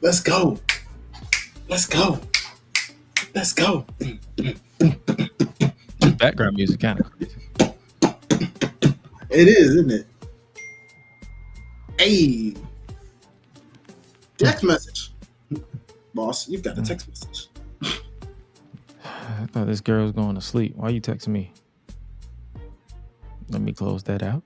Let's go. Let's go. Let's go. Background music kind of crazy. It is, isn't it? Hey. Text message. Boss, you've got a text message. I thought this girl was going to sleep. Why are you texting me? Let me close that out.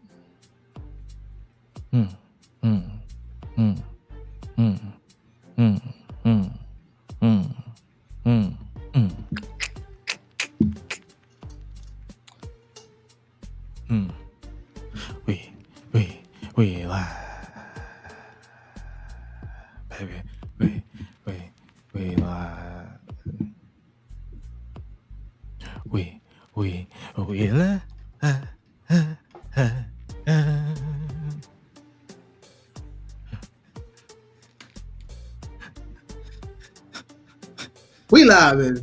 We live, baby. We live. We live. We live, baby.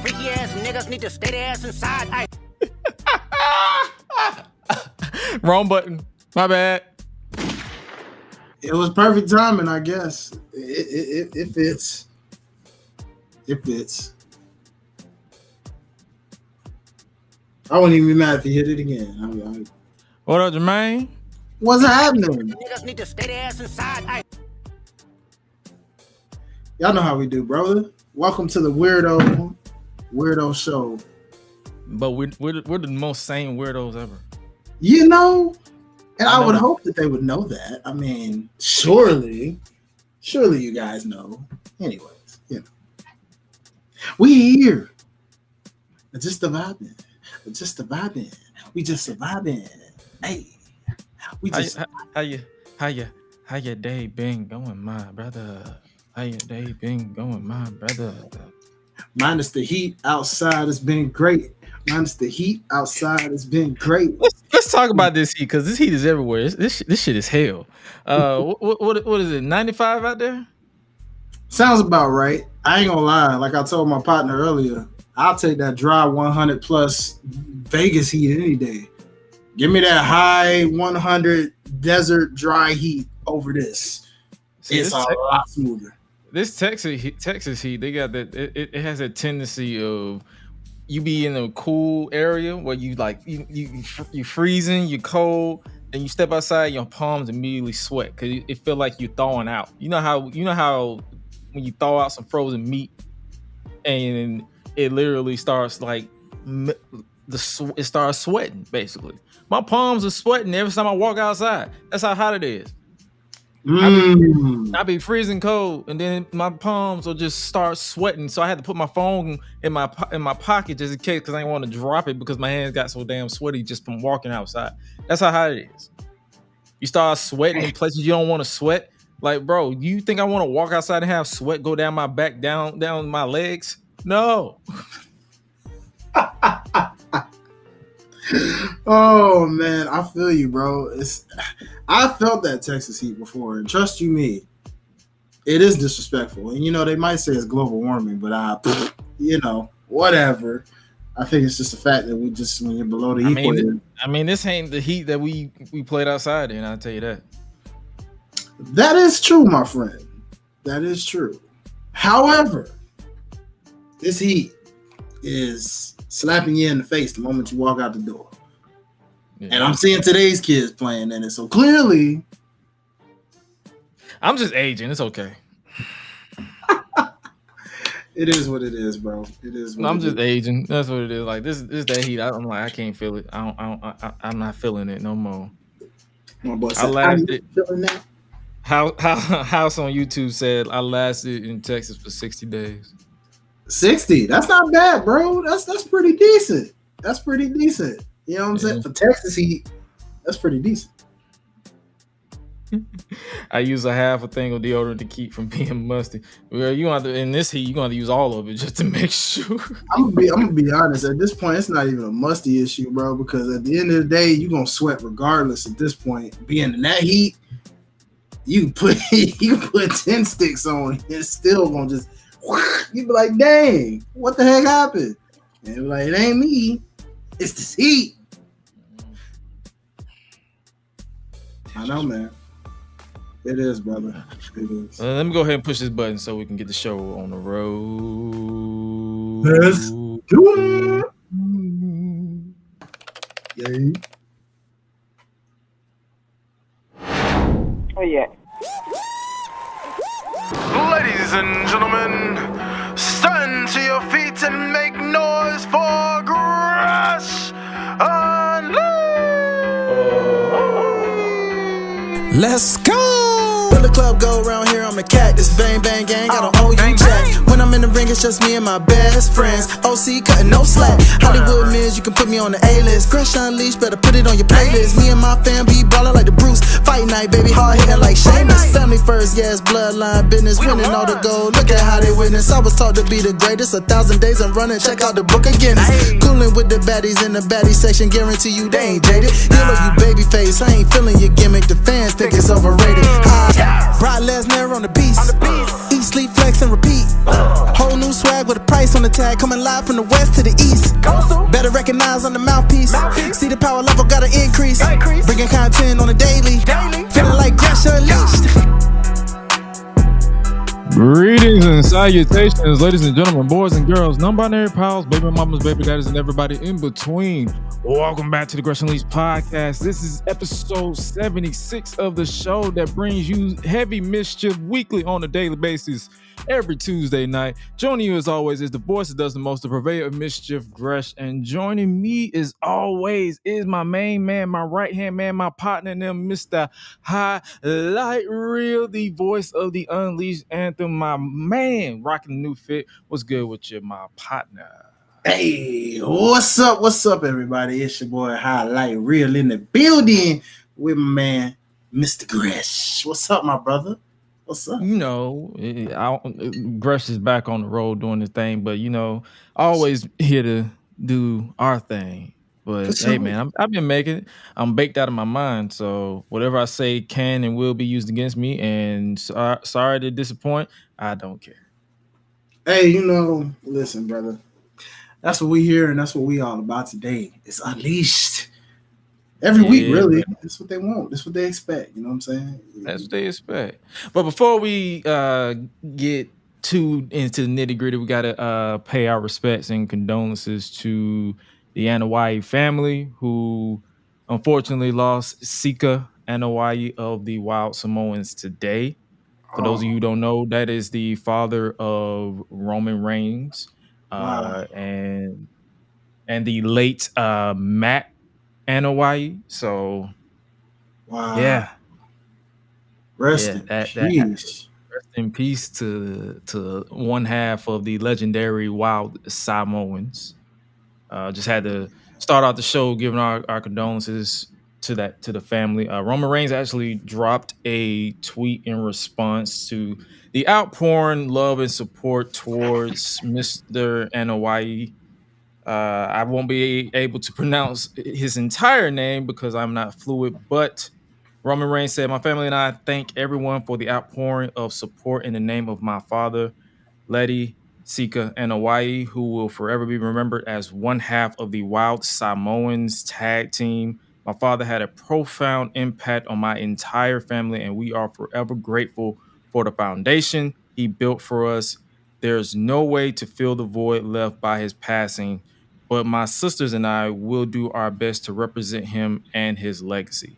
Freaky ass niggas need to stay their ass inside. Wrong button. My bad. It was perfect timing, I guess. It fits. It fits. I wouldn't even be mad if you hit it again. What up, Jermaine? What's happening? Niggas need to stay their ass inside. Y'all know how we do, brother. Welcome to the weirdo show. But we're the most sane weirdos ever. You know, and I would hope that they would know that. I mean, surely you guys know. Anyways, you know, we here. It's just the vibing. It's just the vibing. We just surviving. Hey, we just how your day been going, my brother? How your day been going, my brother? Minus the heat outside has been great. Let's talk about this heat because this heat is everywhere. This shit is hell. What is it? 95 out there? Sounds about right. I ain't gonna lie. Like I told my partner earlier, I'll take that dry 100 plus Vegas heat any day. Give me that high 100 desert dry heat over this. It's a lot smoother. This Texas heat, they got that. It has a tendency of you be in a cool area where you like you freezing, you cold, and you step outside, your palms immediately sweat because it feel like you're thawing out. You know how when you thaw out some frozen meat and it literally starts like it starts sweating basically. My palms are sweating every time I walk outside. That's how hot it is. I be freezing cold, and then my palms will just start sweating. So I had to put my phone in my pocket just in case, because I didn't want to drop it because my hands got so damn sweaty just from walking outside. That's how hot it is. You start sweating in places you don't want to sweat. Like, bro, you think I want to walk outside and have sweat go down my back, down my legs? No. Oh man, I feel you, bro. I felt that Texas heat before, and trust you me, it is disrespectful. And you know, they might say it's global warming, but whatever. I think it's just the fact that when you're below the equator. I mean, this ain't the heat that we played outside in, I'll tell you that. That is true, my friend. That is true. However, this heat is slapping you in the face the moment you walk out the door. Yeah. And I'm seeing today's kids playing in it. So clearly, I'm just aging. It's okay. It is what it is, bro. It is. I'm just aging. That's what it is. Like this that heat. I'm like, I can't feel it. I'm not feeling it no more. My boy said, I lasted. Feeling that? House on YouTube said I lasted in Texas for 60 days. 60? That's not bad, bro. That's pretty decent. That's pretty decent. You know what I'm saying? For Texas heat, that's pretty decent. I use a half a thing of deodorant to keep from being musty. Well, you have to in this heat, you're gonna use all of it just to make sure. I'm gonna be honest. At this point, it's not even a musty issue, bro. Because at the end of the day, you're gonna sweat regardless. At this point, being in that heat, you can put 10 sticks on, it's still gonna just. You be like, dang, what the heck happened? And be like, it ain't me. It's this heat. I know, man. It is, brother. It is. Let me go ahead and push this button so we can get the show on the road. Let's do it. Yay. Oh, yeah. Ladies and gentlemen, stand to your feet and make noise for Gresh Unleashed! Let's go! When the club go around here, I'm a cactus. Bang, bang, gang, got an OU jack. When I'm in the ring, it's just me and my best friends. OC cutting no slack. Hollywood Miz, you can put me on the A-list. Gresh Unleashed, better put it on your playlist. Me and my fam be ballin' like the Bruce. Fight night, baby, hard hitting like Sheamus. Family first, yes, bloodline business. Winning all the gold, look at how they witness. I was taught to be the greatest. 1,000 days I'm running, check out the book of Guinness. Coolin' with the baddies in the baddie section. Guarantee you they ain't jaded. Yellow, you baby face, I ain't feeling your gimmick. The fans think it's overrated. Brock Lesnar on the beast. Eat, sleep, flex, and repeat. Whole new swag with a price on the tag. Coming live from the west to the east. Better recognize on the mouthpiece. See the power level gotta increase. Bringing content on a daily. Feeling like Gresh Unleashed. Greetings and salutations, ladies and gentlemen, boys and girls, non-binary pals, baby mamas, baby daddies, and everybody in between. Welcome back to the Gresh Unleashed podcast. This is episode 76 of the show that brings you heavy mischief weekly on a daily basis, every Tuesday night. Joining you as always is the voice that does the most, the purveyor of mischief, Gresh, and joining me as always is my main man, my right-hand man, my partner in them, Mr. Hi-Lite Real, the voice of the Unleashed Anthem, my man, rocking the new fit. What's good with you, my partner? Hey, what's up? What's up, everybody? It's your boy Hi-Lite Real in the building with my man, Mr. Gresh. What's up, my brother? What's up? You know, Gresh is back on the road doing his thing, but you know, always here to do our thing. But hey, man, I've been making it. I'm baked out of my mind, so whatever I say can and will be used against me. And sorry to disappoint. I don't care. Hey, you know, listen, brother. That's what we hear, and that's what we all about today. It's unleashed. Every week, really. Man. That's what they want. That's what they expect. You know what I'm saying? That's what they expect. But before we get too into the nitty-gritty, we got to pay our respects and condolences to the Anoa'i family, who unfortunately lost Sika Anoa'i of the Wild Samoans today. For those of you who don't know, that is the father of Roman Reigns. Wow. And the late Matt Anoa'i. So wow. Yeah. Rest in peace to one half of the legendary Wild Samoans. Just had to start out the show giving our condolences to the family. Roman Reigns actually dropped a tweet in response to the outpouring love and support towards Mr. Anoa'i. I won't be able to pronounce his entire name because I'm not fluid, but Roman Reigns said, "My family and I thank everyone for the outpouring of support in the name of my father, Letty Sika Anoa'i, who will forever be remembered as one half of the Wild Samoans tag team. My father had a profound impact on my entire family, and we are forever grateful for the foundation he built for us. There's no way to fill the void left by his passing, but my sisters and I will do our best to represent him and his legacy.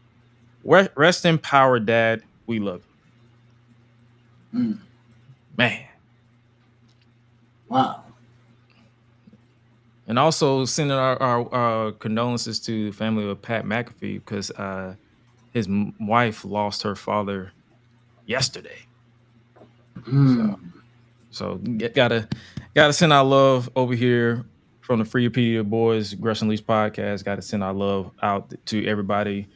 Rest in power, Dad. We love you." Man. Wow. And also sending our condolences to the family of Pat McAfee because his wife lost her father yesterday. So gotta send our love over here from the Freepedia Boys Gresh Unleashed podcast. Gotta send our love out to everybody.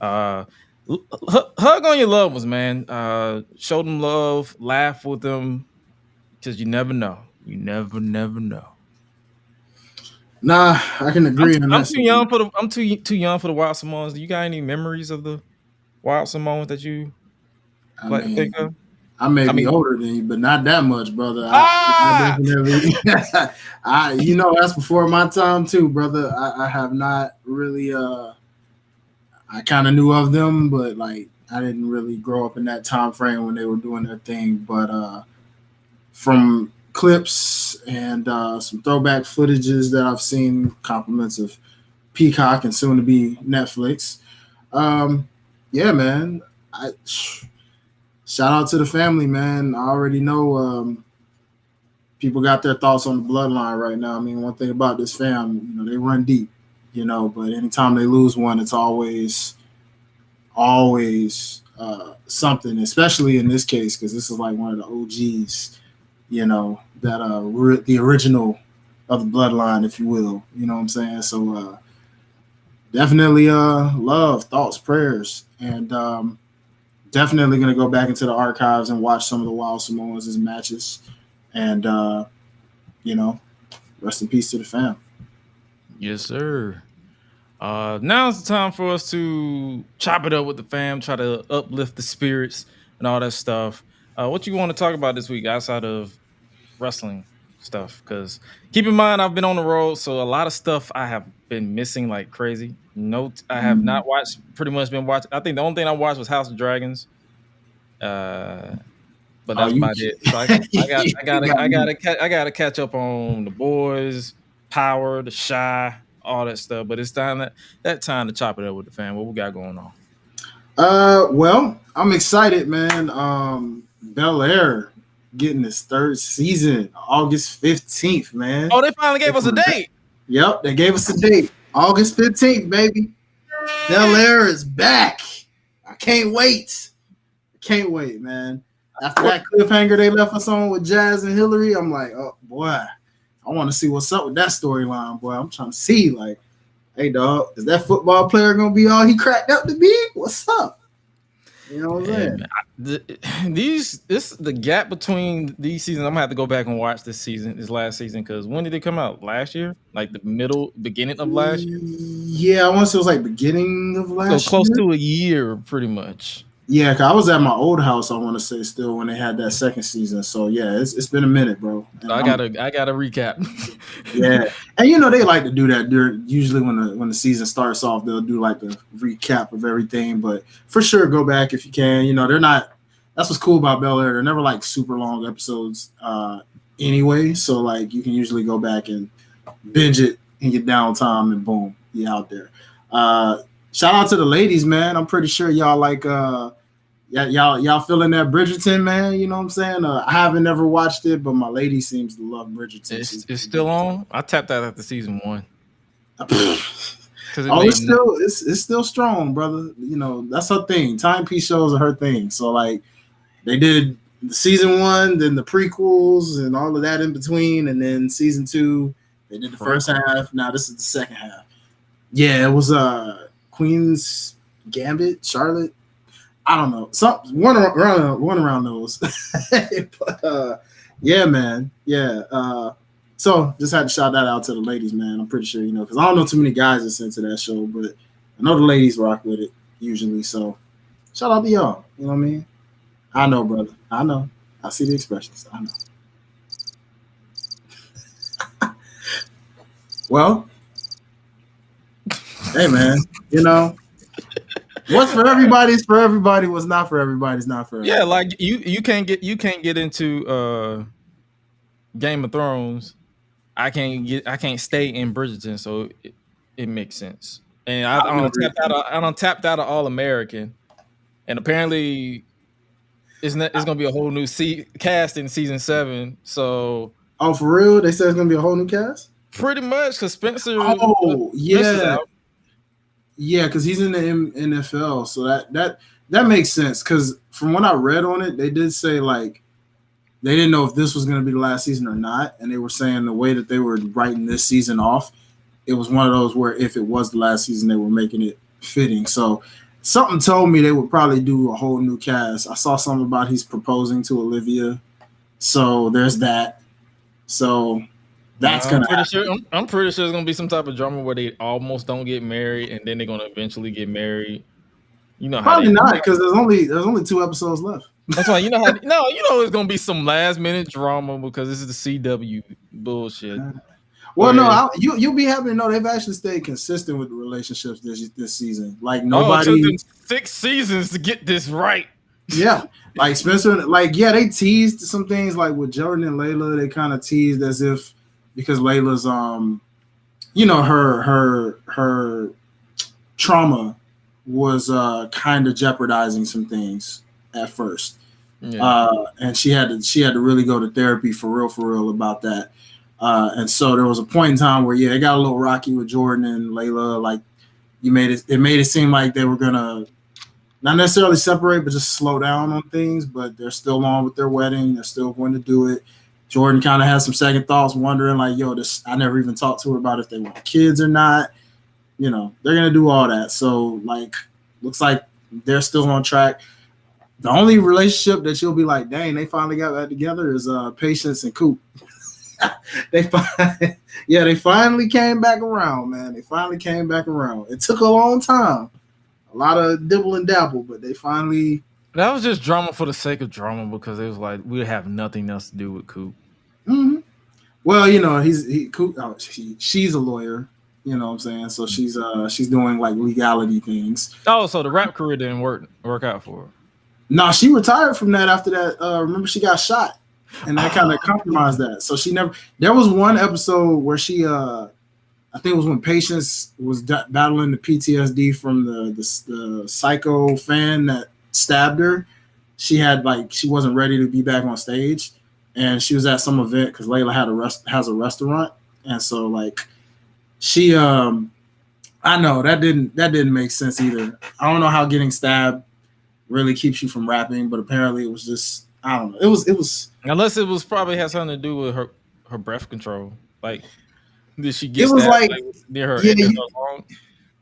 Hug on your loved ones, man. Show them love, laugh with them, because you never know. You never know. Nah, I can agree. I'm too young for too young for the Wild Samoans. Do you got any memories of the Wild Samoans that you think of? I may be older than you, but not that much, brother. I definitely, that's before my time too, brother. I have not really. I kind of knew of them, but like I didn't really grow up in that time frame when they were doing their thing. But from clips and some throwback footages that I've seen, compliments of Peacock and soon to be Netflix. Yeah, man. Shout out to the family, man. I already know people got their thoughts on the bloodline right now. I mean, one thing about this fam, they run deep, but anytime they lose one, it's always something, especially in this case, because this is like one of the OGs, that the original of the bloodline, if you will. You know what I'm saying? So definitely love, thoughts, prayers, and definitely going to go back into the archives and watch some of the Wild Samoans' matches. And, rest in peace to the fam. Yes, sir. Now's the time for us to chop it up with the fam, try to uplift the spirits and all that stuff. What you want to talk about this week outside of wrestling stuff? Because keep in mind, I've been on the road, so a lot of stuff I have been missing like crazy. I have not watched. Pretty much been watching. I think the only thing I watched was House of Dragons. But that's about it. So I gotta catch up on The Boys, Power, The Shy, all that stuff. But it's time to chop it up with the fam. What we got going on? Well, I'm excited, man. Bel Air getting its third season, August 15th, man. Oh, they finally gave us a date. Yep, they gave us a date, August 15th, baby. Bel Air is back. I can't wait. Man. After that cliffhanger they left us on with Jazz and Hillary, I'm like, oh boy, I want to see what's up with that storyline, boy. I'm trying to see, like, hey dog, is that football player gonna be all he cracked up to be? What's up? You know what I'm saying? The gap between these seasons, I'm gonna have to go back and watch this last season, because when did it come out? Last year? Like the beginning of last year? Yeah, I want to say it was like beginning of last year. So close to a year, pretty much. Yeah, cause I was at my old house, I want to say, still when they had that second season. So yeah, it's been a minute, bro. I gotta recap. Yeah, and they like to do that usually when the season starts off, they'll do like a recap of everything. But for sure, go back if you can. They're not. That's what's cool about Bel Air. They're never like super long episodes anyway. So like you can usually go back and binge it in your downtime, and boom, you're out there. Shout out to the ladies, man. I'm pretty sure y'all like y'all feeling that Bridgerton, man. You know what I'm saying? I haven't ever watched it, but my lady seems to love Bridgerton. It's still on. I tapped out after season 1. It's still strong, brother. That's her thing. Timepiece shows are her thing. So like they did the season 1, then the prequels and all of that in between, and then season 2, they did the first half. Now this is the second half. Yeah, it was Queen's Gambit, Charlotte. I don't know. One around those. But yeah, man. Yeah. So just had to shout that out to the ladies, man. I'm pretty sure, because I don't know too many guys that's into that show, but I know the ladies rock with it usually. So shout out to y'all. You know what I mean? I know, brother. I know. I see the expressions. I know. Well, hey, man, what's for everybody is for everybody. What's not for everybody is not for everybody. Yeah, like you can't get into Game of Thrones. I can't stay in Bridgerton, so it makes sense. And I tapped out of All American, and apparently it's gonna be a whole new cast in season 7. So for real? They said it's gonna be a whole new cast? Pretty much, because Spencer. Oh yeah. Yeah, because he's in the NFL, so that makes sense. Because from what I read on it, they did say like they didn't know if this was going to be the last season or not, and they were saying the way that they were writing this season off, it was one of those where if it was the last season, they were making it fitting. So something told me they would probably do a whole new cast. I saw something about he's proposing to Olivia, so there's that. So. That's gonna happen. I'm pretty sure it's gonna be some type of drama where they almost don't get married and then they're gonna eventually get married. Probably not, because there's only 2 episodes left. That's why it's gonna be some last minute drama because this is the CW bullshit. Well, no, you'll be happy to know they've actually stayed consistent with the relationships this season. Like nobody. It took them 6 seasons to get this right. Yeah, like Spencer, like they teased some things like with Jordan and Layla. They kind of teased as if because Layla's her trauma was kind of jeopardizing some things at first. Yeah. And she had to really go to therapy for real about that. And so there was a point in time where it got a little rocky with Jordan and Layla. Like it made it seem like they were gonna not necessarily separate, but just slow down on things. But they're still on with their wedding. They're still going to do it. Jordan kind of had some second thoughts, wondering like, I never even talked to her about if they want kids or not. They're gonna do all that. So like, looks like they're still on track. The only relationship that you'll be like, dang, they finally got that together is Patience and Coop. They finally came back around, man. They finally came back around. It took a long time. A lot of dibble and dabble, but they finally. That was just drama for the sake of drama because it was like we have nothing else to do with Coop. Mm-hmm. Well, Coop. She's a lawyer. You know what I'm saying? So she's doing like legality things. Oh, so the rap career didn't work out for her. No, she retired from that after that. Remember, she got shot, and that kind of compromised that. So she never. There was one episode where she I think it was when Patience was battling the PTSD from the psycho fan that stabbed her. She wasn't ready to be back on stage, and she was at some event because Layla has a restaurant, and so like she I know that didn't make sense either. I don't know how getting stabbed really keeps you from rapping, but apparently it was just I don't know. It was unless it was probably had something to do with her breath control, like. Did she get? It was like near her.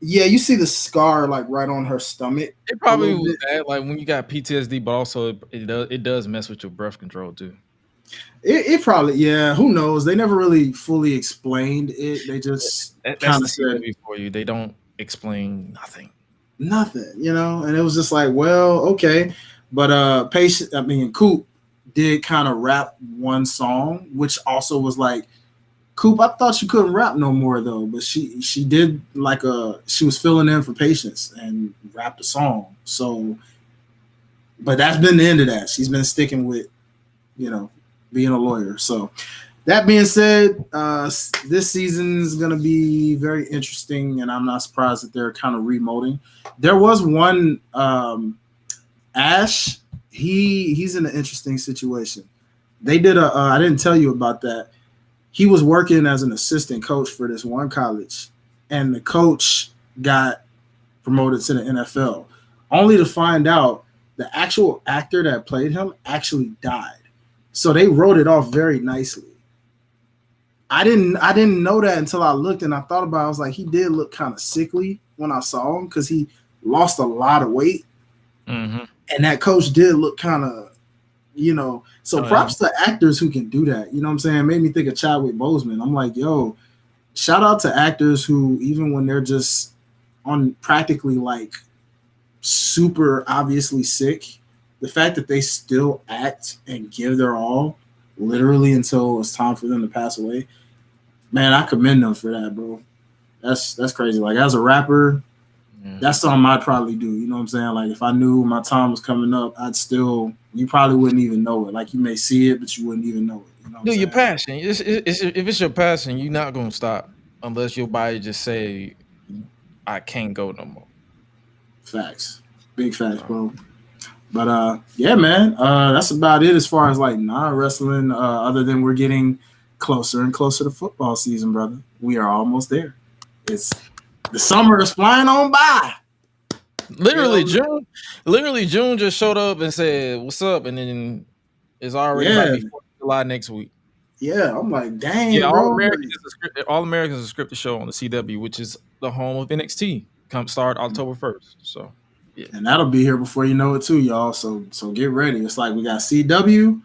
Yeah, you see the scar like right on her stomach. It probably was that, like when you got PTSD, but also it does mess with your breath control too. It probably Who knows? They never really fully explained it. They just kind of said for you. They don't explain nothing, And it was just like, well, okay, but Coop did kind of rap one song, which also was like. Coop, I thought you couldn't rap no more though, but she did she was filling in for Patience and rapped a song. So, but that's been the end of that. She's been sticking with, being a lawyer. So, that being said, this season is going to be very interesting, and I'm not surprised that they're kind of remolding. There was one Ash. He's in an interesting situation. They did I didn't tell you about that. He was working as an assistant coach for this one college, and the coach got promoted to the NFL, only to find out the actual actor that played him actually died. So they wrote it off very nicely. I didn't know that until I looked and I thought about it. I was like, he did look kind of sickly when I saw him because he lost a lot of weight. Mm-hmm. And that coach did look kind of, so props to actors who can do that. You know what I'm saying? It made me think of Chadwick Boseman. I'm like, yo, shout out to actors who, even when they're just on practically like super obviously sick, the fact that they still act and give their all literally until it's time for them to pass away. Man, I commend them for that, bro. That's crazy. Like as a rapper, that's something I'd probably do. You know what I'm saying? Like if I knew my time was coming up, you probably wouldn't even know it. Like you may see it, but you wouldn't even know it. You know Dude, your passion. If it's your passion, you're not gonna stop unless your body just say, "I can't go no more." Facts, big facts, bro. But yeah, man, that's about it as far as like non-wrestling. Other than we're getting closer and closer to football season, brother. We are almost there. The summer is flying on by. Literally, June just showed up and said, "What's up?" And then it's already about to be 4th of July next week. Yeah, I'm like, dang. Yeah, bro. All Americans is a scripted show on the CW, which is the home of NXT. Start October 1st. So, yeah, and that'll be here before you know it too, y'all. So get ready. It's like we got CW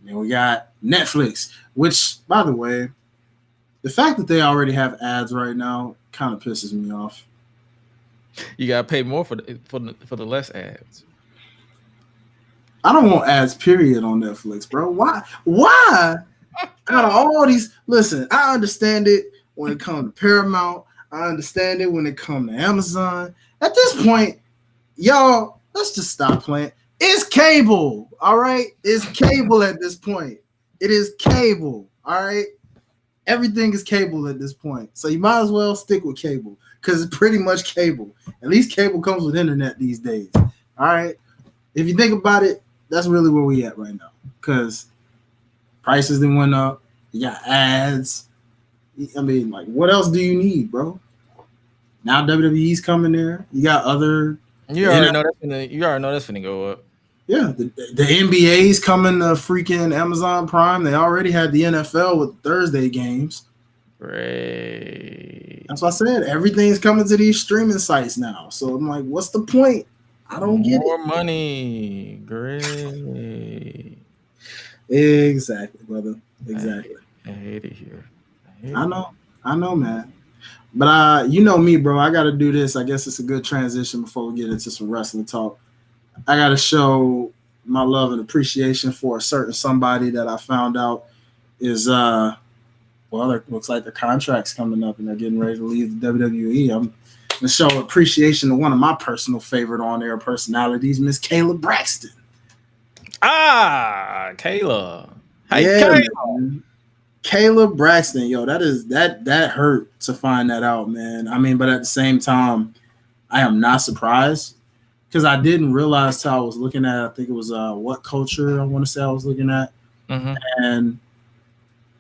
and we got Netflix. Which, by the way, the fact that they already have ads right now kind of pisses me off. You gotta pay more for the less ads. I don't want ads, period, on Netflix, bro. Why? Out of all these, listen, I understand it. when it comes to Paramount. I understand it when it comes to Amazon. At this point, y'all, let's just stop playing. It's cable, all right? It's cable at this point. It is cable, all right? Everything is cable at this point. So you might as well stick with cable because it's pretty much cable. At least cable comes with internet these days, all right? If you think about it, that's really where we at right now because prices then went up. You got ads. I mean, like, what else do you need, bro? Now WWE's coming there. You got other. You already know that's gonna go up. Yeah, the NBA's coming to freaking Amazon Prime. They already had the NFL with Thursday games. Great. That's what I said. Everything's coming to these streaming sites now. So I'm like, what's the point? I don't get it. More money. Great. Exactly, brother. Exactly. I hate it here. I know, man. But you know me, bro. I got to do this. I guess it's a good transition before we get into some wrestling talk. I got to show my love and appreciation for a certain somebody that I found out is it looks like the contract's coming up and they're getting ready to leave the WWE. I'm gonna show appreciation to one of my personal favorite on-air personalities, Miss Kayla Braxton. Kayla. Hey, yeah, Kayla. Man. Kayla Braxton, yo, that hurt to find that out, man. I mean, but at the same time, I am not surprised because I didn't realize till I was looking at. I think it was What Culture. I want to say I was looking at, and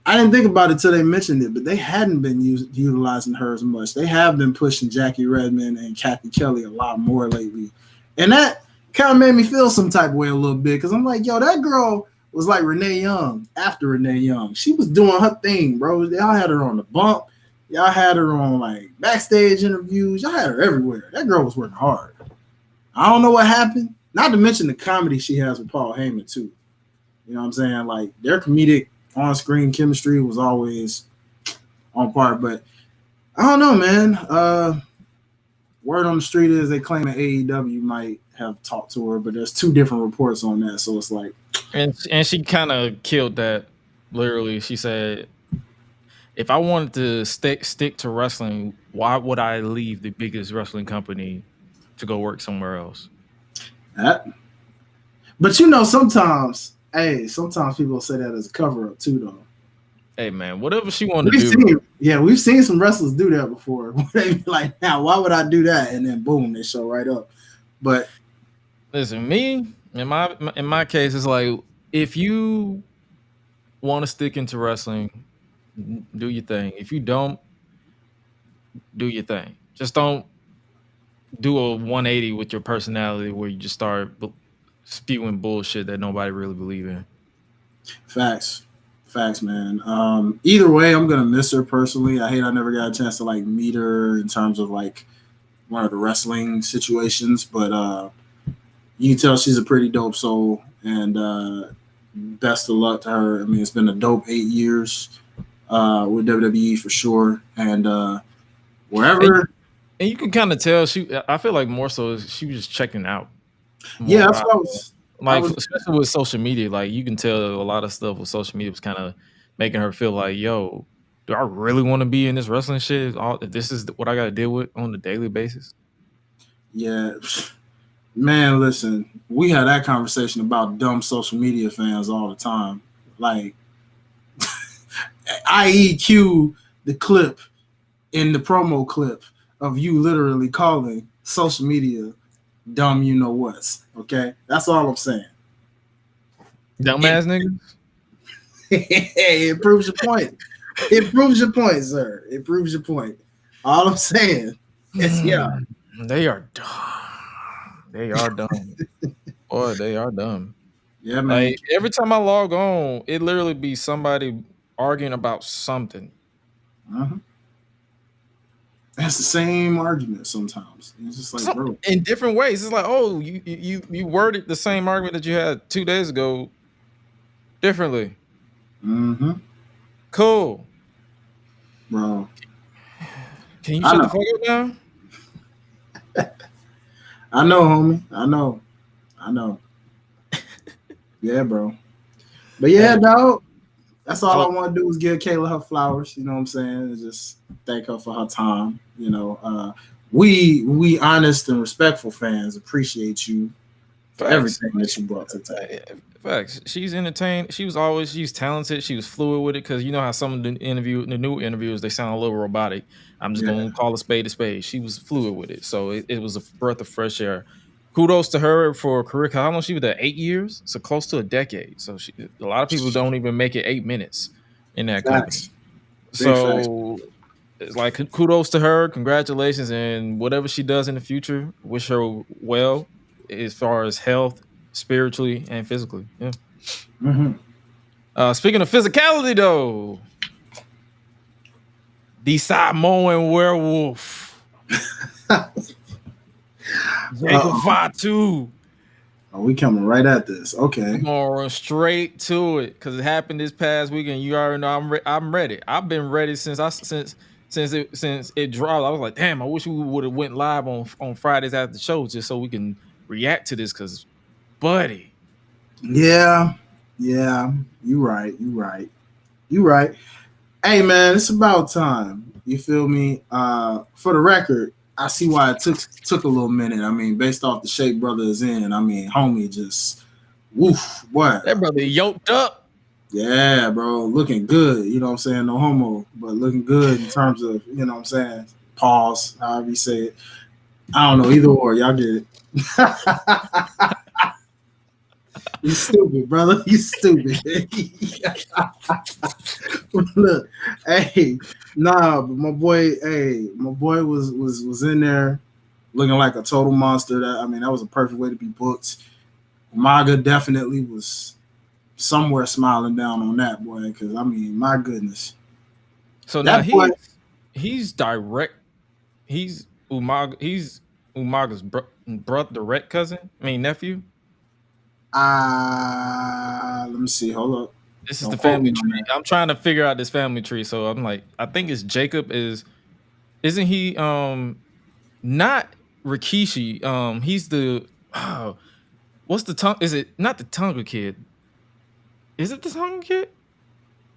I didn't think about it till they mentioned it. But they hadn't been utilizing her as much. They have been pushing Jackie Redmond and Kathy Kelly a lot more lately, and that kind of made me feel some type of way a little bit because I'm like, yo, that girl was like Renee Young after Renee Young. She was doing her thing, bro. Y'all had her on the bump. Y'all had her on like backstage interviews. Y'all had her everywhere. That girl was working hard. I don't know what happened. Not to mention the comedy she has with Paul Heyman too. You know what I'm saying? Like their comedic on-screen chemistry was always on par. But I don't know, man. Word on the street is they claim that AEW might have talked to her, but there's two different reports on that. So it's like, and she kind of killed that. Literally, she said, "If I wanted to stick to wrestling, why would I leave the biggest wrestling company to go work somewhere else?" But you know, sometimes people say that as a cover up too, though. Hey man, whatever she wanted to do. We've seen some wrestlers do that before. They be like, "Now, why would I do that?" And then boom, they show right up. But listen, me in my case, it's like if you want to stick into wrestling, do your thing. If you don't, do your thing. Just don't do a 180 with your personality where you just start spewing bullshit that nobody really believes in. Facts, man. Either way, I'm gonna miss her personally. I never got a chance to like meet her in terms of like one of the wrestling situations, but you can tell she's a pretty dope soul, and best of luck to her. I mean, it's been a dope 8 years with WWE for sure, and wherever. And you can kind of tell I feel like more so she was just checking out. Yeah, that's what I was especially with social media. Like you can tell a lot of stuff with social media was kind of making her feel like, yo, do I really want to be in this wrestling shit? This is what I got to deal with on a daily basis. Yeah, man. Listen, we had that conversation about dumb social media fans all the time. Like, IEQ the clip in the promo clip of you literally calling social media dumb, you know what's, okay? That's all I'm saying. Dumbass niggas? It proves your point. It proves your point, sir. It proves your point. All I'm saying is, yeah. They are dumb. They are dumb. Boy, they are dumb. Yeah, man. Like, every time I log on, it literally be somebody arguing about something. Uh-huh. That's the same argument sometimes. It's just like, bro. In different ways. It's like, oh, you worded the same argument that you had 2 days ago differently. Mm-hmm. Cool. Bro. Can you shut the fuck up now? I know, homie. I know. Yeah, bro. But yeah, dog. That's all I want to do is give Kayla her flowers. You know what I'm saying? And just thank her for her time. You know, we honest and respectful fans appreciate you for everything that you brought to the table. Facts. She's entertained. She's talented. She was fluid with it because you know how some of the new interviews, they sound a little robotic. I'm just gonna call a spade a spade. She was fluid with it, so it was a breath of fresh air. Kudos to her for a career. Cause I don't know, she was there 8 years, so close to a decade. So a lot of people don't even make it 8 minutes in that company. So it's like kudos to her, congratulations, and whatever she does in the future, wish her well as far as health, spiritually and physically. Yeah. Speaking of physicality, though, the Samoan werewolf, Jacob Fatu. Oh, we coming right at this. Okay, I'm gonna run straight to it because it happened this past weekend. You already know I'm ready. I've been ready since it dropped. I was like, damn, I wish we would have went live on Fridays after the show just so we can react to this. Because, buddy, yeah, you right. Hey, man, it's about time. You feel me? For the record, I see why it took a little minute. I mean, based off the shape brother is in, I mean, homie just woof, what? That brother yoked up. Yeah, bro, looking good. You know what I'm saying? No homo, but looking good in terms of, you know what I'm saying? Pause, however you say it. I don't know, either or, y'all get it. You stupid, brother. You stupid. Look, hey, nah, but my boy was in there looking like a total monster. That was a perfect way to be booked. Umaga definitely was somewhere smiling down on that boy, because I mean, my goodness. So now he's direct. He's Umaga's brother, direct cousin. I mean nephew. Let me see. Hold up. This is the family tree. I'm trying to figure out this family tree. So I'm like, I think it's Jacob. Isn't he not Rikishi? He's the what's the tongue? Is it not the Tonga kid? Is it the Tonga kid?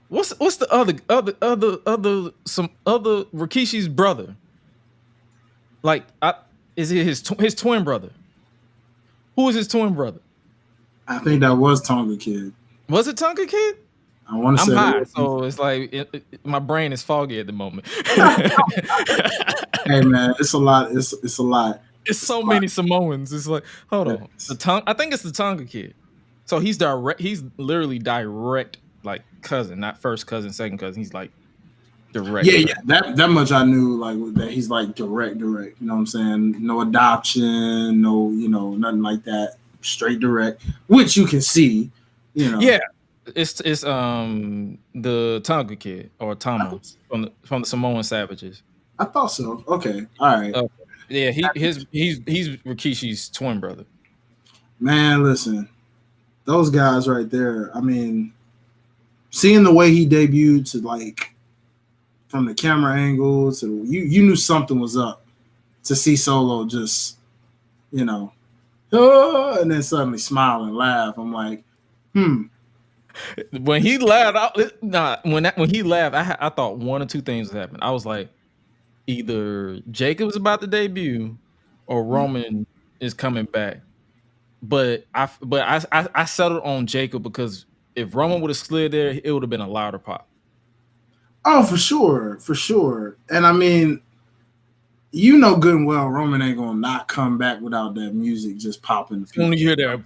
What's the other some other Rikishi's brother? Like, is it his twin brother? Who is his twin brother? I think that was Tonga Kid. Was it Tonga Kid? I want to say. I'm high, so it's like my brain is foggy at the moment. Hey man, it's a lot. It's a lot. It's so many Samoans. It's like, hold on, I think it's the Tonga Kid. So he's direct. He's literally direct, like cousin, not first cousin, second cousin. He's like direct. Yeah. That much I knew. Like that, he's like direct. You know what I'm saying? No adoption, no, nothing like that. Straight direct, which you can see, Yeah, it's the Tonga Kid or Tama from the Samoan Savages. I thought so. Okay, all right. Yeah, he's Rikishi's twin brother. Man, listen, those guys right there. I mean, seeing the way he debuted to like from the camera angle to you knew something was up. To see Solo just, and then suddenly smile and laugh. I'm like, When he laughed, when he laughed, I thought one or two things would happen. I was like, either Jacob was about to debut, or Roman is coming back. But I settled on Jacob because if Roman would have slid there, it would have been a louder pop. Oh, for sure. And I mean, good and well, Roman ain't gonna not come back without that music just popping. When you hear that,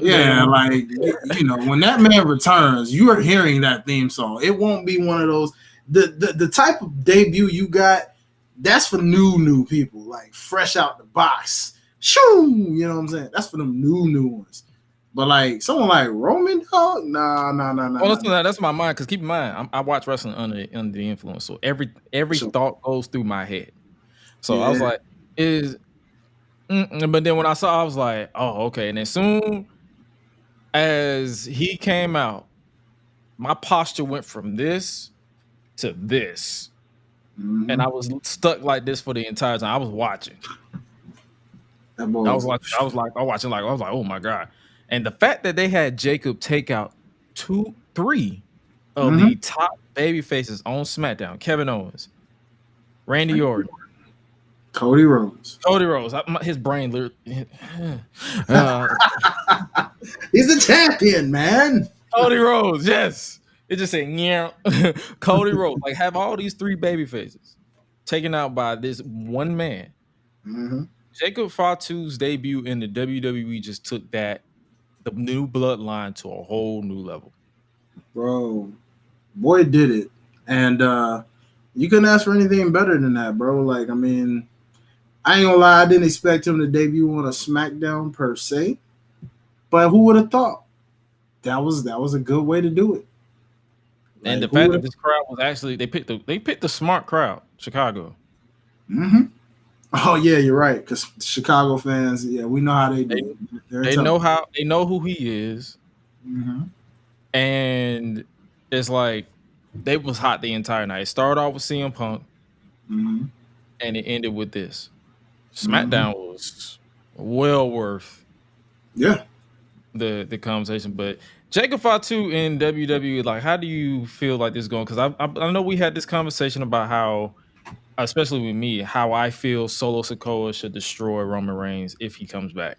yeah, like when that man returns, you are hearing that theme song. It won't be one of those the type of debut you got. That's for new people, like fresh out the box. Shoo, you know what I'm saying? That's for them new ones. But like someone like Roman, dog, nah. Well, that's my mind. Because keep in mind, I watch wrestling under the influence, so every thought goes through my head. So I was like, but then when I saw, I was like, oh, okay. And as soon as he came out, my posture went from this to this, and I was stuck like this for the entire time. I was watching. I was like, oh my God. And the fact that they had Jacob take out 3 of the top baby faces on SmackDown: Kevin Owens, Randy Orton, Cody Rhodes. His brain literally. He's a champion, man. Cody Rhodes, yes. It just said, yeah. Cody Rhodes. Like, have all these 3 baby faces taken out by this one man. Jacob Fatu's debut in the WWE just took the new bloodline to a whole new level. Bro, boy did it. And you couldn't ask for anything better than that, bro. Like, I mean, I ain't gonna lie, I didn't expect him to debut on a SmackDown per se. But who would have thought? That was a good way to do it. And the fact that this crowd was actually they picked the smart crowd, Chicago. Oh yeah, you're right. Because Chicago fans, yeah, we know how they do. They know who he is, and it's like they was hot the entire night. It started off with CM Punk, and it ended with this. SmackDown was well worth, the conversation. But Jacob Fatu in WWE, like, how do you feel like this is going? Because I know we had this conversation about how, especially with me, how I feel Solo Sikoa should destroy Roman Reigns if he comes back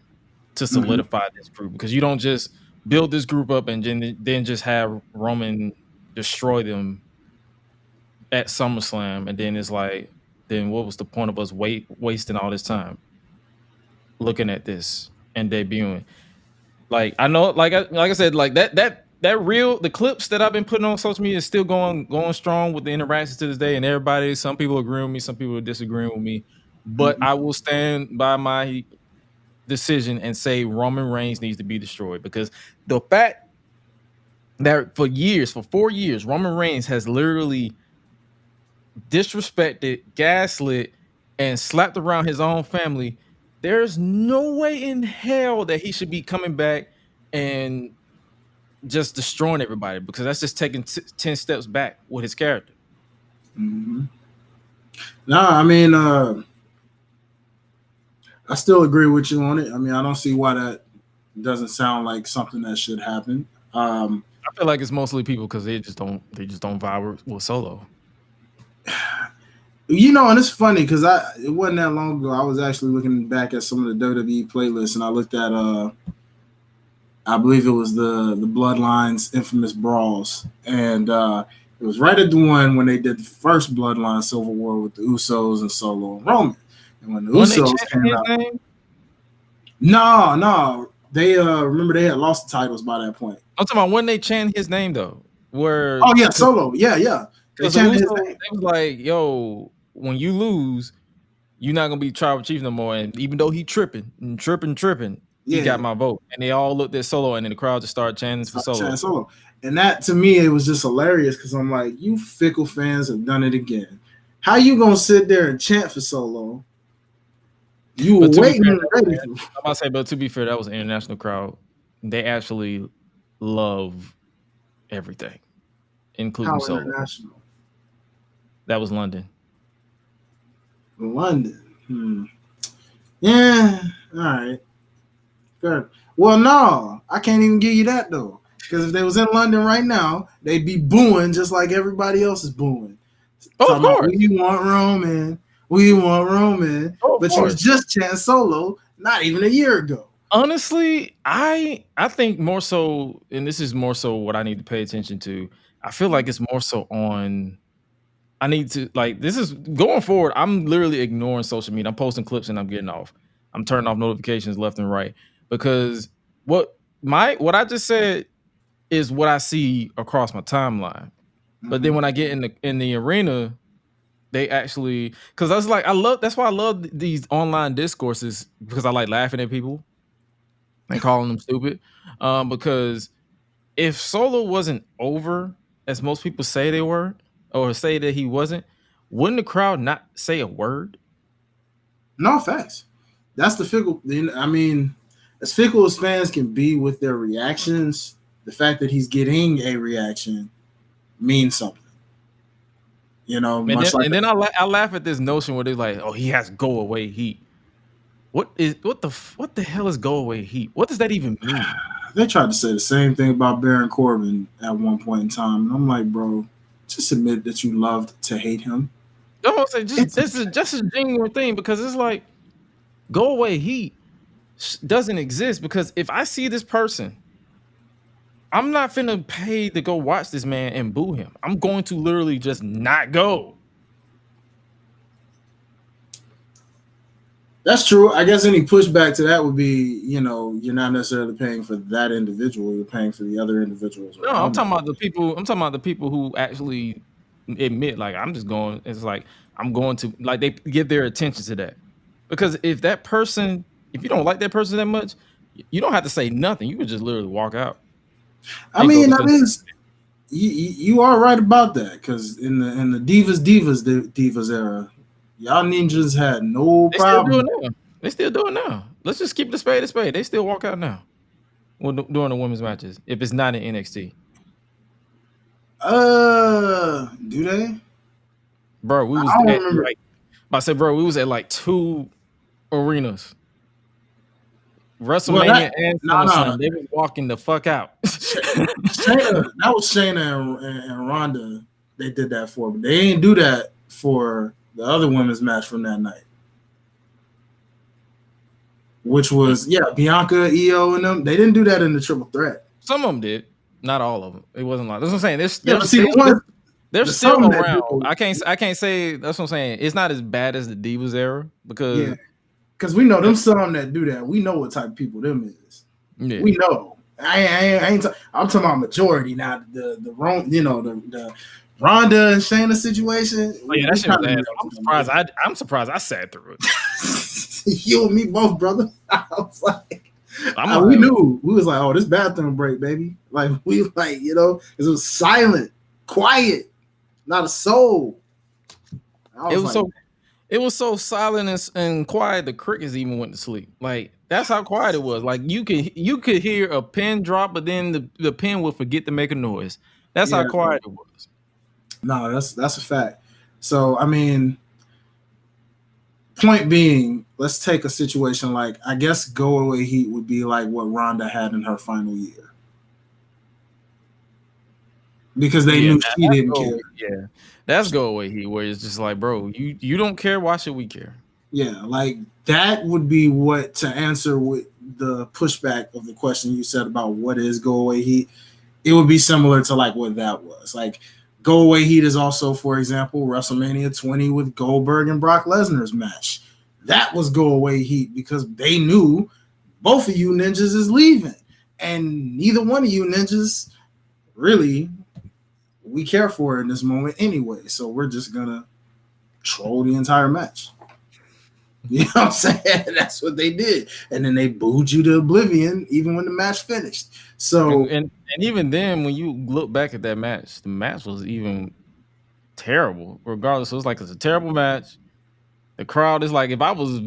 to solidify this group. Because you don't just build this group up and then just have Roman destroy them at SummerSlam, and then it's like, then what was the point of us wasting all this time looking at this and debuting? Like, I know, like I said, like that real, the clips that I've been putting on social media is still going strong with the interactions to this day, and everybody, some people agree with me, some people are disagreeing with me, but I will stand by my decision and say Roman Reigns needs to be destroyed, because the fact that for 4 years, Roman Reigns has literally disrespected, gaslit, and slapped around his own family. There's no way in hell that he should be coming back and just destroying everybody, because that's just taking 10 steps back with his character. No, I mean, I still agree with you on it. I mean, I don't see why that doesn't sound like something that should happen. I feel like it's mostly people because they just don't vibe with Solo. You know, and it's funny because it wasn't that long ago. I was actually looking back at some of the WWE playlists, and I looked at I believe it was the Bloodline's infamous brawls, and it was right at the one when they did the first Bloodline Civil War with the Usos and Solo and Roman. And when the Usos came out, no, they remember they had lost the titles by that point. I'm talking about when they chant his name though. Solo, yeah. They chanted his name. They was like, yo, when you lose, you're not gonna be tribal chief no more. And even though he tripping, he got my vote. And they all looked at Solo, and then the crowd just started chanting for Solo. And that, to me, it was just hilarious because I'm like, you fickle fans have done it again. How you gonna sit there and chant for Solo? You were waiting and ready. I'm about to say, but to be fair, that was an international crowd. They actually love everything, including Solo. International? That was London. Yeah, all right. Fair. Well, no, I can't even give you that though, because if they was in London right now, they'd be booing just like everybody else is booing. Oh, of course. We want Roman. But you was just chanting Solo not even a year ago. Honestly, I think more so, and this is more so what I need to pay attention to. I feel like it's more so on. I need to, like, this is going forward. I'm literally ignoring social media. I'm posting clips and I'm getting off. I'm turning off notifications left and right, because what I just said is what I see across my timeline. But then when I get in the arena, they actually, because I was like, that's why I love these online discourses, because I like laughing at people and calling them stupid. Because if Solo wasn't over, as most people say they were, or say that he wasn't, wouldn't the crowd not say a word? No, facts. That's the fickle. I mean, as fickle as fans can be with their reactions, the fact that he's getting a reaction means something. You know, then I laugh at this notion where they're like, "Oh, he has go away heat." What the hell is go away heat? What does that even mean? They tried to say the same thing about Baron Corbin at one point in time, and I'm like, bro, just admit that you loved to hate him. I don't say this is just a genuine thing because it's like go away heat doesn't exist because if I see this person, I'm not finna pay to go watch this man and boo him. I'm going to literally just not go. That's true. I guess any pushback to that would be, you're not necessarily paying for that individual. You're paying for the other individuals. No, I'm talking about the people. I'm talking about the people who actually admit, like, I'm just going. It's like I'm going to, like, they give their attention to that. Because if that person, if you don't like that person that much, you don't have to say nothing. You could just literally walk out. I mean, that is, you are right about that. Because in the divas era, y'all ninjas had no problem. They still do it now. Let's just keep the spade a spade. They still walk out now during the women's matches if it's not in NXT. Do they? Bro, we was I said, bro, we was at like 2 arenas. WrestleMania and SummerSlam. They was walking the fuck out. That was Shayna and Ronda. They did that for, but they didn't do that for the other women's match from that night, which was Bianca, Io, and them. They didn't do that in the triple threat. Some of them did, not all of them. It wasn't like that's what I'm saying. They're still around. I can't say that's what I'm saying. It's not as bad as the Divas era because we know them some that do that. We know what type of people them is. Yeah. We know. I'm talking about majority now. The Ronda and Shayna situation. Oh, yeah, that shit was ass. I'm surprised I sat through it. You and me both, brother. I was like, we knew. We was like, oh, this bathroom break, baby. Like we like, it was silent, quiet, not a soul. It was so silent and quiet. The crickets even went to sleep. Like that's how quiet it was. Like you could hear a pin drop, but then the pin would forget to make a noise. That's how quiet it was. No, that's a fact. So, I mean, point being, let's take a situation like, I guess go away heat would be like what Ronda had in her final year. Because they knew she didn't care. Yeah, that's go away heat, where it's just like, bro, you don't care, why should we care? Yeah, like that would be what, to answer with the pushback of the question you said about what is go away heat, it would be similar to like what that was. Like, go away heat is also, for example, WrestleMania 20 with Goldberg and Brock Lesnar's match. That was go away heat because they knew both of you ninjas is leaving. And neither one of you ninjas really we care for in this moment anyway. So we're just going to troll the entire match. You know what I'm saying? That's what they did. And then they booed you to oblivion even when the match finished. So and even then, when you look back at that match, the match was even terrible. Regardless, it was like it's a terrible match. The crowd is like, if I was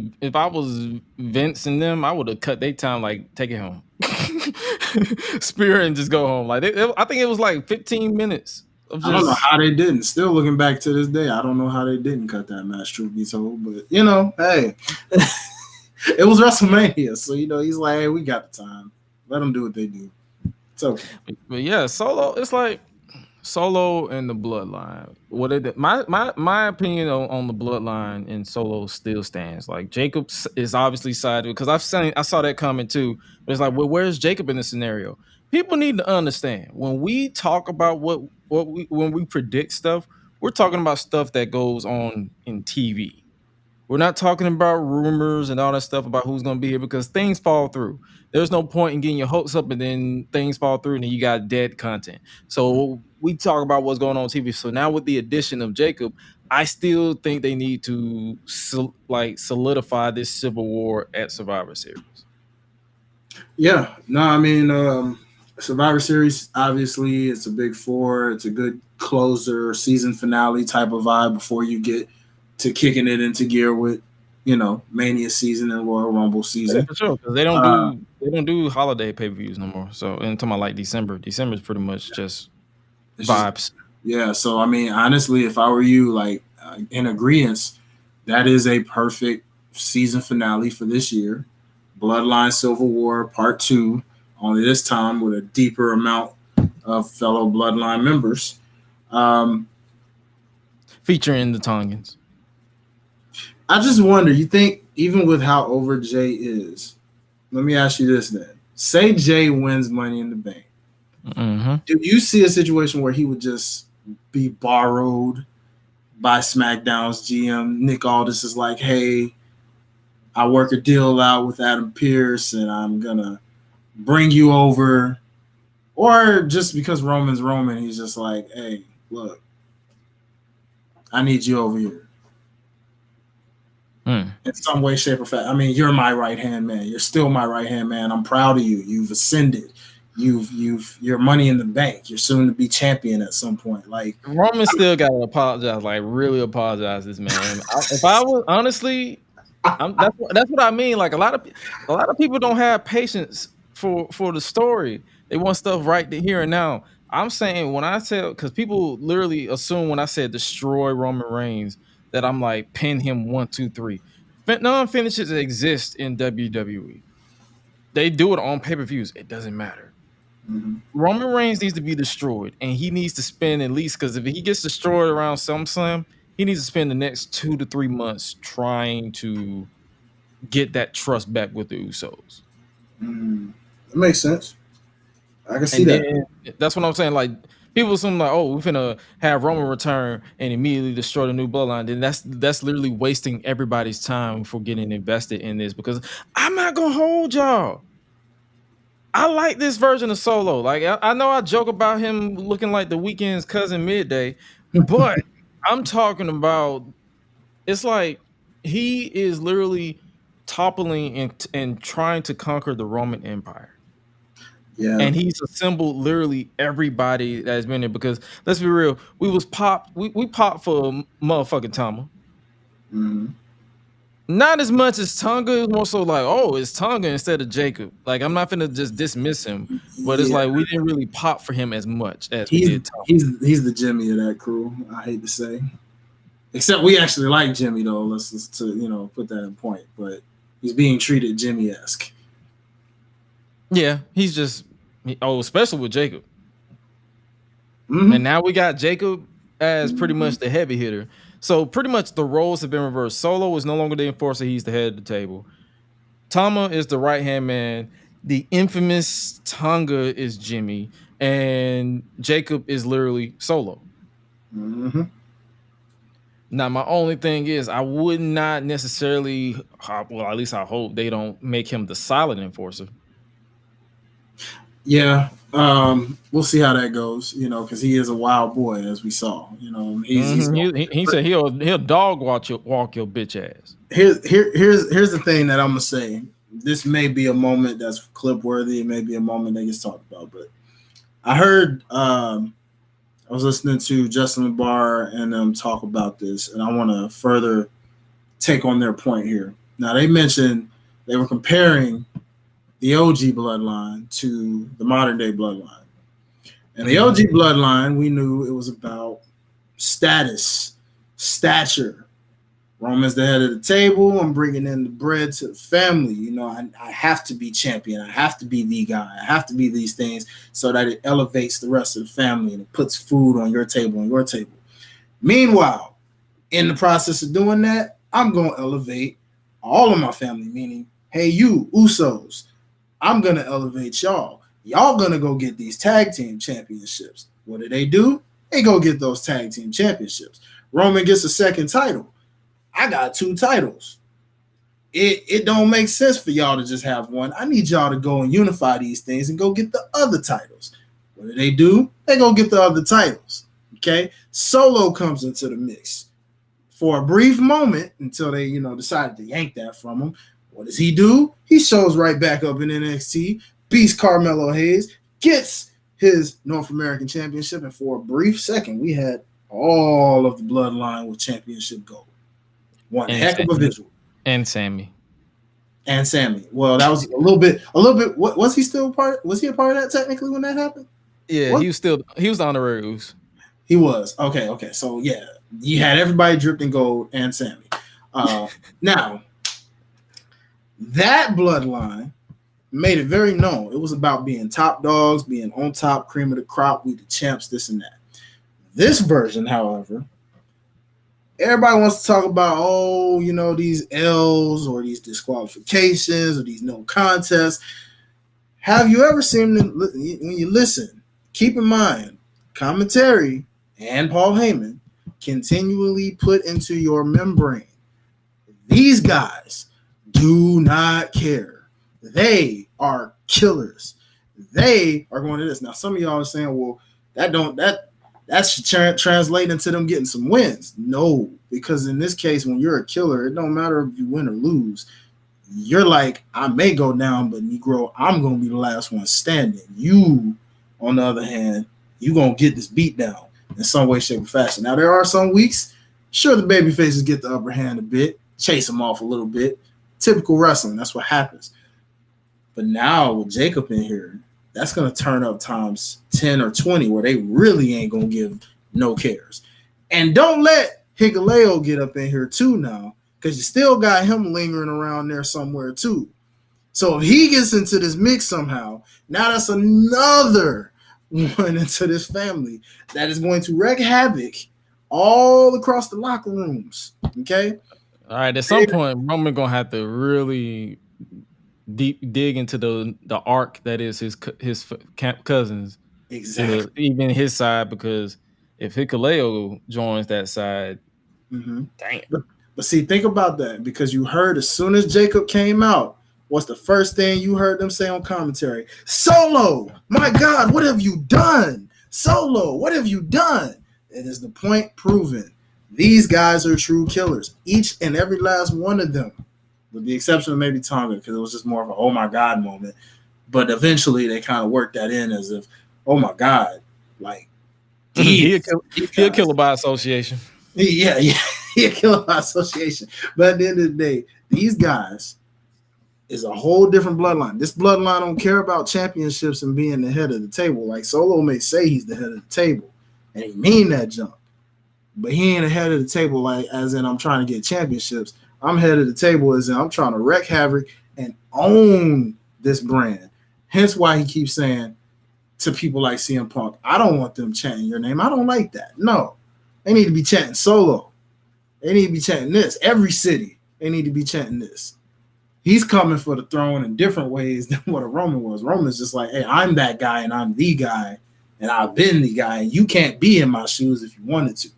Vince and them, I would have cut their time, like take it home, spear and just go home. Like I think it was like 15 minutes. I don't know how they didn't. Still looking back to this day, I don't know how they didn't cut that match, truth be told. But, hey, it was WrestleMania. So, he's like, hey, we got the time. Let them do what they do. It's okay. But yeah, Solo, it's like Solo and the Bloodline. My opinion on the Bloodline and Solo still stands. Like, Jacob is obviously sided because I saw that comment too. But it's like, well, where's Jacob in this scenario? People need to understand when we talk about when we predict stuff, we're talking about stuff that goes on in TV. We're not talking about rumors and all that stuff about who's going to be here because things fall through. There's no point in getting your hopes up and then things fall through and then you got dead content. So we talk about what's going on TV. So now with the addition of Jacob, I still think they need to solidify this civil war at Survivor Series. Yeah, no, I mean, Survivor Series, obviously, it's a big four. It's a good closer, season finale type of vibe before you get to kicking it into gear with, Mania season and Royal Rumble season. Yeah, for sure, because they don't do holiday pay-per-views no more. So, and talking about like December is pretty much just vibes. So I mean, honestly, if I were you, like in agreement, that is a perfect season finale for this year. Bloodline Civil War Part 2 only this time with a deeper amount of fellow Bloodline members. Featuring the Tongans. I just wonder, you think even with how over Jay is, let me ask you this then. Say Jay wins Money in the Bank. Mm-hmm. Do you see a situation where he would just be borrowed by SmackDown's GM? Nick Aldis is like, hey, I work a deal out with Adam Pearce and I'm going to bring you over. Or just because Roman's Roman, he's just like, hey, look, I need you over here. In some way, shape, or fact. I mean, you're my right-hand man. You're still my right-hand man. I'm proud of you. You've ascended. You're Money in the Bank. You're soon to be champion at some point. Like Roman still got to apologize. Like really apologize, this man. If I was honestly, that's what I mean. Like a lot of people don't have patience for the story. They want stuff right here and now. I'm saying when I tell, because people literally assume when I said destroy Roman Reigns that I'm like pin him 1, 2, 3. Non-finishes exist in WWE. They do it on pay-per-views. It doesn't matter. Mm-hmm. Roman Reigns needs to be destroyed, and he needs to spend at least, because if he gets destroyed around SummerSlam, he needs to spend the next 2 to 3 months trying to get that trust back with the Usos. That makes sense. I can see that. That's what I'm saying. Like people assume like, oh, we're gonna have Roman return and immediately destroy the new bloodline. Then that's literally wasting everybody's time for getting invested in this. Because I'm not gonna hold y'all. I like this version of Solo. Like I know I joke about him looking like the Weeknd's cousin Midday, but I'm talking about it's like he is literally toppling and trying to conquer the Roman Empire. Yeah. And he's assembled literally everybody that's been there, because let's be real, we popped for motherfucking Tama. Mm-hmm. Not as much as Tonga. It's more so like, oh, it's Tonga instead of Jacob. Like I'm not finna just dismiss him, but it's like we didn't really pop for him as much as we did Tonga. He's the Jimmy of that crew. I hate to say, except we actually like Jimmy though. Let's to put that in point, but he's being treated Jimmy-esque. Yeah, he's just especially with Jacob. Mm-hmm. And now we got Jacob as pretty much the heavy hitter. So pretty much the roles have been reversed. Solo is no longer the enforcer. He's the head of the table. Tama is the right-hand man. The infamous Tonga is Jimmy. And Jacob is literally Solo. Mm-hmm. Now, my only thing is I would not necessarily, well, at least I hope they don't make him the silent enforcer. Yeah, we'll see how that goes. Because he is a wild boy, as we saw. He said he'll dog walk your bitch ass. Here's the thing that I'm gonna say. This may be a moment that's clip worthy. It may be a moment that gets talked about. But I heard I was listening to Justin LeBar and them talk about this, and I want to further take on their point here. Now they mentioned they were comparing the OG bloodline to the modern day bloodline. And the OG bloodline, we knew it was about status, stature. Roman's the head of the table. I'm bringing in the bread to the family. I have to be champion. I have to be the guy. I have to be these things so that it elevates the rest of the family and it puts food on your table and your table. Meanwhile, in the process of doing that, I'm going to elevate all of my family, meaning, hey, you, Usos, I'm going to elevate y'all. Y'all going to go get these tag team championships. What do? They go get those tag team championships. Roman gets a second title. I got 2 titles. It don't make sense for y'all to just have one. I need y'all to go and unify these things and go get the other titles. What do? They go get the other titles. Okay? Solo comes into the mix for a brief moment until they, decided to yank that from him. What does he do? He shows right back up in NXT, beats Carmelo Hayes, gets his North American Championship, and for a brief second, we had all of the bloodline with championship gold. One heck of a visual. And Sammy. Well, that was a little bit. What was he still part? Was he a part of that technically when that happened? Yeah, what? He was the honorary Uso. He was. Okay. So yeah, you had everybody dripped in gold and Sammy. Now, that bloodline made it very known. It was about being top dogs, being on top, cream of the crop, we the champs, this and that. This version, however, everybody wants to talk about, these L's or these disqualifications or these no contests. Have you ever seen them, when you listen, keep in mind, commentary and Paul Heyman continually put into your membrane, these guys do not care. They are killers. They are going to this. Now, some of y'all are saying, well, that should translate into them getting some wins. No, because in this case, when you're a killer, it don't matter if you win or lose. You're like, I may go down, but Negro, I'm going to be the last one standing. You, on the other hand, you going to get this beat down in some way, shape, or fashion. Now, there are some weeks, sure, the baby faces get the upper hand a bit, chase them off a little bit. Typical wrestling, that's what happens. But now with Jacob in here, that's going to turn up times 10 or 20 where they really ain't going to give no cares. And don't let Hikuleo get up in here too now, because you still got him lingering around there somewhere too. So if he gets into this mix somehow, now that's another one into this family that is going to wreak havoc all across the locker rooms. Okay? All right, at some point, Roman going to have to really deep dig into the arc that is his cousins. Exactly. Even his side, because if Hikuleo joins that side, damn. But see, think about that, because you heard as soon as Jacob came out, what's the first thing you heard them say on commentary? Solo, my God, what have you done? Solo, what have you done? It is the point proven. These guys are true killers, each and every last one of them, with the exception of maybe Tonga, because it was just more of a oh my God moment. But eventually they kind of worked that in as if, oh my God, like he'll kill by association. Yeah, he'll kill by association. But at the end of the day, these guys is a whole different bloodline. This bloodline don't care about championships and being the head of the table. Like Solo may say he's the head of the table, and he mean that jump. But he ain't the head of the table, like as in I'm trying to get championships. I'm head of the table as in I'm trying to wreak havoc and own this brand. Hence why he keeps saying to people like CM Punk, I don't want them chanting your name. I don't like that. No. They need to be chanting Solo. They need to be chanting this. Every city, they need to be chanting this. He's coming for the throne in different ways than what a Roman was. Roman's just like, hey, I'm that guy and I'm the guy and I've been the guy and you can't be in my shoes if you wanted to.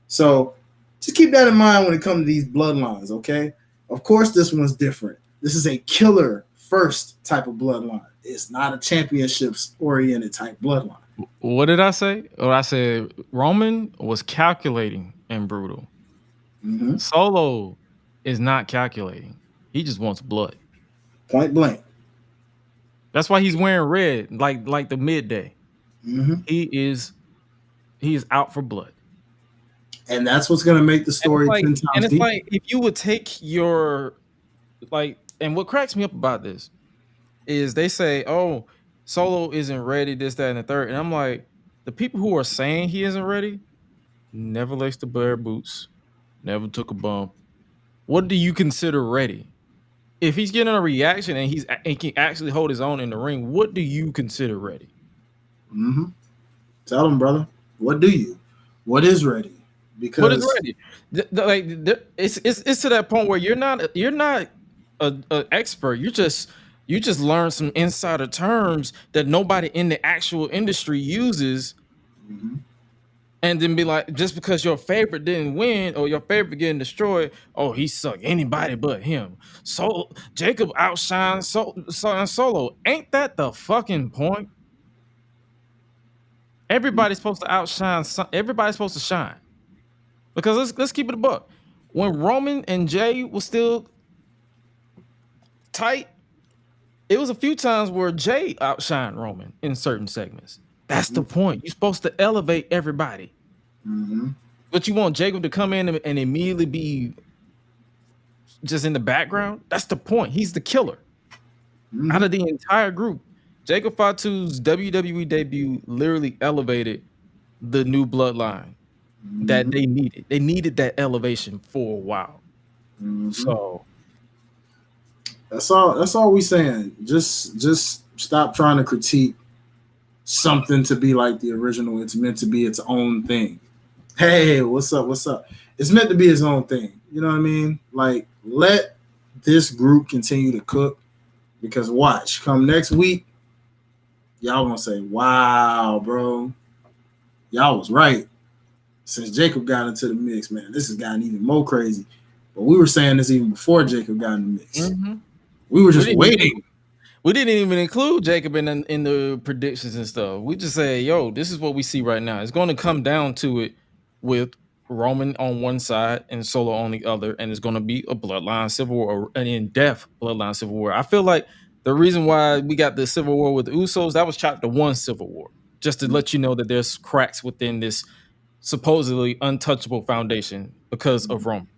So just keep that in mind when it comes to these bloodlines, okay? Of course, this one's different. This is a killer first type of bloodline. It's not a championships-oriented type bloodline. What did I say? Or I said Roman was calculating and brutal. Solo is not calculating. He just wants blood. Point blank. That's why he's wearing red, like the midday. He is out for blood. And that's what's going to make the story 10 times And it's deeper. like, if you would take your, and what cracks me up about this is they say, oh, Solo isn't ready, this, that, and the third. And I'm like, the people who are saying he isn't ready never laced the bare boots, never took a bump. What do you consider ready? If he's getting a reaction and he can actually hold his own in the ring, what do you consider ready? Tell him, brother. What do you? What is ready? Because what is ready? It's to that point where you're not an expert. You just learn some insider terms that nobody in the actual industry uses, and then be like, just because your favorite didn't win or your favorite getting destroyed, oh, he sucked. Anybody but him. So Jacob outshines Solo. Ain't that the fucking point? Everybody's supposed to outshine. Everybody's supposed to shine. Because let's keep it a buck. When Roman and Jay was still tight, it was a few times where Jay outshined Roman in certain segments. That's the point. You're supposed to elevate everybody. But you want Jacob to come in and immediately be just in the background? That's the point. He's the killer. Out of the entire group. Jacob Fatu's WWE debut literally elevated the new bloodline that they needed. They needed that elevation for a while. So That's all we saying. Just stop trying to critique something to be like the original. It's meant to be its own thing. Hey, what's up? What's up? It's meant to be its own thing. You know what I mean? Like, let this group continue to cook, because watch, come next week, y'all gonna say, wow, bro, y'all was right. Since Jacob got into the mix, man, this has gotten even more crazy. But we were saying this even before Jacob got in the mix. Mm-hmm. We were just waiting. We didn't even include Jacob in the predictions and stuff. We just say, yo, this is what we see right now. It's going to come down to it with Roman on one side and Solo on the other, and it's going to be a bloodline civil war, an in-depth bloodline civil war. I feel like the reason why we got the civil war with the Usos, that was chapter 1 civil war, just to let you know that there's cracks within this supposedly untouchable foundation because of Roman.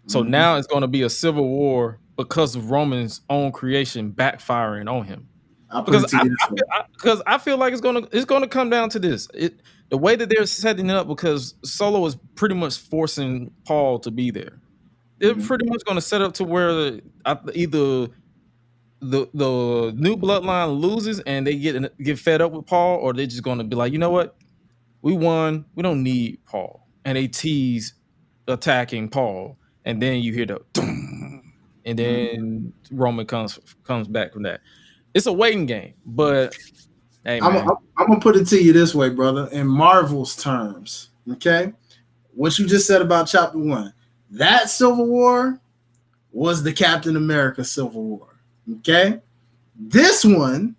So now it's going to be a civil war because of Roman's own creation backfiring on him. Because I feel like it's gonna come down to this. The way that they're setting it up, because Solo is pretty much forcing Paul to be there. They're pretty much going to set up to where either the new bloodline loses and they get fed up with Paul, or they're just going to be like, you know what, we won, we don't need Paul, and they tease attacking Paul, and then you hear the and then Roman comes back from that. It's a waiting game, but hey, man. I'm gonna put it to you this way, brother, in Marvel's terms. Okay, what you just said about Chapter 1, that Civil War was the Captain America Civil War. Okay, this one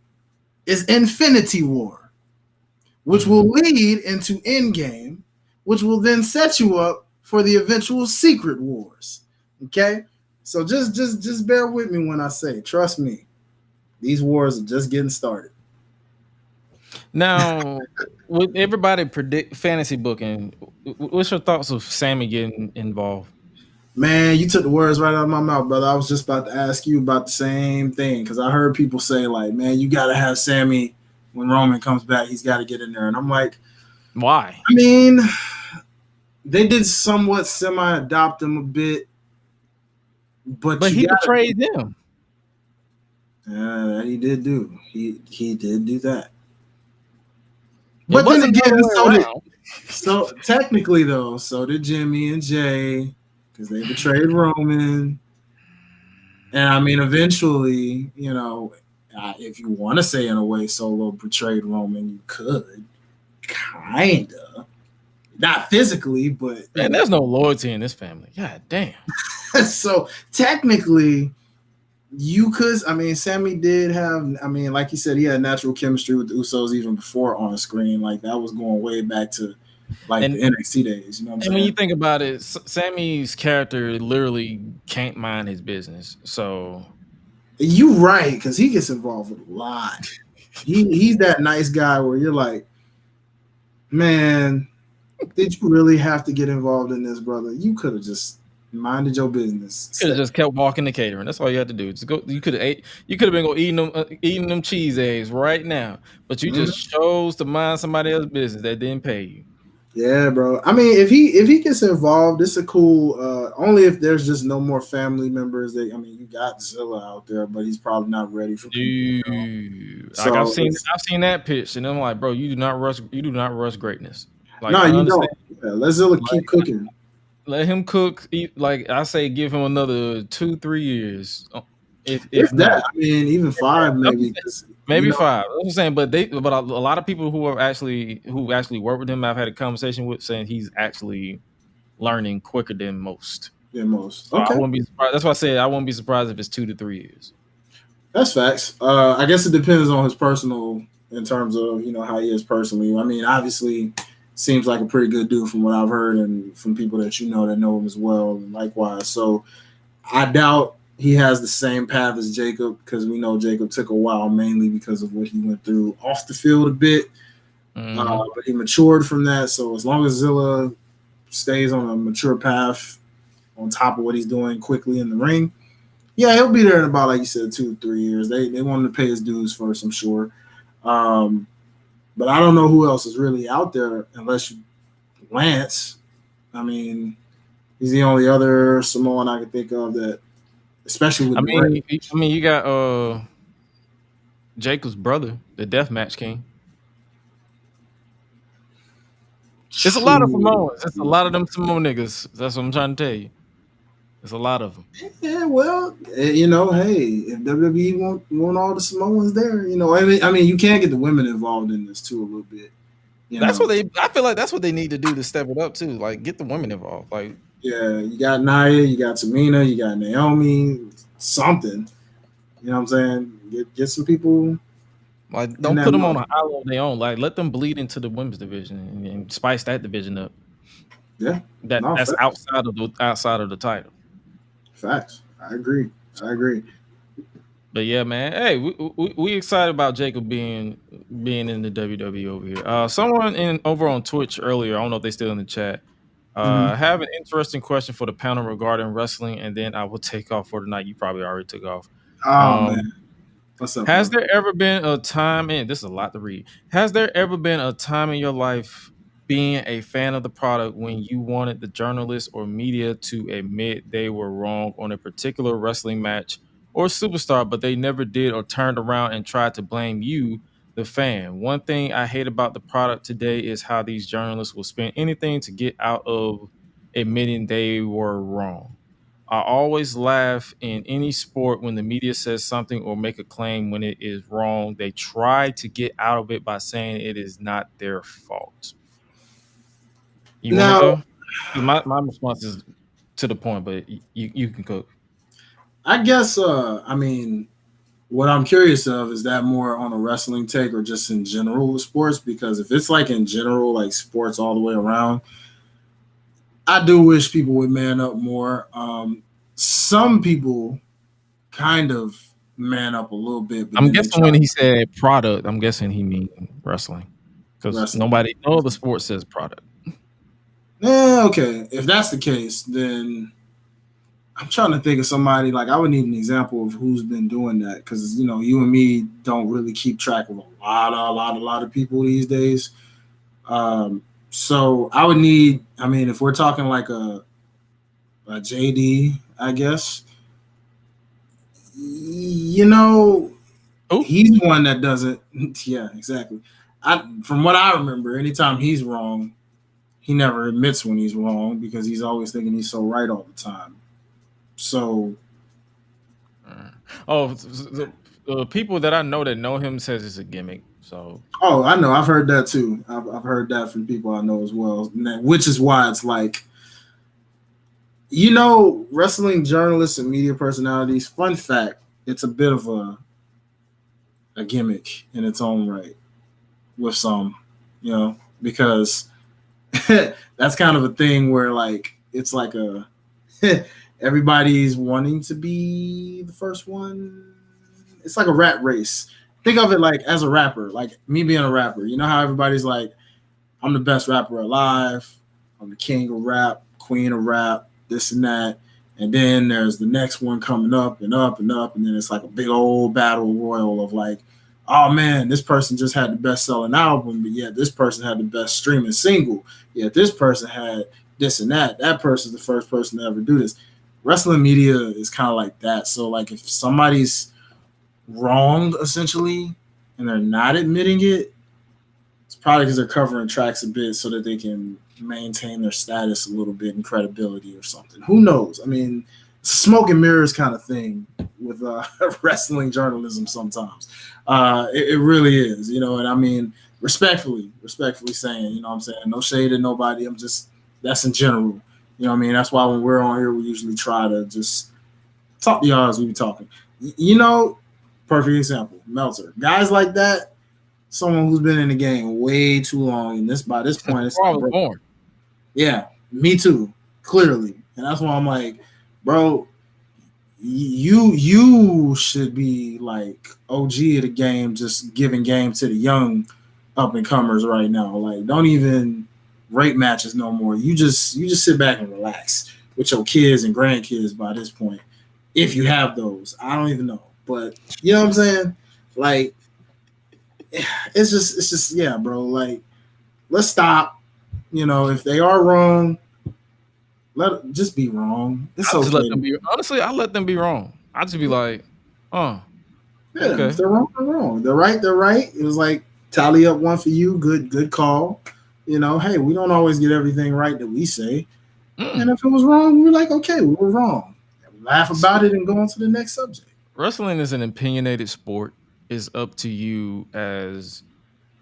is Infinity War, which will lead into Endgame, which will then set you up for the eventual Secret Wars. Okay, so just bear with me when I say, trust me, these wars are just getting started. Now, with everybody predict fantasy booking, what's your thoughts of Sammy getting involved? Man, you took the words right out of my mouth, brother. I was just about to ask you about the same thing, because I heard people say, like, man, you got to have Sammy when Roman comes back. He's got to get in there. And I'm like, why? I mean, they did somewhat semi-adopt him a bit. But he betrayed them. He did do. He did do that. But then again, so technically though, so did Jimmy and Jay, because they betrayed Roman. And I mean, eventually, you know, if you want to say in a way Solo betrayed Roman, you could, kinda, not physically, but man, there's no loyalty in this family. God damn. So technically, you could. I mean, Sammy did have. I mean, like you said, he had natural chemistry with the Usos even before on screen. Like that was going way back to the NXT days. You know what I'm saying? And when you think about it, Sammy's character literally can't mind his business. So you right, because he gets involved with a lot. He's that nice guy where you're like, man, did you really have to get involved in this, brother? You could have just minded your business. Could have just kept walking the catering. That's all you had to do. Just go. You could have ate. You could have been eating them cheese eggs right now, but you just chose to mind somebody else's business that didn't pay you. Yeah, bro. I mean, if he gets involved, it's a cool. Only if there's just no more family members. I mean, you got Zilla out there, but he's probably not ready for. Dude, like I've seen that pitch, and I'm like, bro, you do not rush greatness. Like, no, you don't. Yeah, let Zilla keep cooking. Let him cook. Like I say, give him another 2-3 years. If that, not. I mean, even 5 maybe. Maybe 5. That's what I'm saying. But a lot of people who actually work with him, I've had a conversation with, saying he's actually learning quicker than most. Yeah, most. So I wouldn't be surprised. That's why I said I wouldn't be surprised if it's 2 to 3 years. That's facts. I guess it depends on his personal, in terms of how he is personally. I mean, obviously. Seems like a pretty good dude from what I've heard and from people that that know him as well, and likewise. So I doubt he has the same path as Jacob, because we know Jacob took a while, mainly because of what he went through off the field a bit. But he matured from that. So as long as Zilla stays on a mature path on top of what he's doing quickly in the ring, yeah, he'll be there in about, like you said, 2 or 3 years. They want him to pay his dues first, I'm sure. But I don't know who else is really out there unless Lance. I mean, he's the only other Samoan I can think of that especially with I mean, you got Jacob's brother, the Deathmatch King. It's a lot of Samoans. It's a lot of them Samoan niggas. That's what I'm trying to tell you. There's a lot of them. Yeah, well, you know, hey, if WWE want all the Samoans there, you know, I mean, you can get the women involved in this too a little bit. That's what I feel like that's what they need to do to step it up too. Like get the women involved. Like yeah, you got Nia, you got Tamina, you got Naomi, something. You know what I'm saying? Get some people. Like don't put them on an island of their own. Like let them bleed into the women's division and spice that division up. Yeah, that's facts. outside of the title. Facts. I agree. But yeah, man. Hey, we excited about Jacob being in the WWE over here. Someone over on Twitch earlier, I don't know if they still in the chat. Have an interesting question for the panel regarding wrestling, and then I will take off for tonight. You probably already took off. Oh man, what's up? Has there ever been a time? And this is a lot to read. Has there ever been a time in your life being a fan of the product when you wanted the journalists or media to admit they were wrong on a particular wrestling match or superstar, but they never did or turned around and tried to blame you, the fan? One thing I hate about the product today is how these journalists will spend anything to get out of admitting they were wrong. I always laugh in any sport when the media says something or make a claim when it is wrong. They try to get out of it by saying it is not their fault. You want to go? My response is to the point, but you can cook. I guess. I mean, what I'm curious of is that more on a wrestling take or just in general with sports? Because if it's like in general, like sports all the way around, I do wish people would man up more. Some people kind of man up a little bit. But I'm guessing when he said product, I'm guessing he means wrestling. Because no other sport says product. Okay. If that's the case, then I'm trying to think of somebody. Like I would need an example of who's been doing that, because you know you and me don't really keep track of a lot of people these days. So I would need. I mean, if we're talking like a JD, I guess. You know, he's one that doesn't. Yeah, exactly. From what I remember, anytime he's wrong, he never admits when he's wrong because he's always thinking he's so right all the time. So, the people that I know that know him says it's a gimmick. So, I know. I've heard that too. I've heard that from people I know as well, which is why it's like, you know, wrestling journalists and media personalities. Fun fact: it's a bit of a gimmick in its own right with some, you know, because that's kind of a thing where like it's like a everybody's wanting to be the first one. It's like a rat race. Think of it like as a rapper, like me being a rapper. You know how everybody's like, I'm the best rapper alive. I'm the king of rap, queen of rap, this and that. And then there's the next one coming up and up and up. And then it's like a big old battle royal of like, oh man, this person just had the best selling album, but yet this person had the best streaming single. Yet this person had this and that. That person's the first person to ever do this. Wrestling media is kind of like that. So like if somebody's wronged essentially and they're not admitting it, it's probably because they're covering tracks a bit so that they can maintain their status a little bit and credibility or something. Who knows? I mean, it's a smoke and mirrors kind of thing with wrestling journalism sometimes. It really is, you know, and I mean, respectfully saying, you know what I'm saying? No shade to nobody. That's in general. You know what I mean? That's why when we're on here, we usually try to just talk to y'all as we be talking. You know, perfect example, Meltzer. Guys like that, someone who's been in the game way too long, and by this point, it's like, born. Yeah, me too, clearly. And that's why I'm like, bro, you should be like OG of the game, just giving game to the young up and comers right now. Like, don't even rate matches no more. You just sit back and relax with your kids and grandkids by this point, if you have those. I don't even know, but you know what I'm saying? Like, it's just yeah, bro. Like, let's stop. You know, if they are wrong, Just be wrong. It's I just let okay. them be. Honestly, I let them be wrong. I just be like, Yeah, okay. if they're wrong, they're wrong. They're right, they're right. It was like tally up one for you. Good call. You know, hey, we don't always get everything right that we say. And if it was wrong, we were like, okay, we were wrong. And we laugh about it and go on to the next subject. Wrestling is an opinionated sport. It's up to you as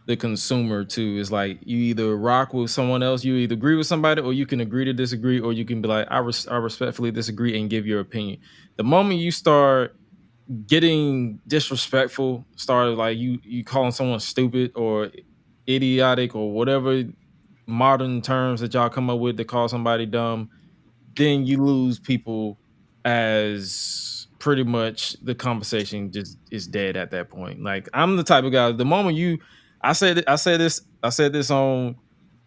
the consumer too. It's like you either rock with someone else, you either agree with somebody, or you can agree to disagree, or you can be like, I respectfully disagree and give your opinion. The moment you start getting disrespectful, start like you calling someone stupid or idiotic or whatever modern terms that y'all come up with to call somebody dumb, then you lose people as pretty much the conversation just is dead at that point. Like I'm the type of guy, the moment I said this on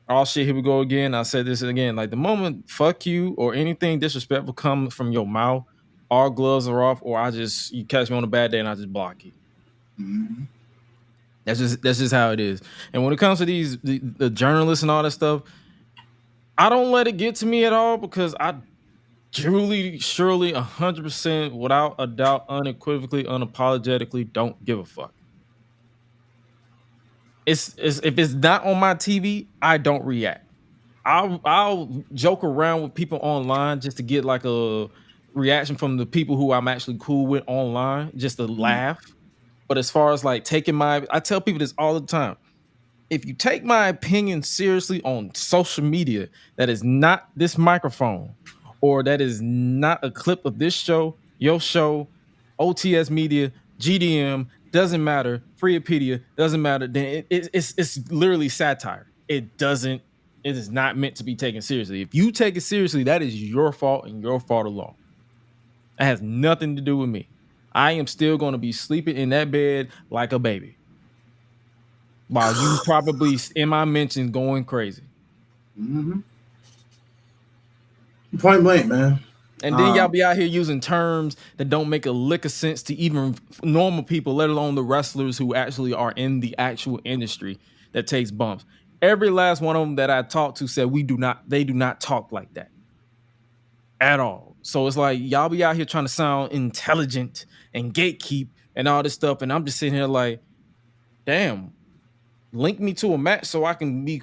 all shit, here we go again. I said this again. Like the moment fuck you or anything disrespectful comes from your mouth, all gloves are off, or you catch me on a bad day and I just block you. Mm-hmm. That's just how it is. And when it comes to the journalists and all that stuff, I don't let it get to me at all because I truly, surely, 100%, without a doubt, unequivocally, unapologetically, don't give a fuck. It's if it's not on my TV, I don't react. I'll joke around with people online just to get like a reaction from the people who I'm actually cool with online, just to laugh. But as far as like I tell people this all the time. If you take my opinion seriously on social media, that is not this microphone, or that is not a clip of this show, your show, OTS Media, GDM, doesn't matter, Freepedia, doesn't matter, then it's literally satire. It is not meant to be taken seriously. If you take it seriously, that is your fault and your fault alone. It has nothing to do with me. I am still going to be sleeping in that bed like a baby, while you probably in my mentions going crazy. Mm-hmm. Point blank, man. And then y'all be out here using terms that don't make a lick of sense to even normal people, let alone the wrestlers who actually are in the actual industry that takes bumps. Every last one of them that I talked to said they do not talk like that at all. So it's like y'all be out here trying to sound intelligent and gatekeep and all this stuff. And I'm just sitting here like, damn, link me to a match so I can be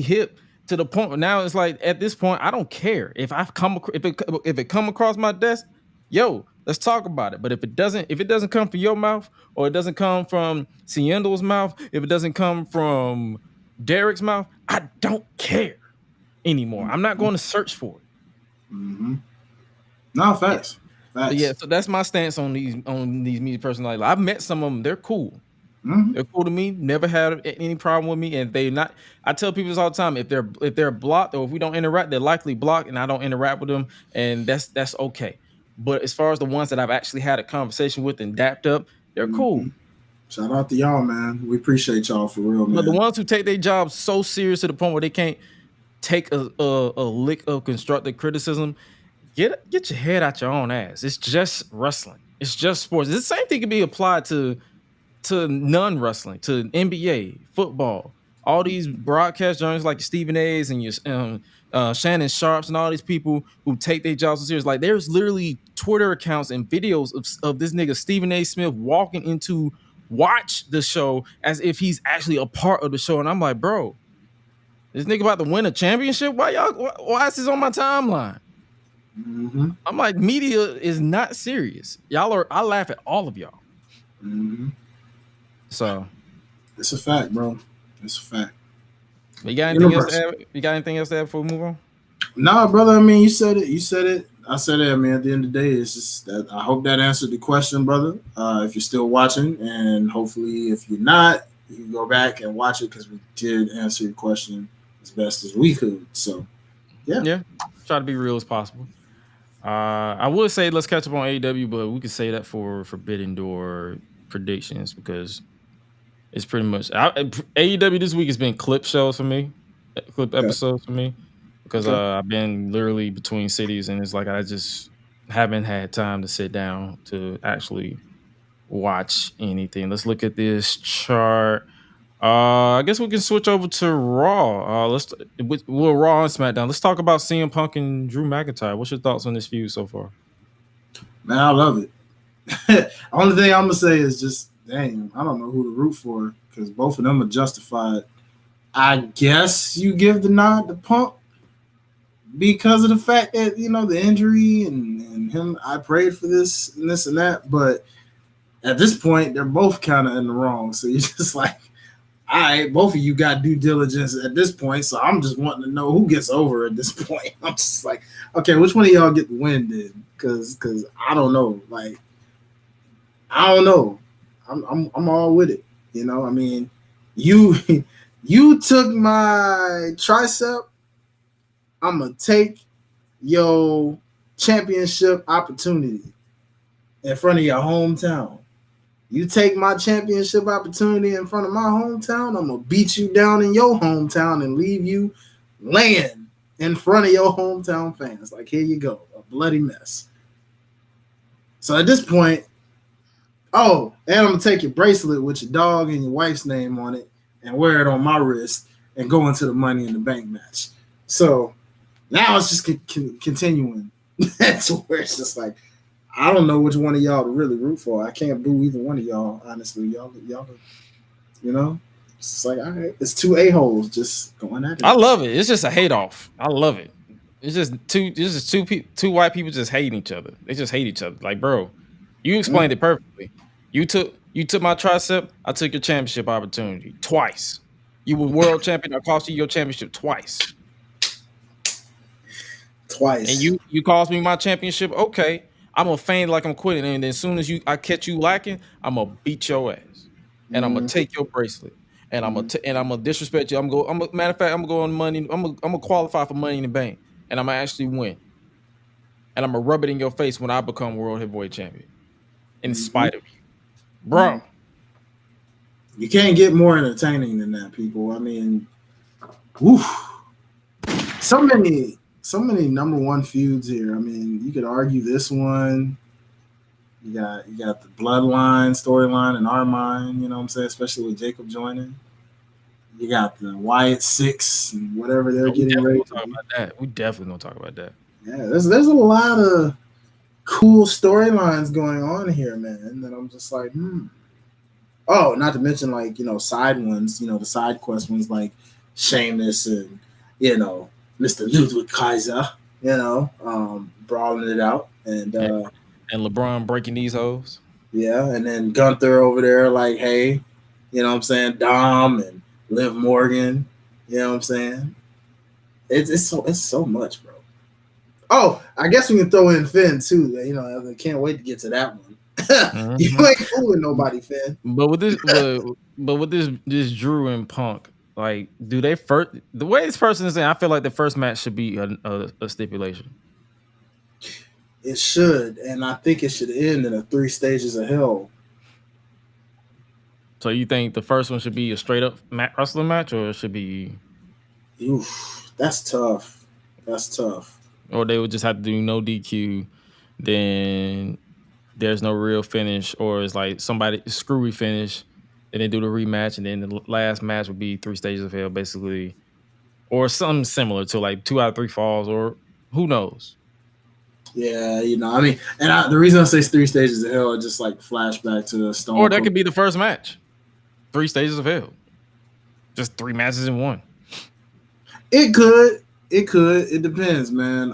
hip to the point. Now it's like at this point I don't care if it come across my desk, yo, let's talk about it. But if it doesn't come from your mouth, or it doesn't come from Ciendo's mouth, if it doesn't come from Derek's mouth, I don't care anymore. I'm not going to search for it. Mm-hmm. No, facts. But yeah, so that's my stance on these media personalities. I've met some of them; they're cool. Mm-hmm. They're cool to me. Never had any problem with me, and they not. I tell people this all the time: if they're blocked, or if we don't interact, they're likely blocked, and I don't interact with them, and that's okay. But as far as the ones that I've actually had a conversation with and dapped up, they're cool. Shout out to y'all, man. We appreciate y'all for real, man. But the ones who take their job so serious to the point where they can't take a lick of constructive criticism, get your head out your own ass. It's just wrestling. It's just sports. The same thing can be applied to non-wrestling, to NBA, football, all these broadcast journalists like Stephen A's and your Shannon Sharps and all these people who take their jobs so serious. Like there's literally Twitter accounts and videos of this nigga Stephen A. Smith walking into watch the show as if he's actually a part of the show. And I'm like, bro, this nigga about to win a championship? Why is this on my timeline? Mm-hmm. I'm like, media is not serious. I laugh at all of y'all. Mm-hmm. So it's a fact, bro. It's a fact. You got anything else to add? You got anything else to add before we move on? Nah, brother. I mean, you said it. I said it. I mean, at the end of the day, it's just that I hope that answered the question, brother. If you're still watching, and hopefully, if you're not, you can go back and watch it because we did answer your question as best as we could. So, yeah. Try to be real as possible. I would say let's catch up on AEW, but we could say that for Forbidden Door predictions because it's pretty much AEW this week has been clip shows for me, clip episodes for me, because I've been literally between cities and it's like I just haven't had time to sit down to actually watch anything. Let's look at this chart. I guess we can switch over to Raw. We'll Raw and SmackDown. Let's talk about CM Punk and Drew McIntyre. What's your thoughts on this feud so far? Man, I love it. Only thing I'm gonna say is just, dang, I don't know who to root for because both of them are justified. I guess you give the nod to Punk because of the fact that, you know, the injury and him. I prayed for this and this and that, but at this point, they're both kind of in the wrong. So you're just like, all right, both of you got due diligence at this point. So I'm just wanting to know who gets over at this point. I'm just like, okay, which one of y'all get the win then? Because I don't know. Like, I don't know. I'm all with it. You know, I mean, you took my tricep. I'm gonna take your championship opportunity in front of your hometown. You take my championship opportunity in front of my hometown, I'm going to beat you down in your hometown and leave you laying in front of your hometown fans. Like, here you go, a bloody mess. So at this point, and I'm going to take your bracelet with your dog and your wife's name on it and wear it on my wrist and go into the Money in the Bank match. So now it's just continuing. That's where it's just like, I don't know which one of y'all to really root for. I can't boo either one of y'all, honestly. Y'all, you know, it's just like, all right, it's two a-holes just going at it. I love it. It's just a hate off. I love it. It's just two white people just hating each other. They just hate each other. Like, bro, you explained it perfectly. You took my tricep. I took your championship opportunity twice. You were world champion. I cost you your championship twice. And you cost me my championship. Okay. I'm gonna feign like I'm quitting, and as soon as I catch you lacking, I'm gonna beat your ass, and I'm gonna take your bracelet, and I'm gonna disrespect you. Matter of fact, I'm gonna go on money. I'm gonna qualify for Money in the Bank, and I'm gonna actually win, and I'm gonna rub it in your face when I become world heavyweight champion, in spite of you, bro. You can't get more entertaining than that, people. I mean, so many number one feuds here. I mean, you could argue this one. You got the Bloodline storyline in our mind, you know what I'm saying, especially with Jacob joining. You got the Wyatt Sicks and whatever they're getting ready to talk about that. We definitely gonna talk about that. Yeah, there's a lot of cool storylines going on here, man, that I'm just like, Oh, not to mention, like, you know, side ones, you know, the side quest ones like Sheamus and, you know, Mr. Ludwig Kaiser, you know, brawling it out. And LeBron breaking these hoes. Yeah, and then Gunther over there like, hey, you know what I'm saying, Dom and Liv Morgan, you know what I'm saying? It's so much, bro. Oh, I guess we can throw in Finn too. You know, I can't wait to get to that one. You ain't fooling nobody, Finn. But with this Drew and Punk, like, do they first? The way this person is saying, I feel like the first match should be a stipulation. It should, and I think it should end in a 3 stages of hell. So you think the first one should be a straight up wrestling match, or it should be? Oof, that's tough. That's tough. Or they would just have to do no DQ, then there's no real finish, or it's like somebody screwy finish, and then do the rematch, and then the last match would be 3 stages of hell, basically, or something similar to like 2 out of 3 falls, or who knows. Yeah, you know, I mean, and the reason I say 3 stages of hell is just like flashback to the Stone. Or that could be the first match, 3 stages of hell, just 3 matches in one. It could. It depends, man.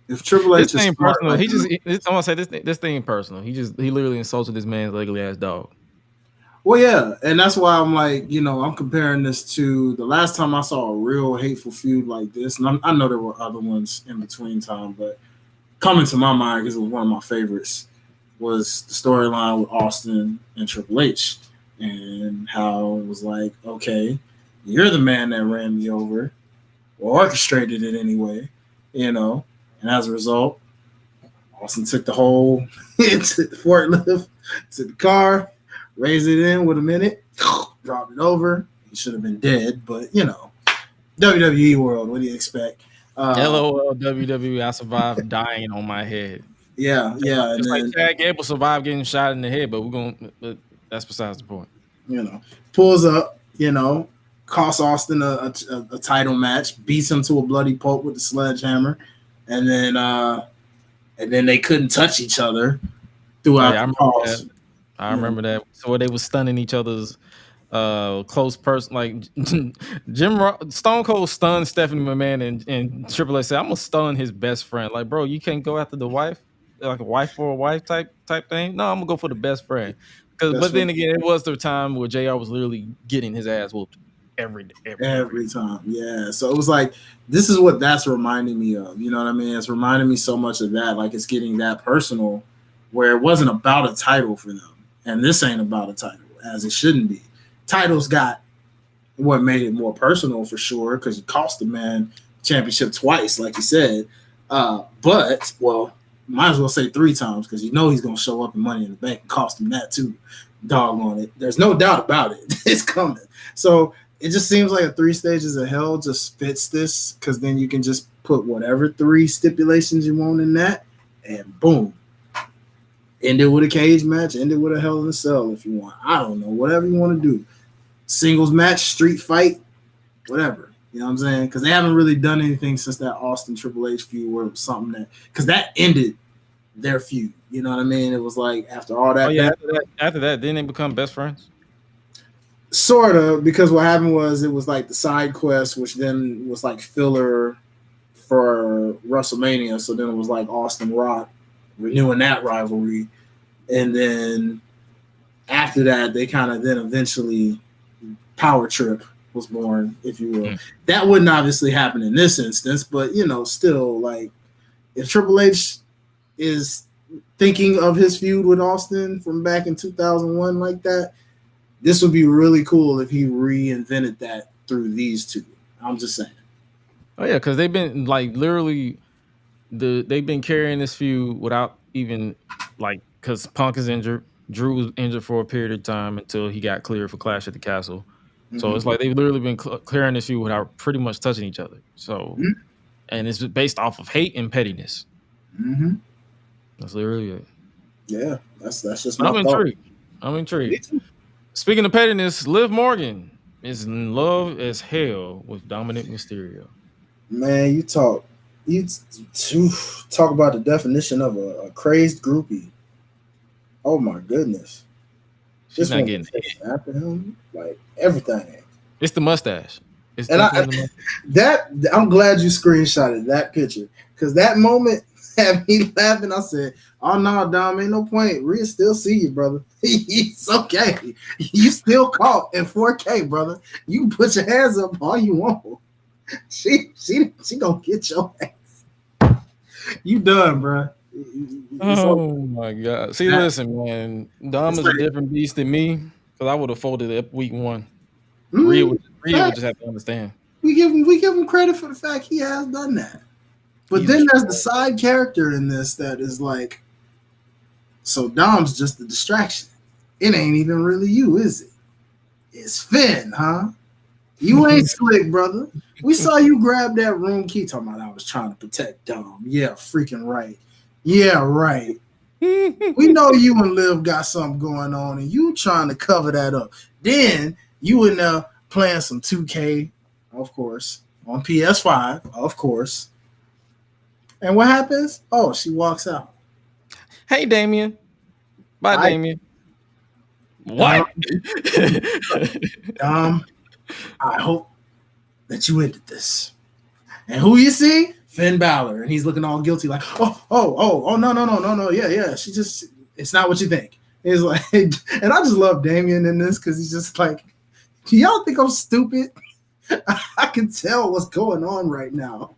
If Triple H is personal, like, I'm gonna say this thing personal. He literally insulted this man's ugly ass dog. Well, yeah, and that's why I'm like, you know, I'm comparing this to the last time I saw a real hateful feud like this, and I know there were other ones in between time, but coming to my mind because it was one of my favorites was the storyline with Austin and Triple H, and how it was like, okay, you're the man that ran me over, or orchestrated it anyway, you know. And as a result, Austin took the whole took the forklift to the car, raised it in with a minute, dropped it over. He should have been dead, but you know, WWE world, what do you expect? LOL WWE, I survived dying on my head. Yeah. It's like Chad Gable survived getting shot in the head, but that's besides the point. pulls up, costs Austin a title match, beats him to a bloody pulp with the sledgehammer, and then they couldn't touch each other throughout the pause. I remember that. So they were stunning each other's close person, like Stone Cold stunned Stephanie McMahon, and Triple H said, "I'm gonna stun his best friend." Like, bro, you can't go after the wife, like a wife for a wife type thing. No, I'm gonna go for the best friend. But then again, it was the time where JR was literally getting his ass whooped every time. Yeah, so it was like, this is what that's reminding me of. You know what I mean? It's reminding me so much of that. Like, it's getting that personal, where it wasn't about a title for them, and this ain't about a title, as it shouldn't be. Titles got what made it more personal for sure, because it cost the man championship twice, like you said. But might as well say 3 times, because he's going to show up in Money in the Bank and cost him that too. Dog on it. There's no doubt about it. It's coming. So it just seems like a 3 stages of hell just fits this, because then you can just put whatever 3 stipulations you want in that, and boom. End it with a cage match, end it with a Hell in a Cell if you want. I don't know. Whatever you want to do. Singles match, street fight, whatever. You know what I'm saying? Because they haven't really done anything since that Austin Triple H feud, where it was something that, because that ended their feud. You know what I mean? It was like, after all that. After that, didn't they become best friends? Sort of, because what happened was, it was like the side quest, which then was like filler for WrestleMania. So then it was like Austin Rock renewing that rivalry. And then after that, they kind of then eventually Power Trip was born, if you will. That wouldn't obviously happen in this instance, but still, like, if Triple H is thinking of his feud with Austin from back in 2001 like that, this would be really cool if he reinvented that through these two. I'm just saying. Oh yeah, because they've been like literally they've been carrying this feud without even, like, because Punk is injured, Drew was injured for a period of time until he got cleared for Clash at the Castle. So it's like they've literally been clearing this feud without pretty much touching each other. So, and it's based off of hate and pettiness. That's literally it. Yeah, that's just my thought. I'm intrigued. Speaking of pettiness, Liv Morgan is in love as hell with Dominic Mysterio. Man, you talk about the definition of a crazed groupie. Oh my goodness. She's not getting after him, like everything. It's the mustache. I'm glad you screenshotted that picture, because that moment had me laughing. I said, "Oh no, Dom, ain't no point. Rhea still see you, brother. It's okay. You still caught in 4K, brother. You can put your hands up all you want. She gonna get your ass. You done, bro." My God. See, listen, man. Dom is a different beast than me, because I would have folded it week 1. Rhea would just have to understand. We give him credit for the fact he has done that. But then there's the side character in this that is like, so Dom's just a distraction. It ain't even really you, is it? It's Finn, huh? You ain't slick, brother. We saw you grab that room key, talking about I was trying to protect Dom. Yeah, freaking right. Yeah, right. We know you and Liv got something going on, and you trying to cover that up. Then you in there playing some 2K, of course, on PS5, of course. And what happens? Oh, she walks out. Hey, Damien. Bye, Damien. What? I hope that you ended this. And who you see? Finn Balor, and he's looking all guilty, like, no, yeah. It's not what you think. He's like, and I just love Damien in this, because he's just like, do y'all think I'm stupid? I can tell what's going on right now.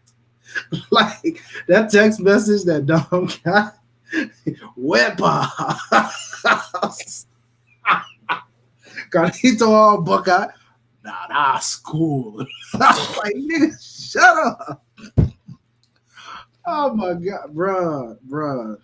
Like that text message that Dom got, Wepa. Carlito all Buckeye. Nah, that's cool. I'm like, nigga, shut up. Oh my God, bruh.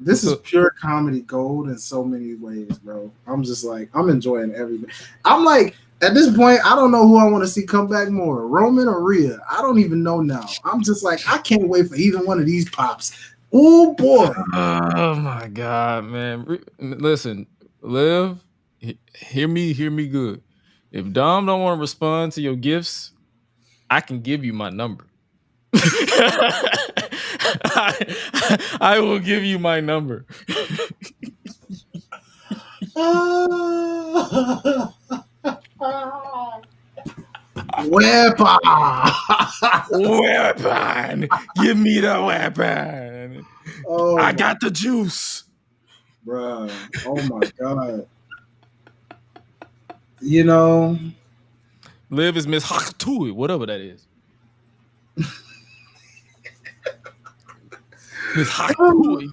This is pure comedy gold in so many ways, bro. I'm just like, I'm enjoying everything. I'm like, at this point, I don't know who I want to see come back more, Roman or Rhea. I don't even know now. I'm just like, I can't wait for either one of these pops. Oh boy. Oh my God, man. Listen, Liv hear me good. If Dom don't want to respond to your gifts, I can give you my number. I will give you my number. Weapon. Give me the weapon. Oh, I got the juice. bruh. Oh my God. You know, Liv is Miss Hakatui, whatever that is. Miss Hakatui.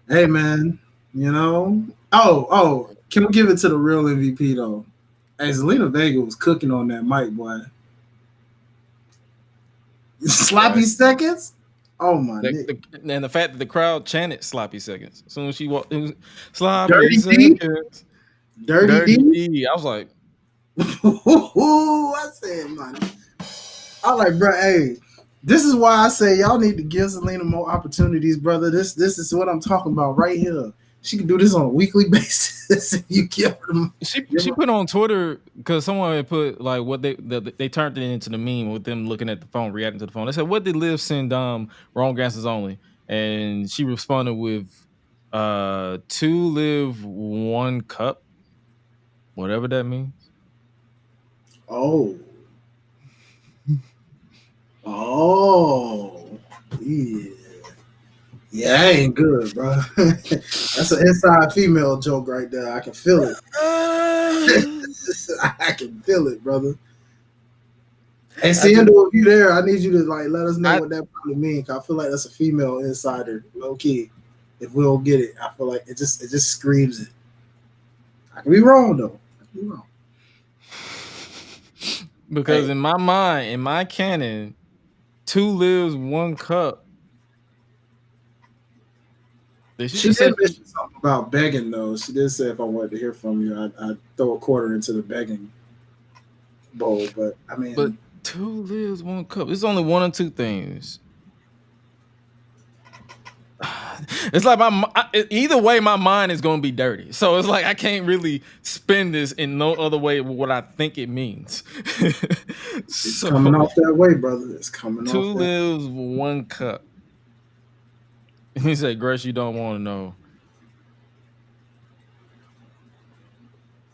hey man, you know. Oh, can we give it to the real MVP though? Hey, Zelina Vega was cooking on that mic, boy. Sloppy seconds? Oh my And the fact that the crowd chanted sloppy seconds. As soon as she walked in, sloppy Dirty seconds. Dirty D. I was like, I said, man. I was like, bro, hey, this is why I say y'all need to give Zelina more opportunities, brother. This is what I'm talking about right here. She can do this on a weekly basis if you give her them. She put on Twitter because someone had put like what they turned it into the meme with them looking at the phone, reacting to the phone. They said, "What did Liv send Dom? Wrong answers only." And she responded with 2 Liv 1 cup, whatever that means. Oh, yeah. Yeah, that ain't good, bro. That's an inside female joke right there. I can feel it. I can feel it, brother. And Siendo, if you there, I need you to like let us know what that probably means. I feel like that's a female insider, low key. If we don't get it, I feel like it just screams it. I can be wrong though. I can be wrong. Because in my mind, in my canon, 2 Livs 1 cup. She did mention something about begging though. She did say if I wanted to hear from you, I'd throw a quarter into the begging bowl. But I mean, 2 Livs 1 cup. It's only 1 or 2 things. It's like either way, my mind is going to be dirty. So it's like I can't really spin this in no other way what I think it means. It's coming off that way, brother. It's coming 2 off. 2 Livs 1 cup. He said, "Gresh, you don't want to know."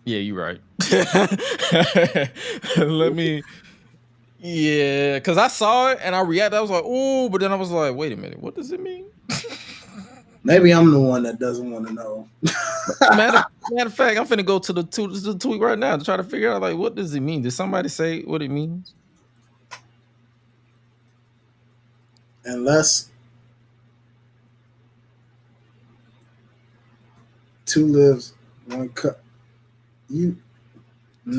Yeah, you're right. Let me. Yeah, because I saw it and I reacted. I was like, "Oh," but then I was like, "Wait a minute, what does it mean?" Maybe I'm the one that doesn't want to know. Matter of fact, I'm finna go to the tweet right now to try to figure out like what does it mean. Did somebody say what it means? Unless 2 Livs 1 cup. You 2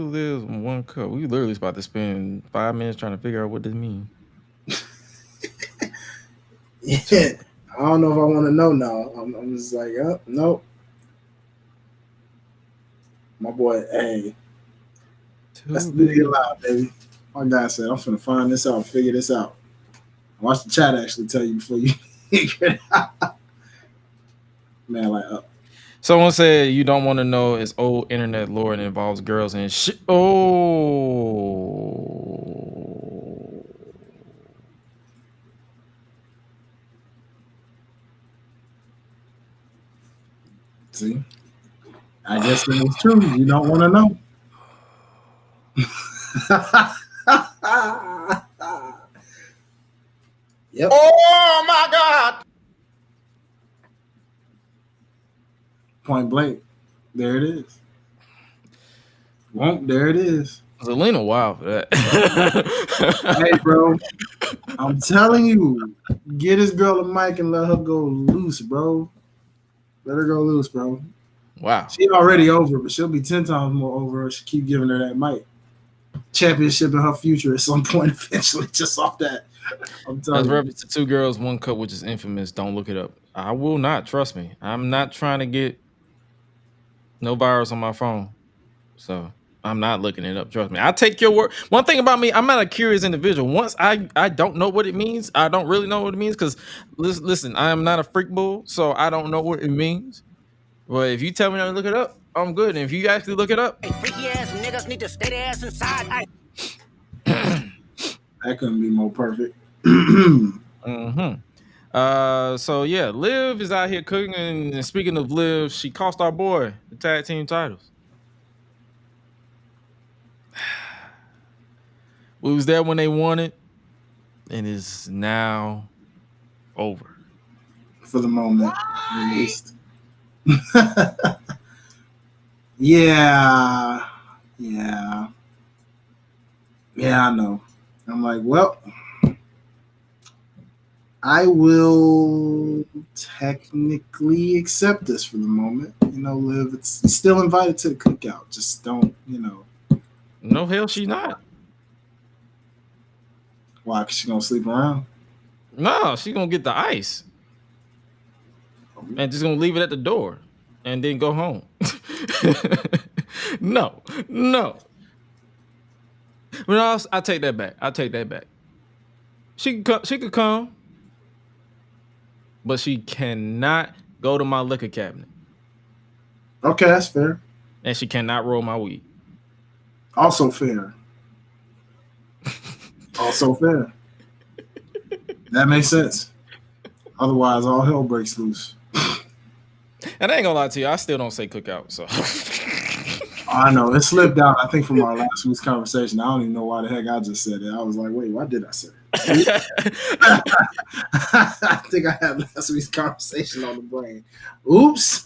Livs 1 cup. We literally about to spend 5 minutes trying to figure out what this means. Yeah, I don't know if I want to know now. I'm just like, oh, nope. My boy, hey, that's the big loud, baby. My guy said, I'm finna find this out, figure this out. Watch the chat actually tell you before you figure it out. Man, like, someone said you don't want to know it's old internet lore and involves girls and shit. Oh. See? I guess it was true. You don't want to know. Yep. Oh my God! Point blank. There it is. There it is. Zelina, wow for that. Hey, bro. I'm telling you, get this girl a mic and let her go loose, bro. Let her go loose, bro. Wow. She already over, but she'll be 10 times more over if she keep giving her that mic. Championship in her future at some point eventually, just off that. I'm telling you. Reference to 2 girls 1 cup, which is infamous. Don't look it up. I will not. Trust me. I'm not trying to get no virus on my phone. So I'm not looking it up. Trust me. I take your word. One thing about me, I'm not a curious individual. Once I don't know what it means, I don't really know what it means because listen, I am not a freak bull, so I don't know what it means. Well, if you tell me not to look it up, I'm good. And if you actually look it up, Hey, freaky ass niggas need to stay their ass inside. That couldn't be more perfect. So yeah, Liv is out here cooking. And speaking of Liv, she cost our boy the tag team titles. We was there when they won it, and it's now over for the moment, at least. Yeah, I know. I'm like, well, I will technically accept this for the moment. Liv, it's still invited to the cookout. Just don't, No, hell, she's not. Why? Because she's gonna sleep around? No, she's gonna get the ice and just gonna leave it at the door and then go home. No. But I take that back. She could come, but she cannot go to my liquor cabinet. Okay, that's fair. And she cannot roll my weed. Also fair. That makes sense. Otherwise, all hell breaks loose. And I ain't gonna lie to you, I still don't say cookout. So I know it slipped out. I think from our last week's conversation. I don't even know why the heck I just said it. I was like, wait, why did I say it? I think I had last week's conversation on the brain. Oops.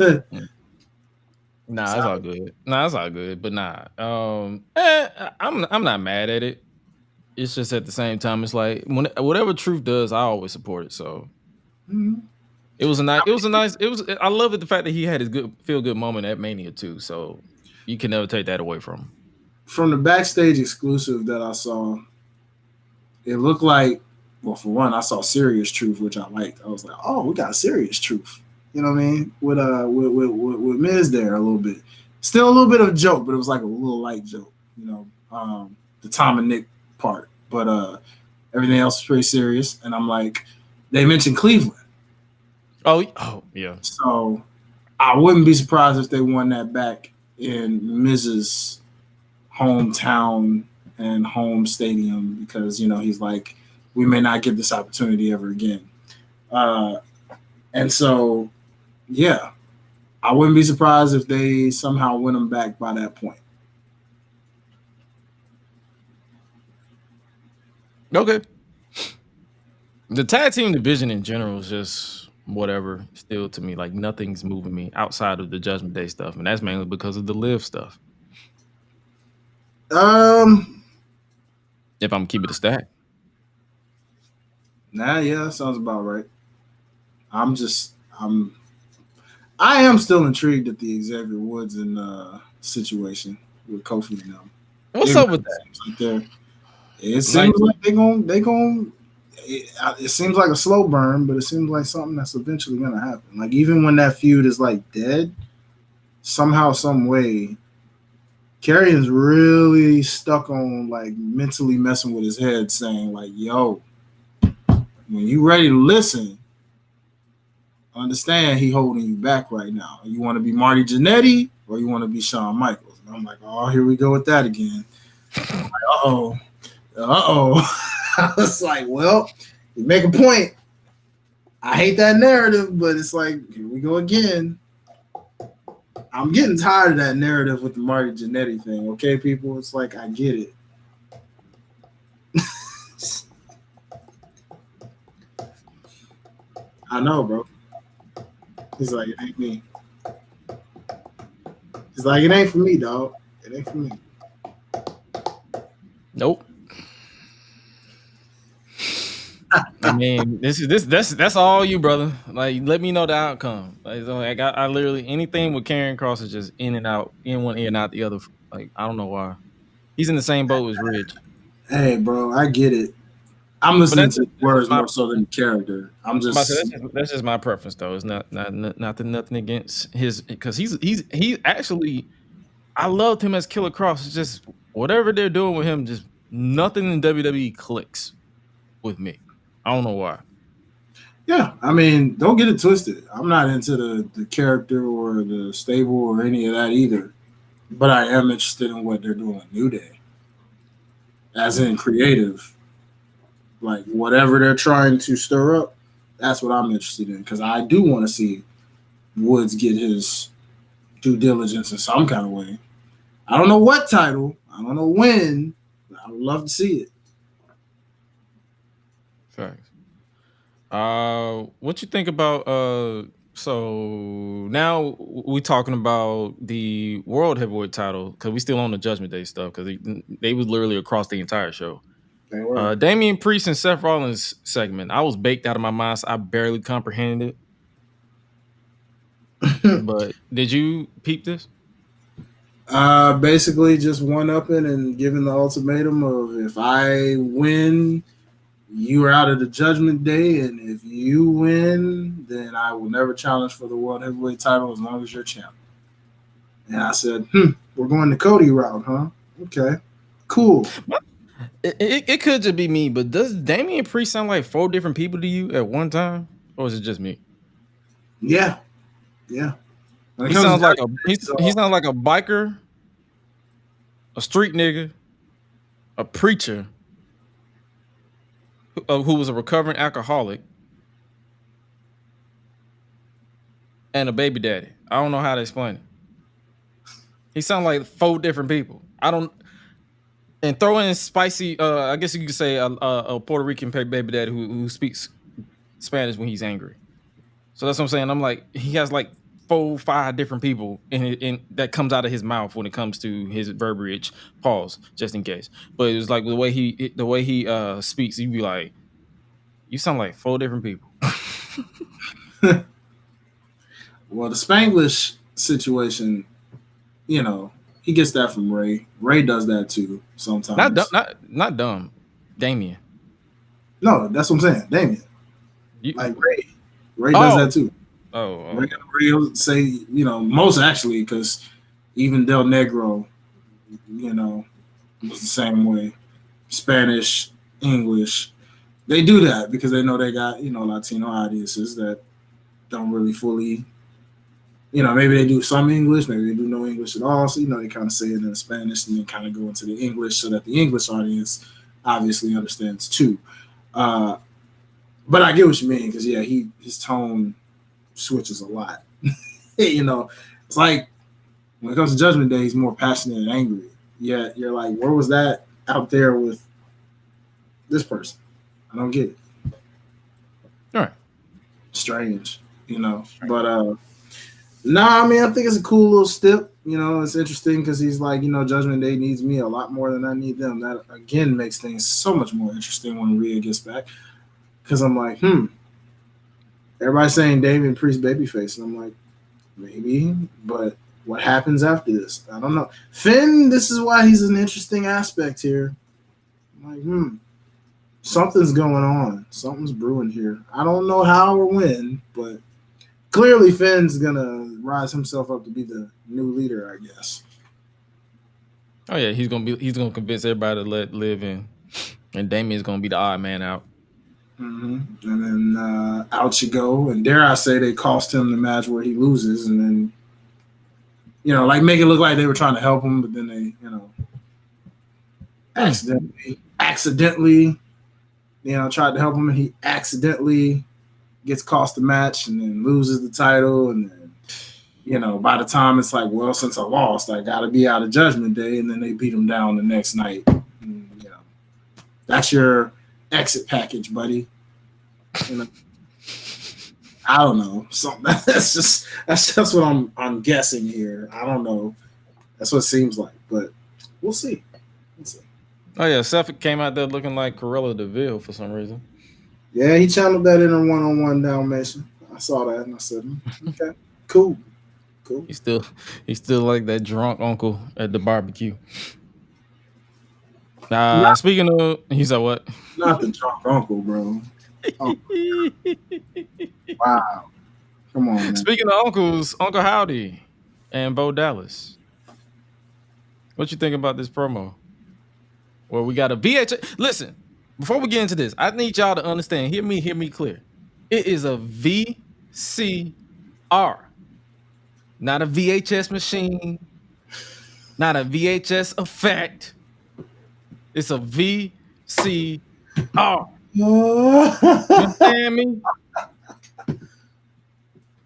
Nah, it's all good. But nah, I'm not mad at it. It's just at the same time, it's like whatever Truth does, I always support it. So it was a nice. I love it, the fact that he had his feel good moment at Mania too. So you can never take that away from him. From the backstage exclusive that I saw, it looked like, well, for one, I saw Serious Truth, which I liked. I was like, oh, we got Serious Truth. You know what I mean? With Miz there a little bit. Still a little bit of a joke, but it was like a little light joke, the Tom and Nick part. But everything else was pretty serious. And I'm like, they mentioned Cleveland. Oh yeah. So I wouldn't be surprised if they won that back in Miz's hometown and home stadium because, he's like, we may not get this opportunity ever again. And so, yeah, I wouldn't be surprised if they somehow win them back by that point. Okay. The tag team division in general is just whatever still to me. Like nothing's moving me outside of the Judgment Day stuff. And that's mainly because of the Liv stuff. If I'm keeping it a stack. Yeah, that sounds about right. I am still intrigued at the Xavier Woods and situation with Kofi and them. What's up with that? It seems like they gon' it seems like a slow burn, but it seems like something that's eventually gonna happen. Like even when that feud is like dead, somehow, some way, Karrion's really stuck on like mentally messing with his head, saying like, "Yo, when you ready to listen, understand he holding you back right now. You want to be Marty Jannetty or you want to be Shawn Michaels?" And I'm like, "Oh, here we go with that again." I'm like, I was like, well, you make a point. I hate that narrative, but it's like, here we go again. I'm getting tired of that narrative with the Marty Jannetty thing, okay, people? It's like, I get it. I know, bro. He's like, it ain't me. He's like, it ain't for me, dog. It ain't for me. Nope. I mean, that's all you, brother. Like, let me know the outcome. Like I literally anything with Karrion Kross is just in and out, in one ear and out the other. Like, I don't know why. He's in the same boat as Ridge. Hey, bro, I get it. I'm listening to words more so than the character. I'm just that's just my preference, though. It's nothing against his, because he's actually, I loved him as Killer Kross. It's just whatever they're doing with him, just nothing in WWE clicks with me. I don't know why. Yeah, I mean, don't get it twisted. I'm not into the character or the stable or any of that either. But I am interested in what they're doing with New Day. As in creative. Like, whatever they're trying to stir up, that's what I'm interested in. Because I do want to see Woods get his due diligence in some kind of way. I don't know what title. I don't know when. But I would love to see it. Thanks. What you think about so now we talking about the world heavyweight title because we still on the Judgment Day stuff because they was literally across the entire show. Damian Priest and Seth Rollins segment. I was baked out of my mind, so I barely comprehended it. But did you peep this? Basically just one-upping and giving the ultimatum of if I win, you are out of the Judgment Day, and if you win, then I will never challenge for the World Heavyweight title as long as you're champ. And I said, we're going the Cody route, huh? Okay, cool. It could just be me, but does Damian Priest sound like 4 different people to you at one time, or is it just me? Yeah. He sounds like he sounds like a biker, a street nigga, a preacher who was a recovering alcoholic, and a baby daddy. I don't know how to explain it. He sounds like 4 different people. And throw in spicy. I guess you could say a Puerto Rican baby daddy who speaks Spanish when he's angry. So that's what I'm saying. I'm like, he has like 4, 5 different people in that comes out of his mouth when it comes to his verbiage. Pause, just in case. But it was like the way he speaks, you'd be like, you sound like 4 different people. Well, the Spanglish situation, he gets that from Ray. Ray does that too sometimes. Not dumb. Damien. No, that's what I'm saying. Damien. Like Ray. Ray does that too. Ray will say, most actually, because even Del Negro, was the same way. Spanish, English. They do that because they know they got, Latino audiences that don't really fully, maybe they do some English, maybe they do no English at all. So, they kind of say it in Spanish and then kind of go into the English so that the English audience obviously understands too. But I get what you mean because, yeah, his tone switches a lot. It's like when it comes to Judgment Day, he's more passionate and angry. Yeah, you're like, where was that out there with this person? I don't get it. All right. Strange, But I mean, I think it's a cool little step. It's interesting because he's like, Judgment Day needs me a lot more than I need them. That again makes things so much more interesting when Rhea gets back. Because I'm like, everybody's saying Damian Priest babyface, and I'm like, maybe, but what happens after this? I don't know. Finn, this is why he's an interesting aspect here. I'm like, something's going on. Something's brewing here. I don't know how or when, but clearly Finn's gonna rise himself up to be the new leader, I guess. Oh yeah, he's gonna convince everybody to let live in, and Damien's gonna be the odd man out. Mm-hmm. And then out you go, and dare I say they cost him the match where he loses, and then make it look like they were trying to help him, but then they accidentally tried to help him, and he accidentally gets cost the match and then loses the title, and then by the time it's like, well, since I lost, I got to be out of Judgment Day, and then they beat him down the next night. And, that's your exit package, buddy. I don't know. That's just what I'm guessing here. I don't know. That's what it seems like, but we'll see. Oh yeah, Seth came out there looking like Cruella de Vil for some reason. Yeah, he channeled that inner one-on-one Dalmatian. I saw that and I said, okay, cool. He's still like that drunk uncle at the barbecue. Speaking of, he said what? Not the drunk uncle, bro. Oh. Wow. Come on, man. Speaking of uncles, Uncle Howdy and Bo Dallas. What you think about this promo? Well, we got a VHS. Listen, before we get into this, I need y'all to understand. Hear me clear. It is a VCR, not a VHS machine, not a VHS effect. It's a VCR. You understand me?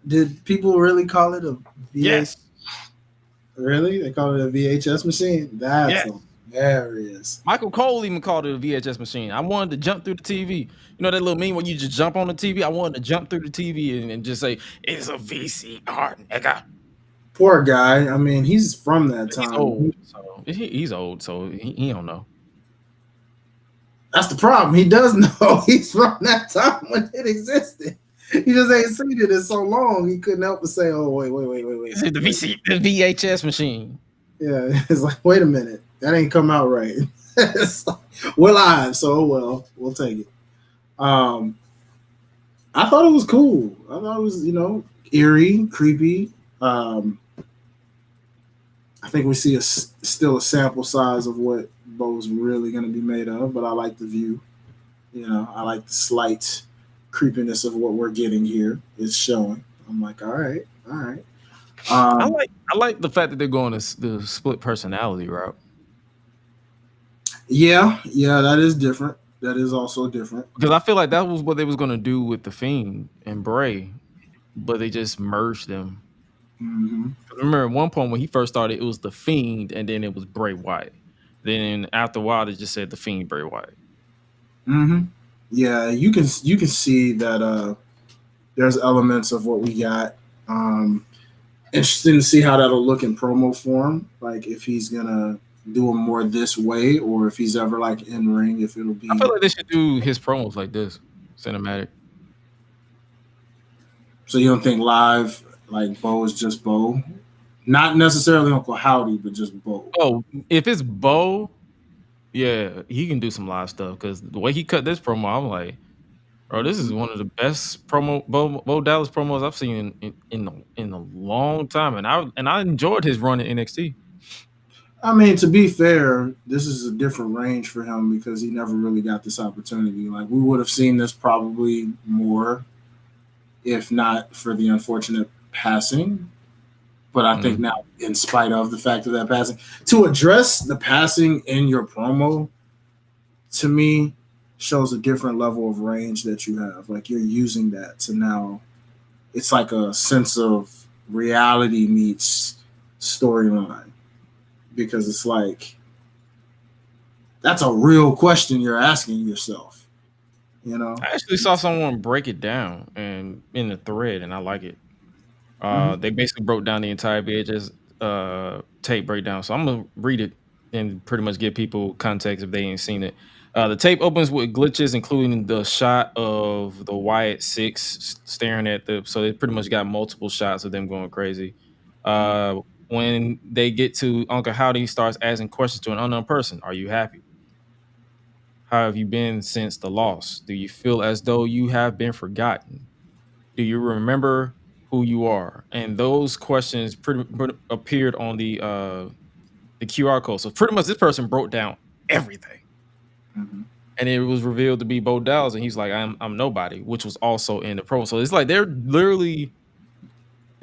Did people really call it a VHS? Yes. Really? They call it a VHS machine? That's Yes. hilarious. Michael Cole even called it a VHS machine. I wanted to jump through the TV. You know that little meme where you just jump on the TV? I wanted to jump through the TV and just say, it's a VCR, nigga. Poor guy. I mean, he's from that time. He's old, so he's old, so he don't know. That's the problem. He does know he's from that time when it existed. He just ain't seen it in so long. He couldn't help but say, "Oh, wait." Is it the VHS machine? Yeah, it's like, wait a minute, that ain't come out right. We're live, so well, we'll take it. I thought it was cool. I thought it was, eerie, creepy. I think we see still a sample size of what Bo's really going to be made of, but I like the view. I like the slight creepiness of what we're getting here. It's showing. I'm like, all right. I like the fact that they're going to the split personality route. Yeah, that is different. That is also different. Because I feel like that was what they was going to do with The Fiend and Bray, but they just merged them. Mm-hmm. Remember at one point when he first started, it was The Fiend and then it was Bray Wyatt. Then after a while, they just said The Fiend, Bray Wyatt. Mm-hmm. Yeah, you can see that there's elements of what we got. Interesting to see how that'll look in promo form. Like if he's gonna do him more this way, or if he's ever like in ring, if it'll be. I feel like they should do his promos like this, cinematic. So you don't think live like Bo is just Bo, not necessarily Uncle Howdy, but just Bo. Oh, if it's Bo, yeah, he can do some live stuff because the way he cut this promo, I'm like, bro, this is one of the best Bo Dallas promos I've seen in a long time, and I enjoyed his run in NXT. I mean, to be fair, this is a different range for him because he never really got this opportunity. Like we would have seen this probably more, if not for the unfortunate passing. But I think now, in spite of the fact of that passing, to address the passing in your promo, to me, shows a different level of range that you have. Like you're using that to now, it's like a sense of reality meets storyline. Because it's like, that's a real question you're asking yourself. I actually saw someone break it down and in the thread, and I like it. They basically broke down the entire VHS tape breakdown. So I'm gonna read it and pretty much give people context if they ain't seen it. The tape opens with glitches, including the shot of the Wyatt Sicks staring at so they pretty much got multiple shots of them going crazy. When they get to Uncle Howdy, he starts asking questions to an unknown person. Are you happy? How have you been since the loss? Do you feel as though you have been forgotten? Do you remember who you are? And those questions appeared on the QR code. So pretty much this person broke down everything. Mm-hmm. And it was revealed to be Bo Dallas, and he's like, I'm nobody, which was also in the promo. So it's like they've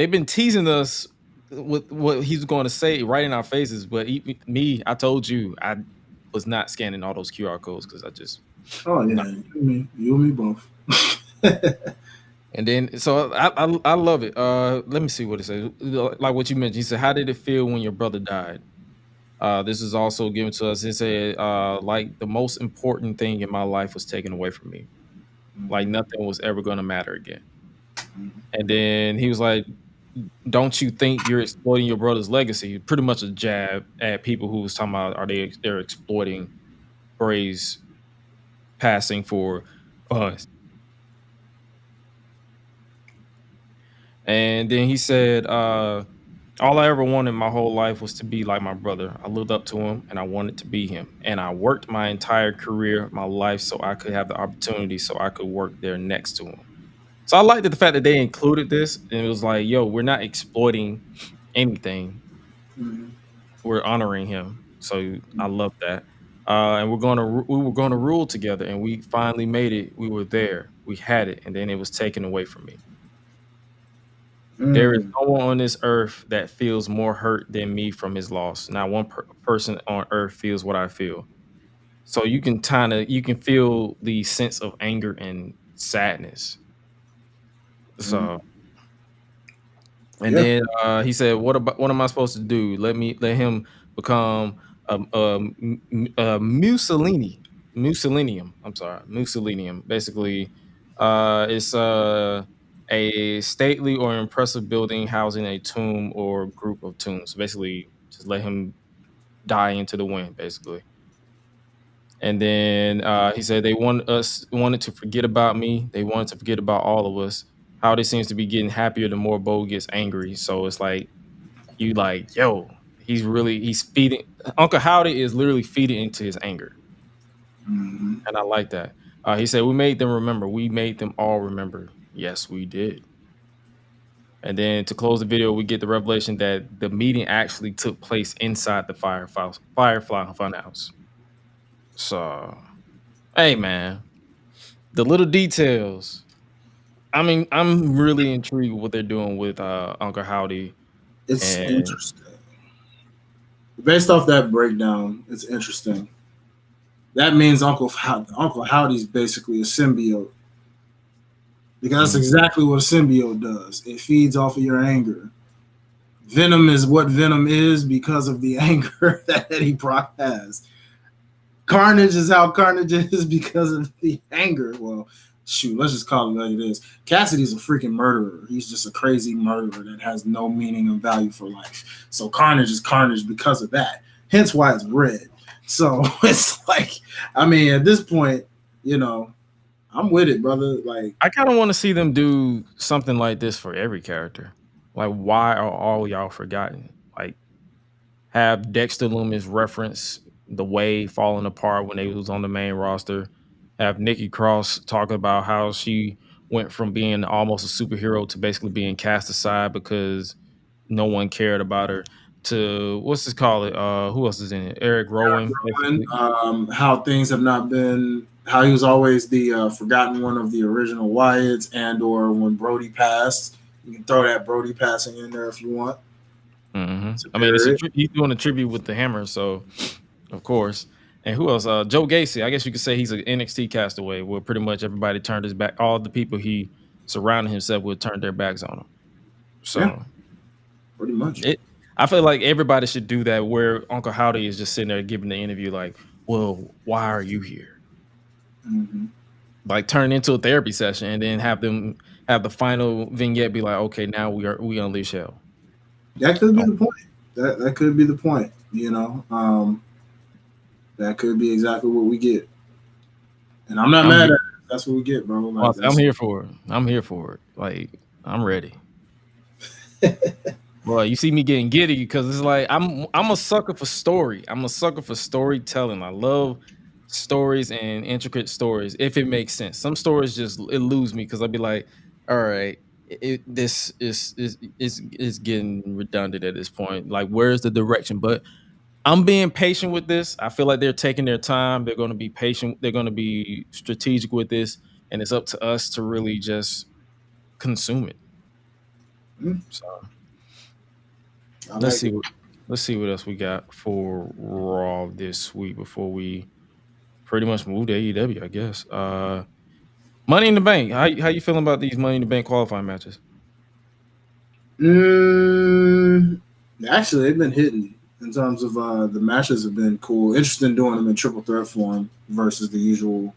been teasing us with what he's going to say right in our faces. But I told you, I was not scanning all those QR codes because I just. Oh yeah, you and me both. And then, so I love it. Let me see what it says. Like what you mentioned, he said, "How did it feel when your brother died?" This is also given to us. He said, "Like the most important thing in my life was taken away from me. Like nothing was ever going to matter again." And then he was like, "Don't you think you're exploiting your brother's legacy?" Pretty much a jab at people who was talking about they're exploiting Bray's passing for us. And then he said, all I ever wanted my whole life was to be like my brother. I looked up to him and I wanted to be him. And I worked my entire career, my life, so I could have the opportunity so I could work there next to him. So I liked the fact that they included this. And it was like, yo, we're not exploiting anything. Mm-hmm. We're honoring him. So I love that. And we were going to rule together, and we finally made it. We were there. We had it, and then it was taken away from me. There is no one on this earth that feels more hurt than me from his loss. Not one person on earth feels what I feel. So you can feel the sense of anger and sadness. So, and then he said, what am I supposed to do? Let him become Mussolinium. I'm sorry, Mussolinium. Basically, it's a stately or impressive building housing a tomb or group of tombs. Basically, just let him die into the wind, basically. And then he said they wanted to forget about me. They wanted to forget about all of us. Howdy seems to be getting happier the more Bo gets angry. So it's like you like, yo, he's feeding. Uncle Howdy is literally feeding into his anger, and I like that. He said we made them remember. We made them all remember. Yes, we did. And then to close the video, we get the revelation that the meeting actually took place inside the Firefly Funhouse. So, hey, man, the little details. I mean, I'm really intrigued with what they're doing with Uncle Howdy. It's interesting. Based off that breakdown, it's interesting. That means Uncle Howdy's basically a symbiote. Because that's exactly what a symbiote does. It feeds off of your anger. Venom is what Venom is because of the anger that Eddie Brock has. Carnage is how Carnage is because of the anger. Well, shoot, let's just call it like it is. Cassidy's a freaking murderer. He's just a crazy murderer that has no meaning and value for life. So Carnage is Carnage because of that. Hence why it's red. So it's like, I mean, at this point, you know, I'm with it, brother. Like, I kind of want to see them do something like this for every character. Like, why are all y'all forgotten? Like, have Dexter Lumis reference the way falling apart when they was on the main roster. Have Nikki Cross talk about how she went from being almost a superhero to basically being cast aside because no one cared about her. To what's this called? Who else is in it? Eric Rowan. How things have not been. How he was always the forgotten one of the original Wyatts, and or when Brody passed. You can throw that Brody passing in there if you want. Mm-hmm. I mean, he's doing a tribute with the Hammer, so of course. And who else? Joe Gacy. I guess you could say he's an NXT castaway, where pretty much everybody turned his back. All the people he surrounded himself with turned their backs on him. So, yeah, pretty much. I feel like everybody should do that. Where Uncle Howdy is just sitting there giving the interview, like, "Well, why are you here?" Mm-hmm. Like turn into a therapy session, and then have the final vignette be like, "Okay, now we unleash hell." That could be the point. That could be the point. You know, that could be exactly what we get. And I'm not mad at it. That's what we get, bro. Like, I'm here for it. I'm here for it. Like, I'm ready. Well, you see me getting giddy because it's like I'm a sucker for story. I'm a sucker for storytelling. I love stories and intricate stories if it makes sense. Some stories just lose me because I'll be like, all right, this is getting redundant at this point. Like, where's the direction? But I'm being patient with this. I feel like they're taking their time. They're going to be patient. They're going to be strategic with this, and it's up to us to really just consume it. So let's see what else we got for Raw this week before we pretty much move to AEW, I guess. Money in the Bank. How you feeling about these Money in the Bank qualifying matches? Actually, they've been hitting. In terms of the matches have been cool. Interesting doing them in triple threat form versus the usual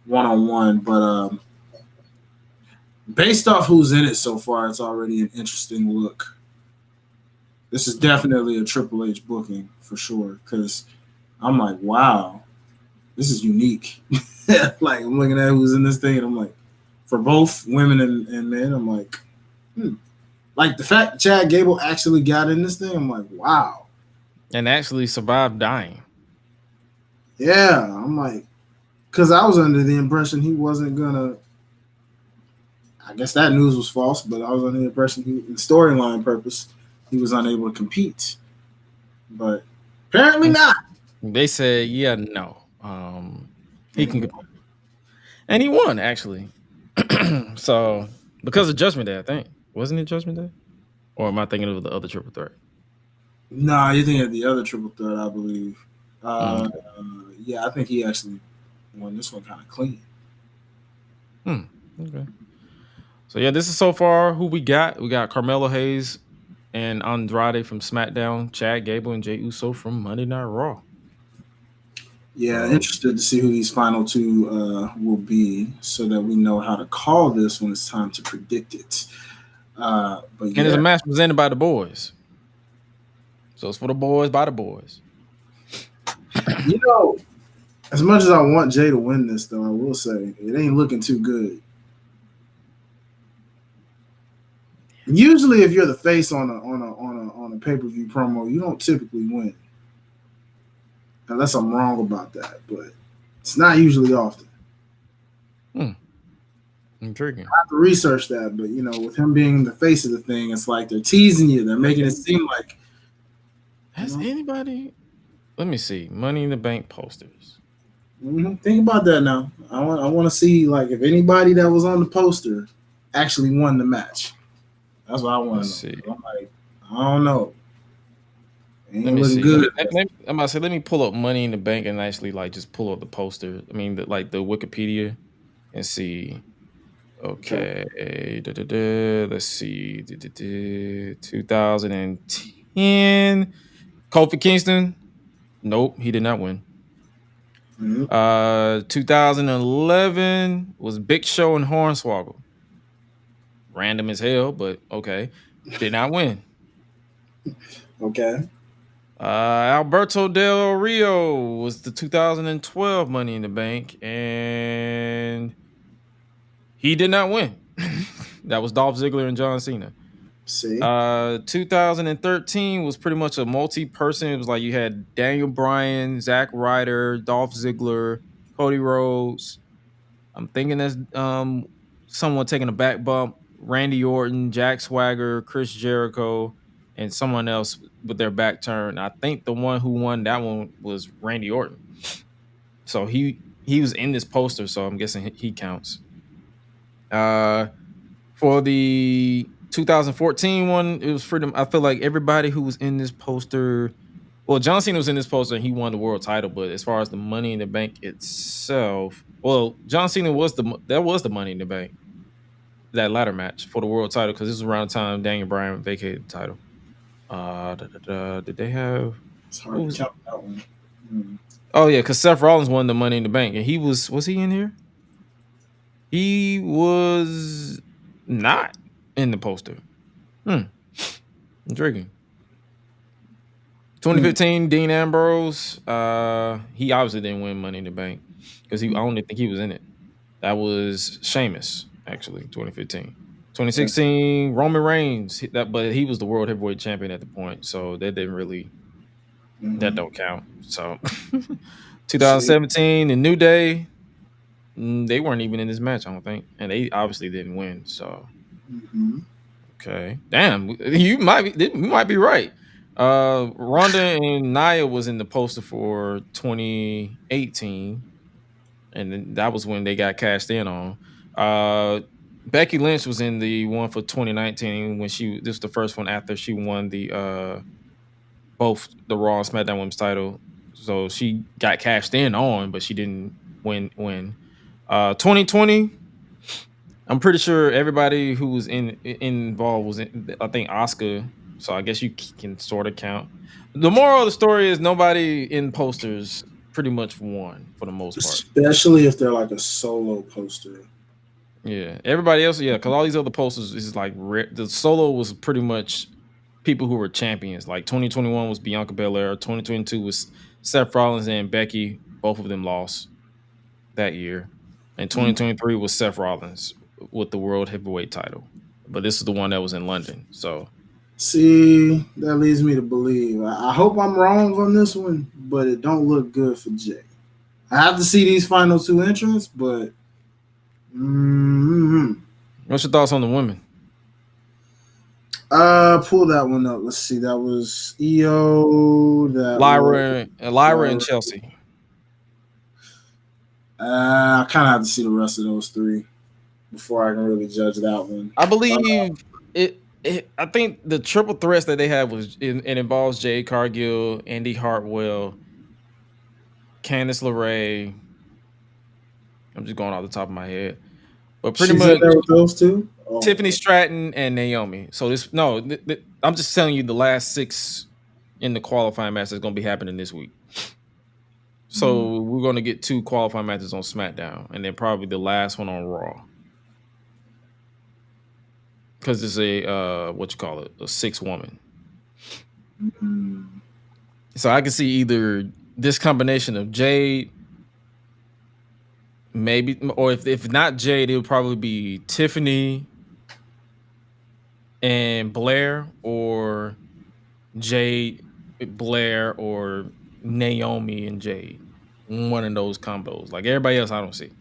one-on-one. But based off who's in it so far, it's already an interesting look. This is definitely a Triple H booking for sure. Because I'm like, wow, this is unique. Like, I'm looking at who's in this thing, and I'm like, for both women and men, I'm like, Like, the fact Chad Gable actually got in this thing, I'm like, wow. And actually survived dying. Yeah, I'm like, because I was under the impression he wasn't gonna. I guess that news was false, but I was under the impression in storyline purpose, he was unable to compete. But apparently not. They said, yeah, no. He can compete. And he won, actually. So because of Judgment Day, I think wasn't it Judgment Day, or am I thinking of the other triple threat? Nah, you think of the other triple threat, I believe. Okay. Yeah, I think he actually won this one kind of clean. Okay. So yeah, this is so far who we got. We got Carmelo Hayes and Andrade from SmackDown, Chad Gable and Jey Uso from Monday Night Raw. Yeah, interested to see who these final two will be, so that we know how to call this when it's time to predict it. But yeah, And it's a match presented by the boys. So it's for the boys by the boys. you know, as much as I want Jay to win this, though, I will say it ain't looking too good. Usually, if you're the face on a pay-per-view promo, you don't typically win, unless I'm wrong about that. But it's not usually often. Intriguing. I have to research that, but with him being the face of the thing, it's like they're teasing you. They're making it seem like. Has anybody? Let me see. Money in the Bank posters. Think about that now. I want to see like if anybody that was on the poster actually won the match. That's what I want to know. See. I'm like, I don't know. Let me see. Good. I'm about to say, let me pull up Money in the Bank and actually like just pull up the poster. I mean, the Wikipedia and see. Okay. Let's see. 2010. Kofi Kingston. Nope, he did not win. 2011 was Big Show and Hornswoggle. Random as hell, but okay. Did not win. Okay. Alberto Del Rio was the 2012 Money in the Bank, and he did not win. That was Dolph Ziggler and John Cena. See. 2013 was pretty much a multi-person. It was like you had Daniel Bryan, Zack Ryder, Dolph Ziggler, Cody Rhodes. I'm thinking that's someone taking a back bump. Randy Orton, Jack Swagger, Chris Jericho, and someone else with their back turned. I think the one who won that one was Randy Orton. So he was in this poster, so I'm guessing he counts. For the 2014 one, it was freedom. I feel like everybody who was in this poster, well, John Cena was in this poster and he won the world title. But as far as the Money in the Bank itself, well, John Cena was the Money in the Bank, that ladder match for the world title, because this was around the time Daniel Bryan vacated the title. Did they have? It's hard to count that one. Oh yeah, because Seth Rollins won the Money in the Bank, and he was he in here? He was not in the poster. Intriguing. 2015, Dean Ambrose. He obviously didn't win Money in the Bank because I don't think he was in it. That was Sheamus, actually, 2015. 2016, Roman Reigns. But he was the World Heavyweight Champion at the point, so that didn't really that don't count. So 2017, the New Day. They weren't even in this match, I don't think, and they obviously didn't win. So, okay, damn, you might be right. Ronda and Nia was in the poster for 2018, and then that was when they got cashed in on. Becky Lynch was in the one for 2019 when this was the first one after she won the both the Raw and SmackDown Women's title. So she got cashed in on, but she didn't win. 2020, I'm pretty sure everybody who was involved was in, I think Asuka. So I guess you can sort of count. The moral of the story is nobody in posters pretty much won for the most part. Especially if they're like a solo poster. Yeah, everybody else, because all these other posters is like the solo was pretty much people who were champions. Like 2021 was Bianca Belair, 2022 was Seth Rollins and Becky. Both of them lost that year. And 2023 was Seth Rollins with the World Heavyweight title. But this is the one that was in London. So, see, that leads me to believe. I hope I'm wrong on this one, but it don't look good for Jay. I have to see these final two entrants, but what's your thoughts on the women? Pull that one up. Let's see. That was EO. Lyra and Chelsea. I kind of have to see the rest of those three. before I can really judge that one. I believe it. I think the triple threats that they have it involves Jade Cargill, Andy Hartwell, Candice LeRae. I'm just going off the top of my head, but pretty She's much in there with those two. Oh. Tiffany Stratton and Naomi. So I'm just telling you the last 6 in the qualifying match is going to be happening this week. So we're going to get 2 qualifying matches on SmackDown, and then probably the last one on Raw. Because it's a a 6-woman. So I can see either this combination of Jade, maybe, or if not Jade, it would probably be Tiffany and Blair, or Jade, Blair, or Naomi and Jade. One of those combos. Like everybody else, I don't see.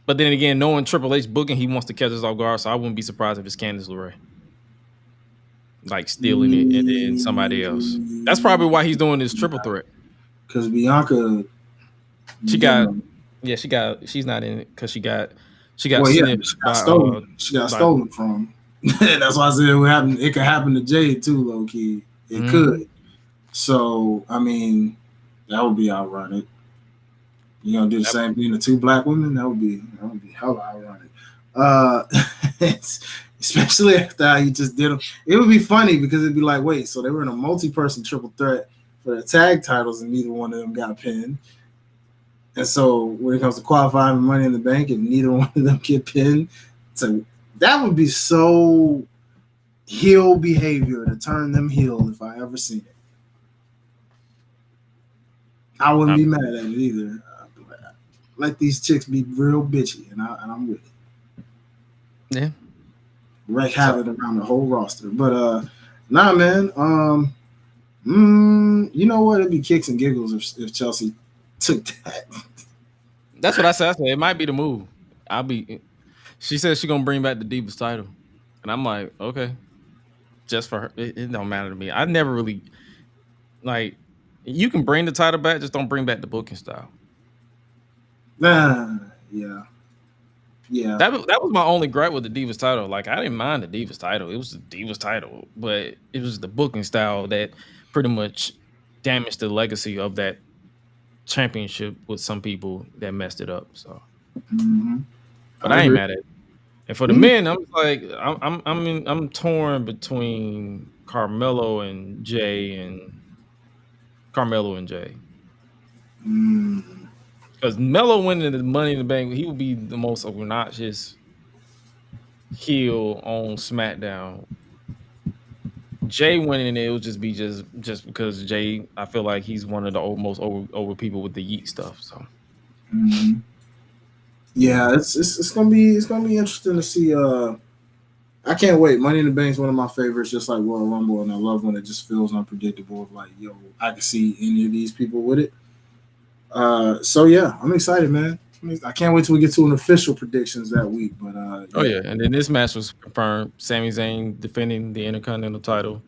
But then again, knowing Triple H booking, he wants to catch us off guard, so I wouldn't be surprised if it's Candice LeRae. Like stealing it and then somebody else. That's probably why he's doing this triple threat. Because Bianca, she's not in it because she got stolen. She got stolen from. That's why I said it could happen to Jade too, low key. It could. So I mean, that would be ironic. You gonna do the same thing to 2 black women? That would be hella ironic. Especially after how you just did them. It would be funny because it'd be like, wait, so they were in a multi-person triple threat for the tag titles and neither one of them got pinned. And so when it comes to qualifying Money in the Bank and neither one of them get pinned, so that would be so heel behavior to turn them heel if I ever seen it. I wouldn't be mad at it either. Let these chicks be real bitchy, and I'm with it. Yeah. Wreak havoc around the whole roster. But nah, man. You know what? It'd be kicks and giggles if Chelsea took that. That's what I said. It might be the move. She said she's gonna bring back the Divas title. And I'm like, okay. Just for her. It don't matter to me. I never really like you can bring the title back, just don't bring back the booking style. Yeah. That was my only gripe with the Divas title. Like I didn't mind the Divas title. It was the Divas title, but it was the booking style that pretty much damaged the legacy of that championship with some people that messed it up. So, but I ain't mad at it. And for the men, I'm like, I'm torn between Carmelo and Jay. Because Melo winning the Money in the Bank, he would be the most obnoxious heel on SmackDown. Jay winning it would just be just because Jay, I feel like he's one of the most over people with the yeet stuff. So, yeah, it's gonna be interesting to see. I can't wait. Money in the Bank is one of my favorites, just like Royal Rumble, and I love when it just feels unpredictable. Like, yo, I can see any of these people with it. So yeah, I'm excited, man. I can't wait till we get to an official predictions that week. But and then this match was confirmed. Sami Zayn defending the Intercontinental title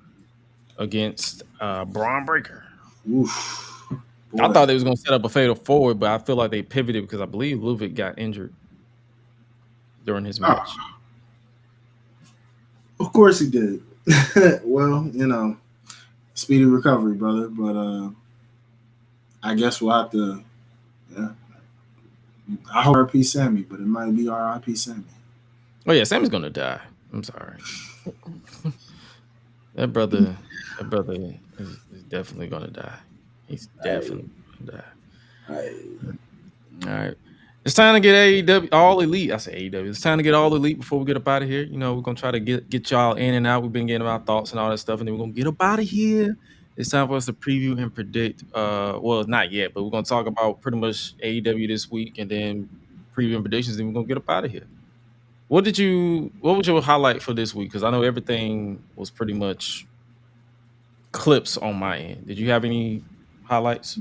against Braun Breaker. Oof. Boy. I thought they was gonna set up a fatal forward, but I feel like they pivoted because I believe Ludwig got injured during his match. Of course he did. Well, speedy recovery, brother. But I guess we'll have to. Yeah. I hope RP Sammy, but it might be RIP Sammy. Oh yeah, Sammy's gonna die. I'm sorry. That brother is definitely gonna die. He's definitely gonna die. All right. It's time to get AEW All Elite. I say AEW. It's time to get All Elite before we get up out of here. We're gonna try to get y'all in and out. We've been getting our thoughts and all that stuff, and then we're gonna get up out of here. It's time for us to preview and predict. Well, not yet, but we're gonna talk about pretty much AEW this week, and then preview and predictions. Then we're gonna get up out of here. What was your highlight for this week? Because I know everything was pretty much clips on my end. Did you have any highlights?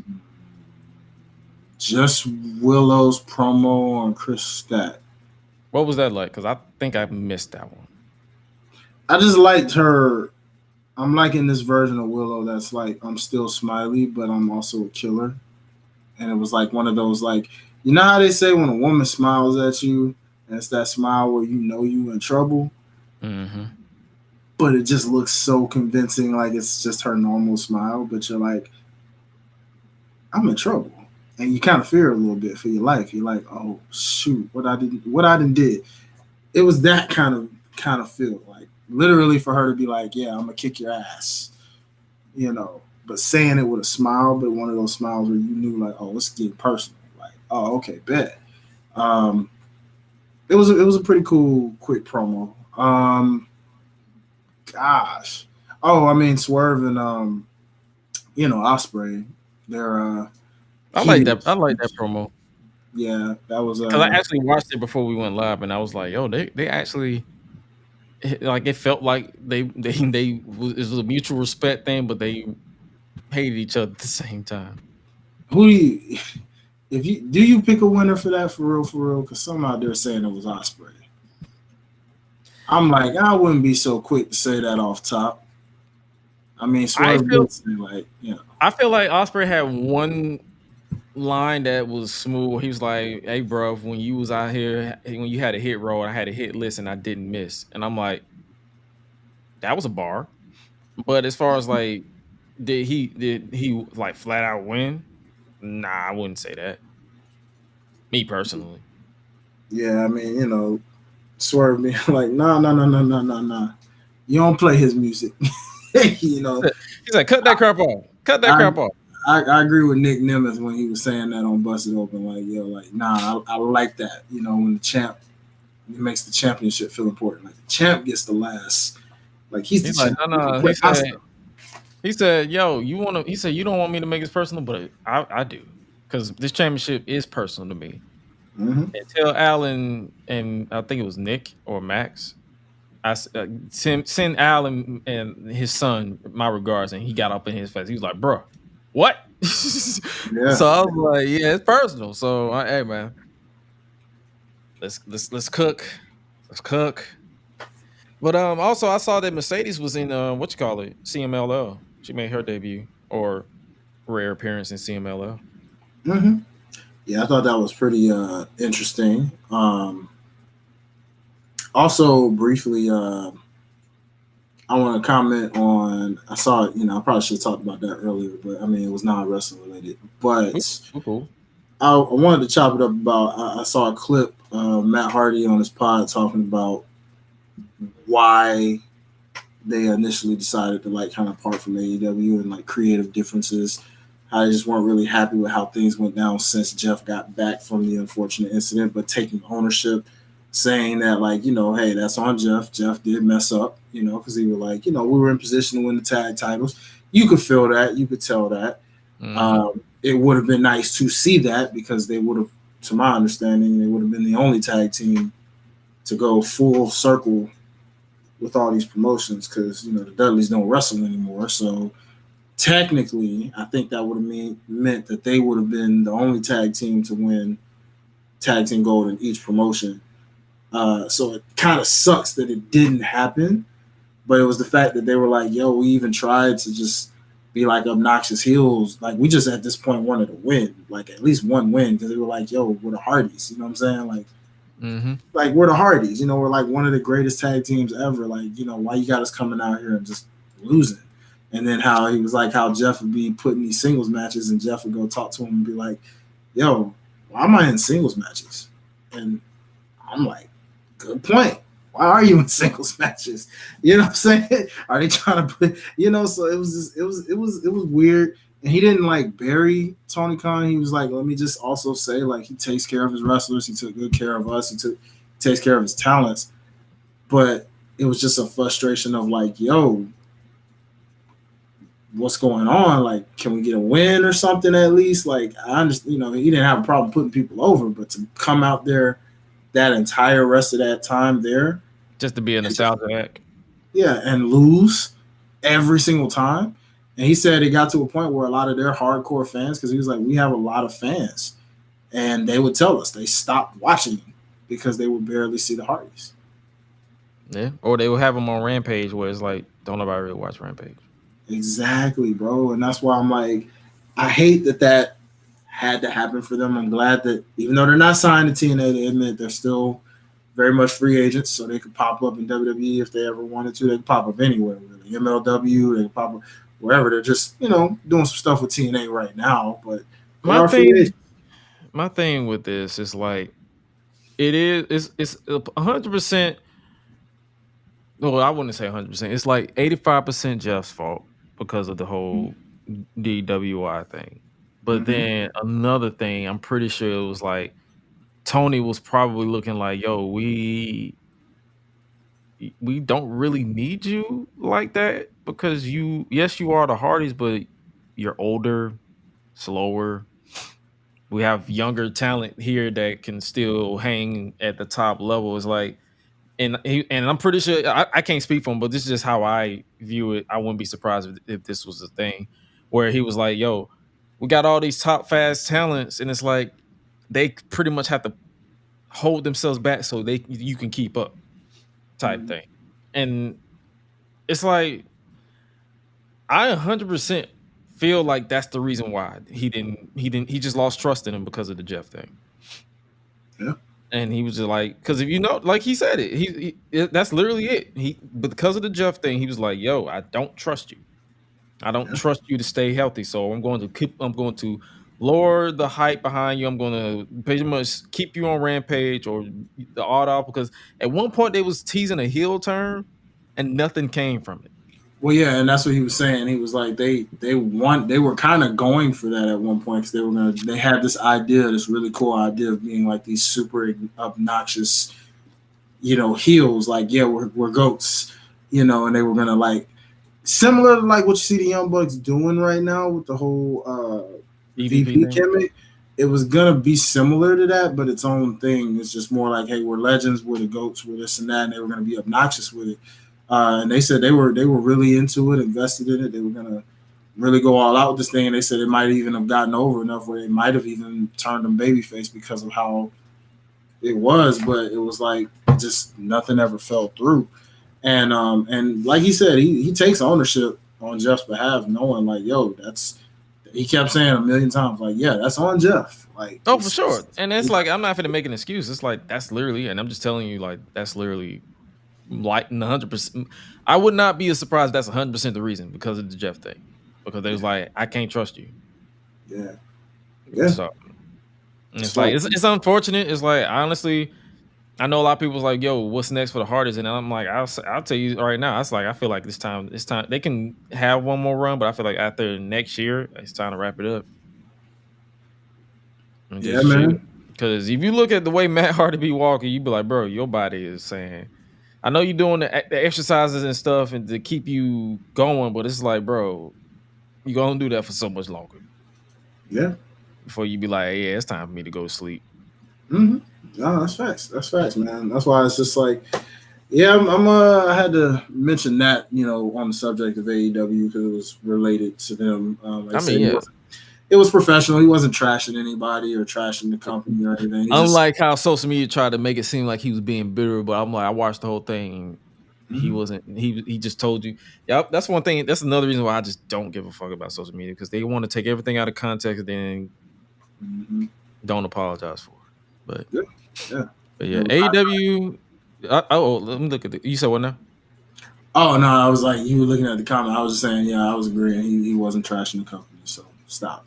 Just Willow's promo on Chris Stat. What was that like? Because I think I missed that one. I just liked her. I'm liking this version of Willow that's like, I'm still smiley, but I'm also a killer. And it was like one of those, like, you know how they say when a woman smiles at you and it's that smile where you know you in trouble. Mm-hmm. But it just looks so convincing, like it's just her normal smile. But you're like, I'm in trouble, and you kind of fear a little bit for your life. You're like, oh shoot, what I didn't did. It was that kind of feel, like literally for her to be like, yeah, I'm gonna kick your ass, but saying it with a smile, but one of those smiles where you knew like, oh, let's get personal, like, oh, okay, bet. It was a pretty cool, quick promo. Gosh. Oh, I mean, Swerve and Ospreay. They're I like that promo. Yeah, that was because I actually watched it before we went live, and I was like, "Yo, they actually like it felt like it was a mutual respect thing, but they hated each other at the same time." Who do you pick a winner for that for real? Because some out there saying it was Ospreay. I'm like, I wouldn't be so quick to say that off top. I mean, Swerve I feel like Ospreay had one line that was smooth. He was like, "Hey, bro, when you was out here, when you had a hit roll, I had a hit list, and I didn't miss." And I'm like, that was a bar. But as far as like, did he like flat out win? Nah, I wouldn't say that. Me personally. Yeah, I mean, Swerve being like, nah. You don't play his music. He's like, cut that crap off. Cut that crap off. I agree with Nick Nemeth when he was saying that on Busted Open. Like, yo, like, nah, I like that. When the champ, it makes the championship feel important. Like, the champ gets the last. Like, he's the champ. No. He said, yo, he said, you don't want me to make it personal, but I do. Because this championship is personal to me. Mm-hmm. And tell Alan, and I think it was Nick or Max, I send Alan and his son my regards, and he got up in his face. He was like, "Bro, what?" Yeah. So I was like, "Yeah, it's personal." So hey, man, let's cook. Let's cook. But also I saw that Mercedes was in CMLL. She made her debut or rare appearance in CMLL. Mm-hmm. Yeah, I thought that was pretty interesting. Also, briefly, I want to comment on. I saw it. I probably should have talked about that earlier, but I mean, it was not wrestling related. But cool. I wanted to chop it up about. I saw a clip of Matt Hardy on his pod talking about why they initially decided to kind of part from AEW and creative differences. How they just weren't really happy with how things went down since Jeff got back from the unfortunate incident, but taking ownership, saying that hey, that's on Jeff. Jeff did mess up, because he was like, we were in position to win the tag titles. You could feel that. You could tell that. Mm-hmm. It would have been nice to see that because they would have, to my understanding, they would have been the only tag team to go full circle with all these promotions because, the Dudleys don't wrestle anymore. So technically, I think that would have meant that they would have been the only tag team to win tag team gold in each promotion. So it kind of sucks that it didn't happen, but it was the fact that they were like, yo, we even tried to just be like obnoxious heels. Like, we just at this point wanted to win, at least one win, because they were like, yo, we're the Hardys. You know what I'm saying? Mm-hmm. We're the Hardys. We're one of the greatest tag teams ever. Why you got us coming out here and just losing? And then how he was like, how Jeff would be putting these singles matches, and Jeff would go talk to him and be like, yo, why am I in singles matches? And I'm like, good point. Why are you in singles matches? You know what I'm saying? Are they trying to put, so it was it was weird. And he didn't bury Tony Khan. He was like, let me just also say, he takes care of his wrestlers. He took good care of us. He takes care of his talents. But it was just a frustration of yo, what's going on? Can we get a win or something at least? I understand, he didn't have a problem putting people over, but to come out there that entire rest of that time there, just to be a nostalgia act, yeah, and lose every single time. And he said it got to a point where a lot of their hardcore fans, because he was like, we have a lot of fans, and they would tell us they stopped watching because they would barely see the Hardys. Yeah, or they would have them on Rampage, where it's don't nobody really watch Rampage. Exactly, bro. And that's why I'm like, I hate that had to happen for them. I'm glad that even though they're not signed to TNA, they admit they're still very much free agents, so they could pop up in WWE if they ever wanted to. They could pop up anywhere, really. MLW, they could pop up wherever. They're just, doing some stuff with TNA right now, but they are free agents. My thing with this is like, it's 100%. Well, I wouldn't say 100%. It's like 85% Jeff's fault because of the whole DWI thing. But then another thing, I'm pretty sure it was like Tony was probably looking like, yo, we don't really need you like that because you are the Hardys, but you're older, slower. We have younger talent here that can still hang at the top level. It's like, and I'm pretty sure I can't speak for him, but this is just how I view it. I wouldn't be surprised if this was a thing where he was like, yo, we got all these top fast talents, and it's like they pretty much have to hold themselves back so you can keep up type thing. And it's like, I 100% feel like that's the reason why he just lost trust in him because of the Jeff thing. Yeah. And he was just like, because if you know, like he said it, that's literally it. But because of the Jeff thing, he was like, yo, I don't trust you. I don't trust you to stay healthy. So I'm going to lower the hype behind you. I'm going to pretty much keep you on Rampage or the odd off, because at one point they was teasing a heel turn and nothing came from it. Well, yeah, and that's what he was saying. He was like, they were kind of going for that at one point because they had this idea, this really cool idea of being like these super obnoxious, heels. Like, yeah, we're goats, and they were gonna like similar to like what you see the Young Bucks doing right now with the whole VP gimmick. It was gonna be similar to that, but its own thing. It's just more like, hey, we're legends, we're the goats, we're this and that, and they were gonna be obnoxious with it. And they said they were really into it, invested in it. They were gonna really go all out with this thing. And they said it might even have gotten over enough where they might have even turned them babyface because of how it was. But it was like just nothing ever fell through. And like he said, he takes ownership on Jeff's behalf, knowing like, yo, he kept saying a million times, like, yeah, that's on Jeff. Like, oh, for sure. And it's like, I'm not going to make an excuse. It's like, that's literally, and I'm just telling you, like, that's literally like 100%. I would not be surprised that's 100% the reason, because of the Jeff thing, because they was like, I can't trust you. Yeah. So it's like, it's unfortunate. It's like, honestly, I know a lot of people's like, yo, what's next for the Hardys? And I'm like, I'll tell you right now. It's like, I feel like this time they can have one more run, but I feel like after next year, it's time to wrap it up. Yeah, man. Because if you look at the way Matt Hardy be walking, you be like, bro, your body is saying, I know you're doing the exercises and stuff and to keep you going, but it's like, bro, you're going to do that for so much longer. Yeah. Before you be like, hey, yeah, it's time for me to go to sleep. No, that's facts. That's facts, man. That's why it's just like, yeah, I had to mention that, on the subject of AEW because it was related to them. It was professional. He wasn't trashing anybody or trashing the company or anything. Unlike how social media tried to make it seem like he was being bitter, but I'm like, I watched the whole thing. He wasn't. He just told you. Yep, that's one thing. That's another reason why I just don't give a fuck about social media, because they want to take everything out of context and then don't apologize for it. But yeah, AEW. Let me look at you said what now? Oh no, I was like, you were looking at the comment. I was just saying, yeah, I was agreeing. He wasn't trashing the company, so stop.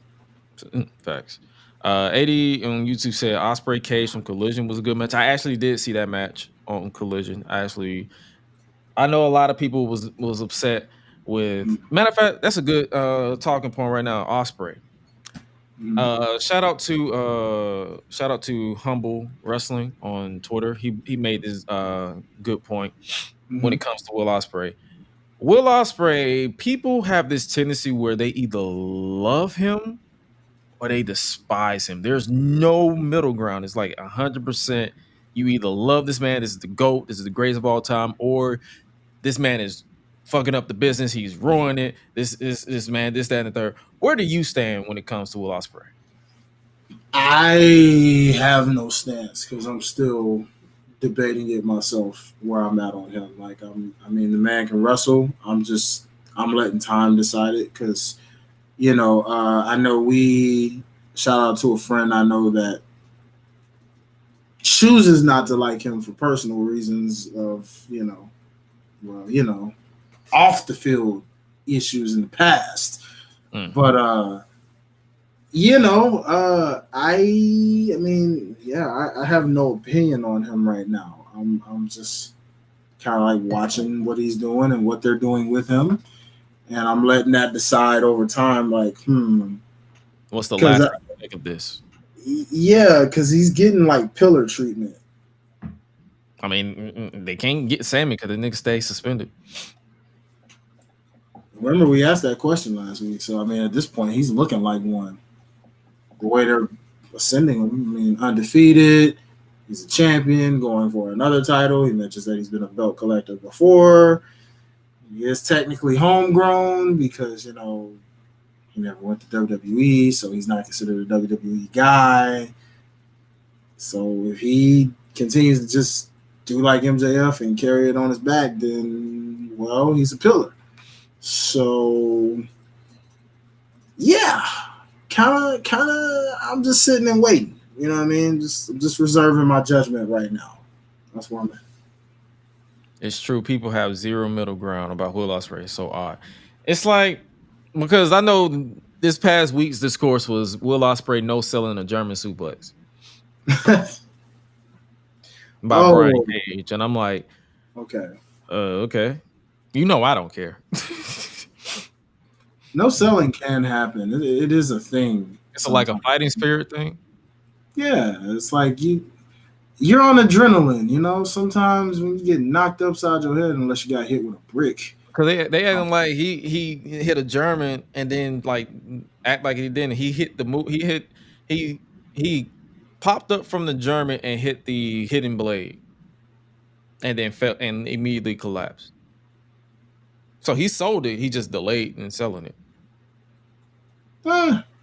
Facts. 80 on YouTube said Ospreay Cage from Collision was a good match. I actually did see that match on Collision. I know a lot of people was upset with. Matter of fact, that's a good talking point right now. Ospreay. Shout out to Humble Wrestling on Twitter. He made this good point when it comes to Will Ospreay. Will Ospreay, people have this tendency where they either love him or they despise him. There's no middle ground. It's like 100%. You either love this man, this is the GOAT, this is the greatest of all time, or this man is fucking up the business. He's ruining it. This man, this, that, and the third. Where do you stand when it comes to Will Ospreay? I have no stance because I'm still debating it myself where I'm at on him. Like, the man can wrestle. I'm letting time decide it because, I know shout out to a friend I know that chooses not to like him for personal reasons of, off the field issues in the past. But I have no opinion on him right now. I'm just kind of like watching what he's doing and what they're doing with him, and I'm letting that decide over time. Like, what's the last thing of this? Yeah, because he's getting like pillar treatment. I mean, they can't get Sammy because the nigga stays suspended. Remember, we asked that question last week. So, I mean, at this point, he's looking like one. The way they're ascending him, I mean, undefeated. He's a champion going for another title. He mentions that he's been a belt collector before. He is technically homegrown because, he never went to WWE, so he's not considered a WWE guy. So if he continues to just do like MJF and carry it on his back, then, well, he's a pillar. So, yeah, kind of, I'm just sitting and waiting. You know what I mean? Just reserving my judgment right now. That's where I'm at. It's true. People have zero middle ground about Will Ospreay. It's so odd. It's like, because I know this past week's discourse was Will Ospreay no selling a German suplex by Brian Cage, and I'm like, okay. You know I don't care. No selling can happen. It is a thing. It's like a fighting spirit thing. Yeah, it's like you're on adrenaline. Sometimes when you get knocked upside your head, unless you got hit with a brick. Because they had him like he hit a German and then like act like he didn't. He hit the move. He popped up from the German and hit the hidden blade, and then fell and immediately collapsed. So he sold it. He just delayed in selling it.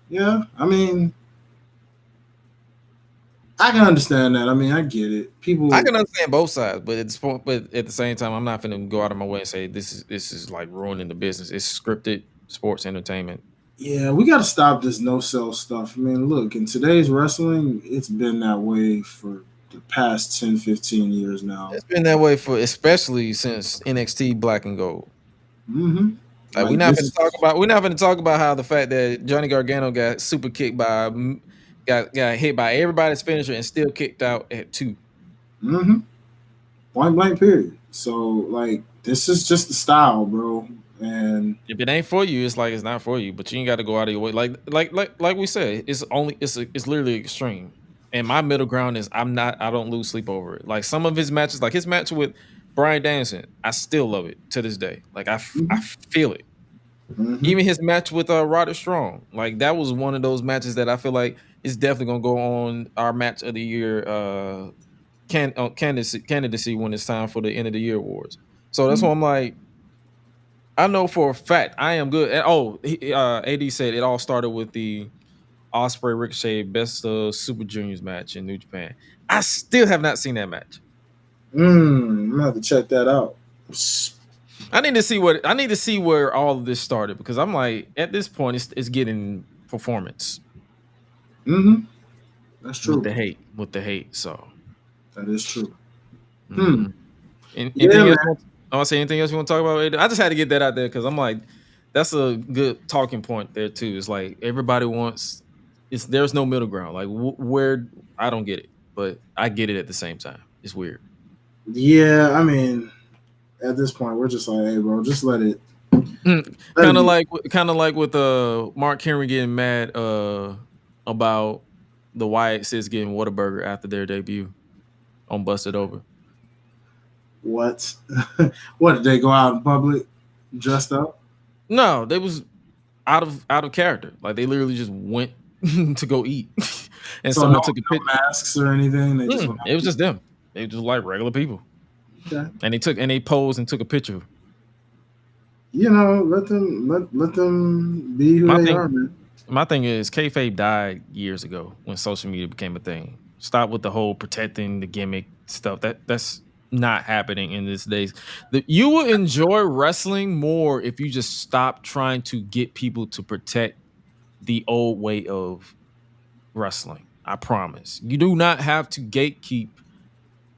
Yeah. I mean, I can understand that. I mean, I get it. I can understand both sides, but at the same time, I'm not going to go out of my way and say this is like ruining the business. It's scripted sports entertainment. Yeah, we got to stop this no-sell stuff. I mean, look, in today's wrestling, it's been that way for the past 10, 15 years now. It's been that way especially since NXT Black and Gold. Mm-hmm. Like we're not going to talk about how the fact that Johnny Gargano got super kicked got hit by everybody's finisher and still kicked out at 2. Mm-hmm. Point blank period. So like this is just the style, bro. And if it ain't for you, it's like it's not for you. But you ain't got to go out of your way. Like we said, it's literally extreme. And my middle ground is I don't lose sleep over it. Like some of his matches, like his match with Bryan Danielson, I still love it to this day. Like I feel it. Mm-hmm. Even his match with Roderick Strong, like that was one of those matches that I feel like is definitely gonna go on our match of the year candidacy when it's time for the end of the year awards. So that's why I'm like, I know for a fact I am good. And AD said it all started with the Ospreay Ricochet Best of Super Juniors match in New Japan. I still have not seen that match. I'm gonna have to check that out. I need to see where all of this started because I'm like, at this point, it's getting performance. Mm-hmm. That's true. With the hate. So that is true. Anything else you want to talk about? I just had to get that out there because I'm like, that's a good talking point there too. It's like everybody wants. There's no middle ground. Like where I don't get it, but I get it at the same time. It's weird. Yeah, I mean, at this point, we're just like, hey, bro, just let it. Kind of like with Mark Henry getting mad about the Wyatt Sicks getting Whataburger after their debut on Busted Over. What? What did they go out in public dressed up? No, they was out of character. Like they literally just went to go eat, and so someone took a picture. No masks or anything. It was just them. They just like regular people. Okay. And they posed and took a picture. Let them be who they are, man. My thing is, kayfabe died years ago when social media became a thing. Stop with the whole protecting the gimmick stuff. That's not happening in these days. You will enjoy wrestling more if you just stop trying to get people to protect the old way of wrestling. I promise. You do not have to gatekeep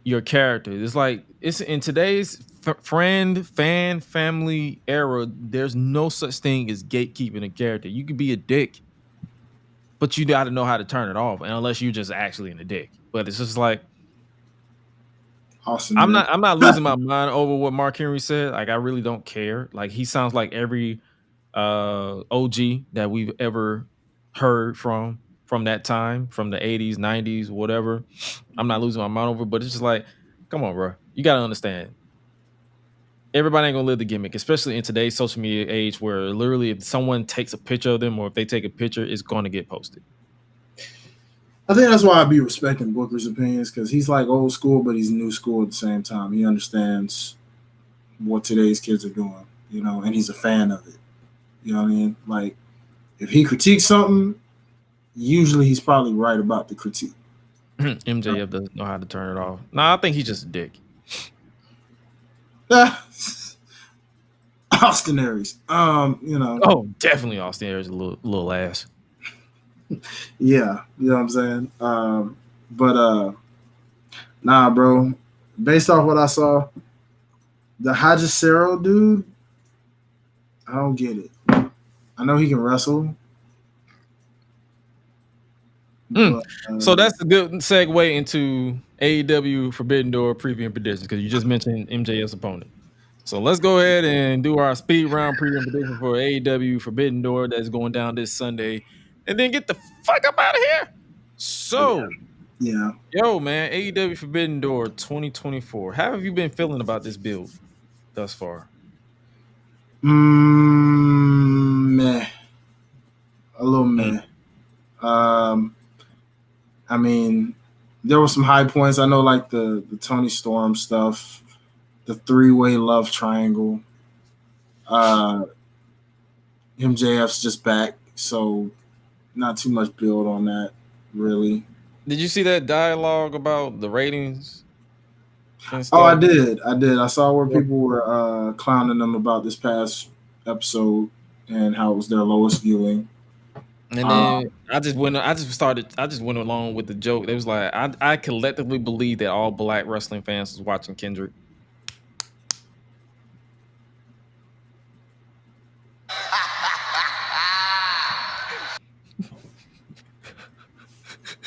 your character. It's like it's in today's family era. There's no such thing as gatekeeping a character. You could be a dick, but you got to know how to turn it off. And unless you're just actually in a dick, but it's just like Austin, I'm not losing my mind over what Mark Henry said. Like I really don't care. Like he sounds like every OG that we've ever heard from that time, from the 80s, 90s, whatever. I'm not losing my mind over, but it's just like, come on, bro. You got to understand. Everybody ain't gonna live the gimmick, especially in today's social media age where literally if someone takes a picture of them or if they take a picture, it's going to get posted. I think that's why I be respecting Booker's opinions, because he's like old school, but he's new school at the same time. He understands what today's kids are doing, you know, and he's a fan of it. You know what I mean? Like, if he critiques something, usually he's probably right about the critique. MJF doesn't know how to turn it off. Nah, I think he's just a dick. Austin Aries. You know. Oh, definitely Austin Aries, a little ass. Yeah, you know what I'm saying? But nah, bro. Based off what I saw, the Hajisero dude, I don't get it. I know he can wrestle. But, so that's a good segue into AEW Forbidden Door preview and predictions, because you just mentioned MJF's opponent. So let's go ahead and do our speed round preview and prediction for AEW Forbidden Door that's going down this Sunday, and then get the fuck up out of here. So, yeah. Yo, man, AEW Forbidden Door 2024. How have you been feeling about this build thus far? Meh. A little meh. I mean, there were some high points. I know, like the Tony Storm stuff, the three-way love triangle. MJF's just back, so not too much build on that, really. Did you see that dialogue about the ratings? Oh, I did. I saw where people were clowning them about this past episode and how it was their lowest viewing. And then I just went along with the joke. It was like I collectively believe that all black wrestling fans was watching Kendrick.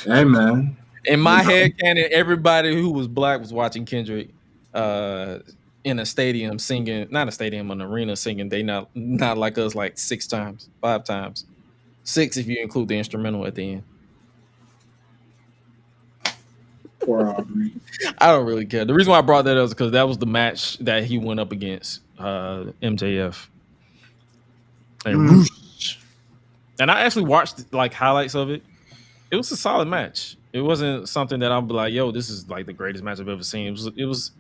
Hey, man. In my head canon, everybody who was black was watching Kendrick in a stadium singing, not a stadium, an arena singing They Not Like Us like 5 times. 6 if you include the instrumental at the end. Poor Aubrey. I don't really care. The reason why I brought that up is because that was the match that he went up against MJF. And I actually watched like highlights of it. It was a solid match. It wasn't something that I'll be like, yo, this is like the greatest match I've ever seen. It was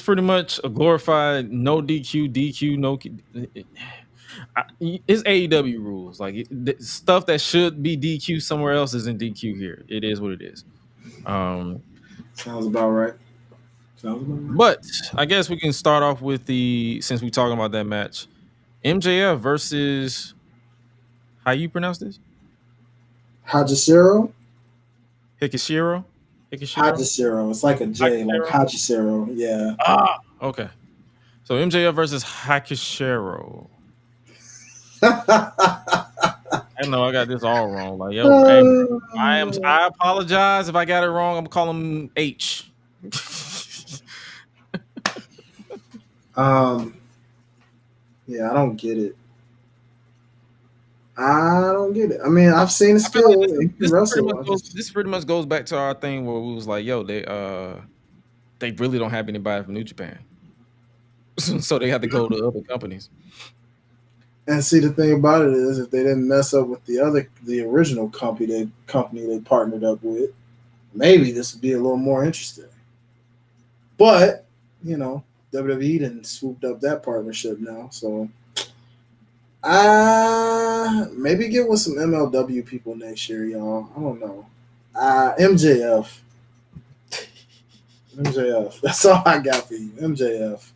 pretty much a glorified no DQ, no. It's AEW rules. Like stuff that should be DQ somewhere else isn't DQ here. It is what it is. Sounds about right. But I guess we can start off with since we're talking about that match, MJF versus, how you pronounce this? Hajisero? Hikishiro? Hajisero. It's like a J, like Hajisero. Yeah. Okay. So MJF versus Hikishiro. I know I got this all wrong. Like, yo, hey, I apologize if I got it wrong. I'm calling him H. Yeah, I don't get it. I mean, I've seen it still. This pretty much goes back to our thing where we was like, yo, they really don't have anybody from New Japan. So they have to go to other companies. And see, the thing about it is, if they didn't mess up with the original company they partnered up with, maybe this would be a little more interesting. But, you know, WWE done swooped up that partnership now, so maybe get with some MLW people next year, y'all. I don't know. MJF. That's all I got for you. MJF.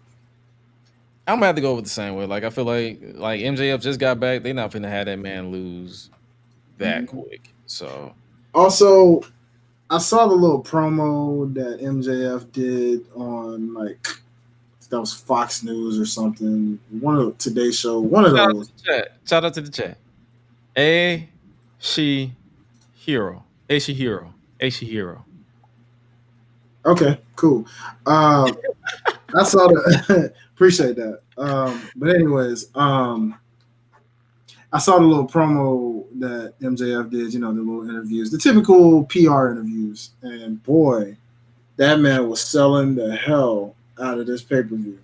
I'm gonna have to go with the same way. Like, I feel like MJF just got back. They're not finna have that man lose that quick. So Also, I saw the little promo that MJF did on like that was Fox News or something. One of Today's Show. One of those. Shout out to the chat. A she hero. A she hero. A she hero. Okay, cool. I saw that. Appreciate that. But anyways, I saw the little promo that MJF did. You know, the little interviews, the typical PR interviews, and boy, that man was selling the hell out of this pay-per-view.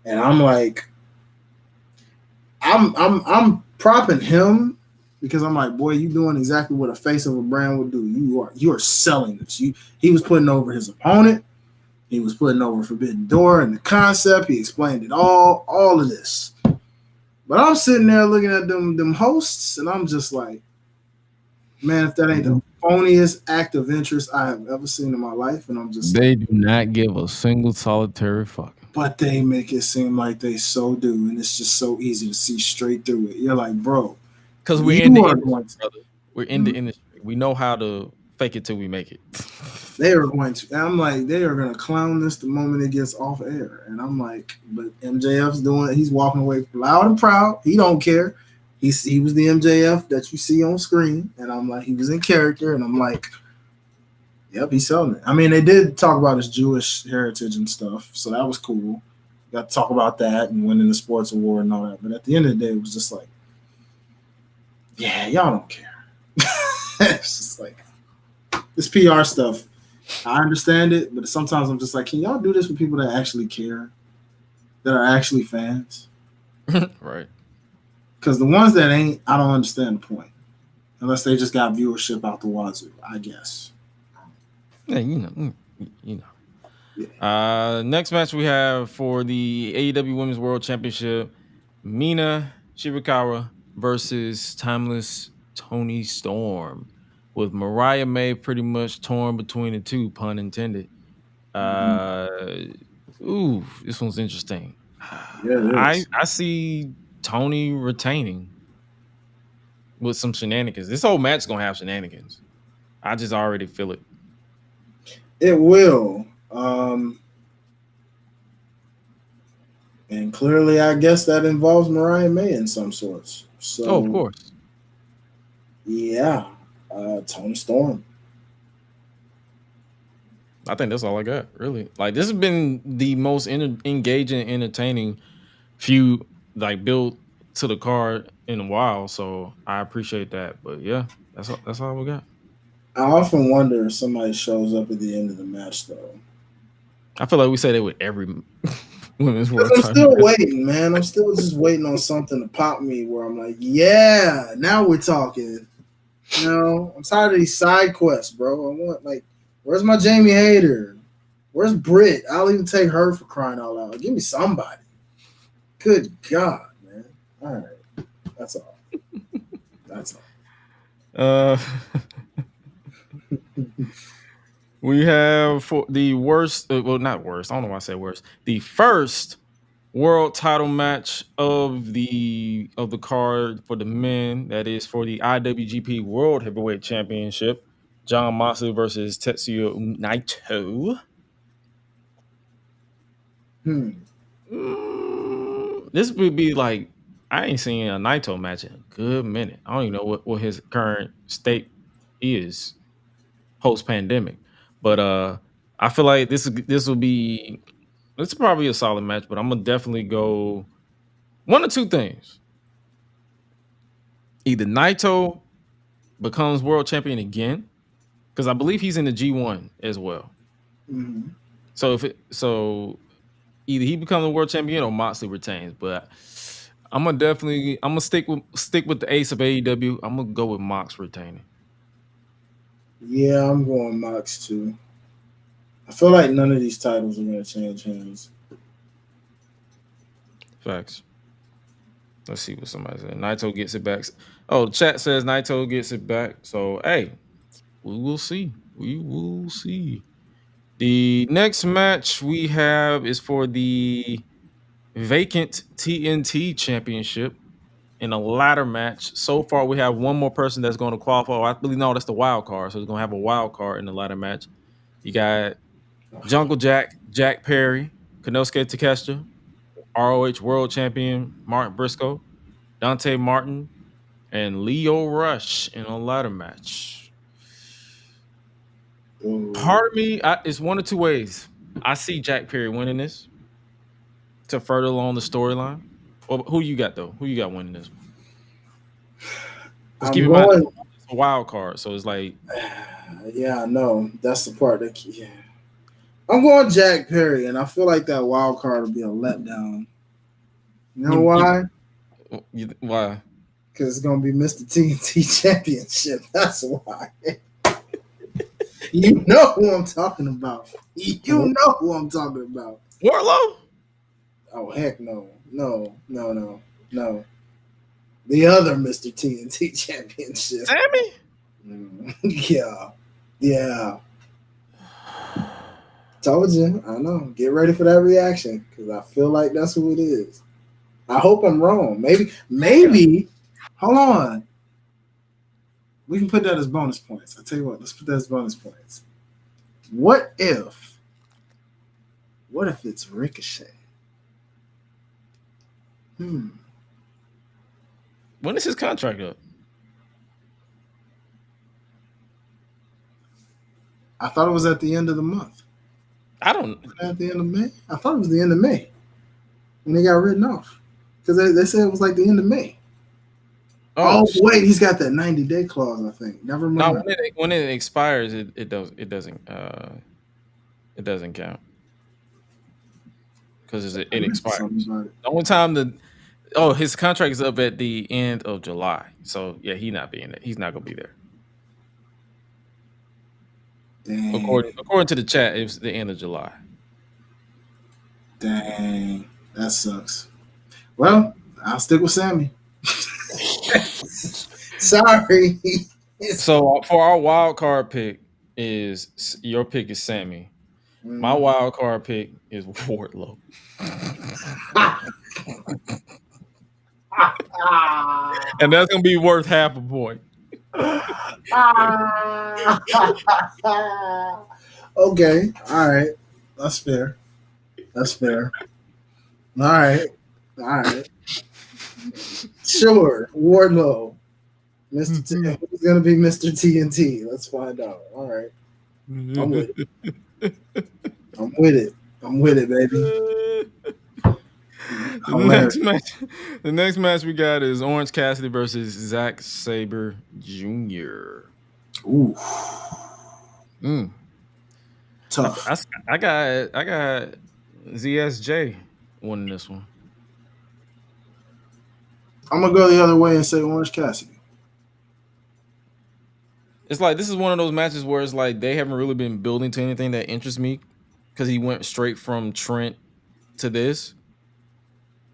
And I'm like, I'm propping him because I'm like, boy, you doing exactly what a face of a brand would do. You are selling this. He was putting over his opponent. He was putting over Forbidden Door and the concept. He explained it all of this. But I'm sitting there looking at them hosts, and I'm just like, man, if that ain't the phoniest act of interest I have ever seen in my life, and I'm just they do not give a single solitary fuck. But they make it seem like they so do, and it's just so easy to see straight through it. You're like, bro, because we're in the industry, brother. We're in the industry. We know how to fake it till we make it. They are going to. I'm like, they are going to clown this the moment it gets off air, and I'm like, but MJF's doing. He's walking away loud and proud. He don't care. He was the MJF that you see on screen, and I'm like, he was in character, and I'm like, yep, he's selling it. I mean, they did talk about his Jewish heritage and stuff, so that was cool. Got to talk about that and winning the sports award and all that. But at the end of the day, it was just like, yeah, y'all don't care. It's just like this PR stuff. I understand it, but sometimes I'm just like, can y'all do this with people that actually care, that are actually fans? Right. Because the ones that ain't, I don't understand the point. Unless they just got viewership out the wazoo, I guess. Yeah, you know. Yeah. Next match we have for the AEW Women's World Championship, Mina Shibakawa versus Timeless Toni Storm, with Mariah May pretty much torn between the two, pun intended. This one's interesting. Yeah, I see Toni retaining with some shenanigans. This whole match is gonna have shenanigans. I just already feel it. It will. And clearly, I guess that involves Mariah May in some sorts. So, of course. Yeah. Toni Storm. I think that's all I got, really. Like, this has been the most engaging, entertaining feud, like, built to the card in a while. So I appreciate that. But yeah, that's all we got. I often wonder if somebody shows up at the end of the match, though. I feel like we say that with every women's world. I'm still waiting, man. I'm still just waiting on something to pop me where I'm like, yeah, now we're talking. You know, I'm tired of these side quests, bro. I want, like, where's my Jamie Hayter? Where's Britt? I'll even take her for crying out loud. Give me somebody. Good God, man. All right. That's all. That's all. We have for the worst, well, not worst. I don't know why I said worst. The first world title match of the card for the men. That is for the IWGP World Heavyweight Championship. Jon Moxley versus Tetsuya Naito. This would be like, I ain't seen a Naito match in a good minute. I don't even know what his current state is post pandemic. But I feel like this will be, it's probably a solid match, but I'm gonna definitely go one or two things. Either Naito becomes world champion again, because I believe he's in the G1 as well. Mm-hmm. So either he becomes a world champion or Moxley retains. But I'm gonna stick with the ace of AEW. I'm gonna go with Mox retaining. Yeah, I'm going Mox too. I feel like none of these titles are going to change hands. Facts. Let's see what somebody said. Naito gets it back. Oh, the chat says Naito gets it back. So, hey, we will see. We will see. The next match we have is for the vacant TNT Championship. in a ladder match. So far, we have one more person that's going to qualify. I believe no, that's the wild card. So it's going to have a wild card in the ladder match. You got Jungle Jack, Jack Perry, Konosuke Takeshita, ROH World Champion Martin Briscoe, Dante Martin, and Leo Rush in a ladder match. Part of me, it's one of two ways. I see Jack Perry winning this to further along the storyline. Well, who you got though? Who you got winning this? Just keep in mind it's a wild card, so it's like, yeah, I know that's the part that. Yeah. I'm going Jack Perry, and I feel like that wild card will be a letdown. You know why? Why? Because it's gonna be Mr. TNT Championship. That's why. You know who I'm talking about. You know who I'm talking about. Wardlow? Oh, heck no. No. The other Mr. TNT Championship. Sammy? Yeah. Told you. I know. Get ready for that reaction because I feel like that's who it is. I hope I'm wrong. Maybe. Hold on. We can put that as bonus points. I'll tell you what. Let's put that as bonus points. What if it's Ricochet? When is his contract up? I thought it was at the end of the month. I don't. At the end of May? I thought it was the end of May when they got written off because they said it was like the end of May. Oh wait, he's got that 90-day clause. I think. Never mind. No, when it expires, it doesn't count because it expires. The only time his contract is up at the end of July. So yeah, he's not being there. He's not gonna be there. Dang. According to the chat, it was the end of July. Dang, that sucks. Well, I'll stick with Sammy. Sorry. So for our wild card pick your pick is Sammy. My wild card pick is Wardlow. And that's gonna be worth half a point. Okay, all right, that's fair. All right. Sure, Wardlow, Mr. T. Who's gonna be Mr. TNT? Let's find out. All right, I'm with it, baby. The next match we got is Orange Cassidy versus Zack Sabre Jr. Ooh. Tough. I got ZSJ winning this one. I'm gonna go the other way and say Orange Cassidy. It's like this is one of those matches where it's like they haven't really been building to anything that interests me because he went straight from Trent to this.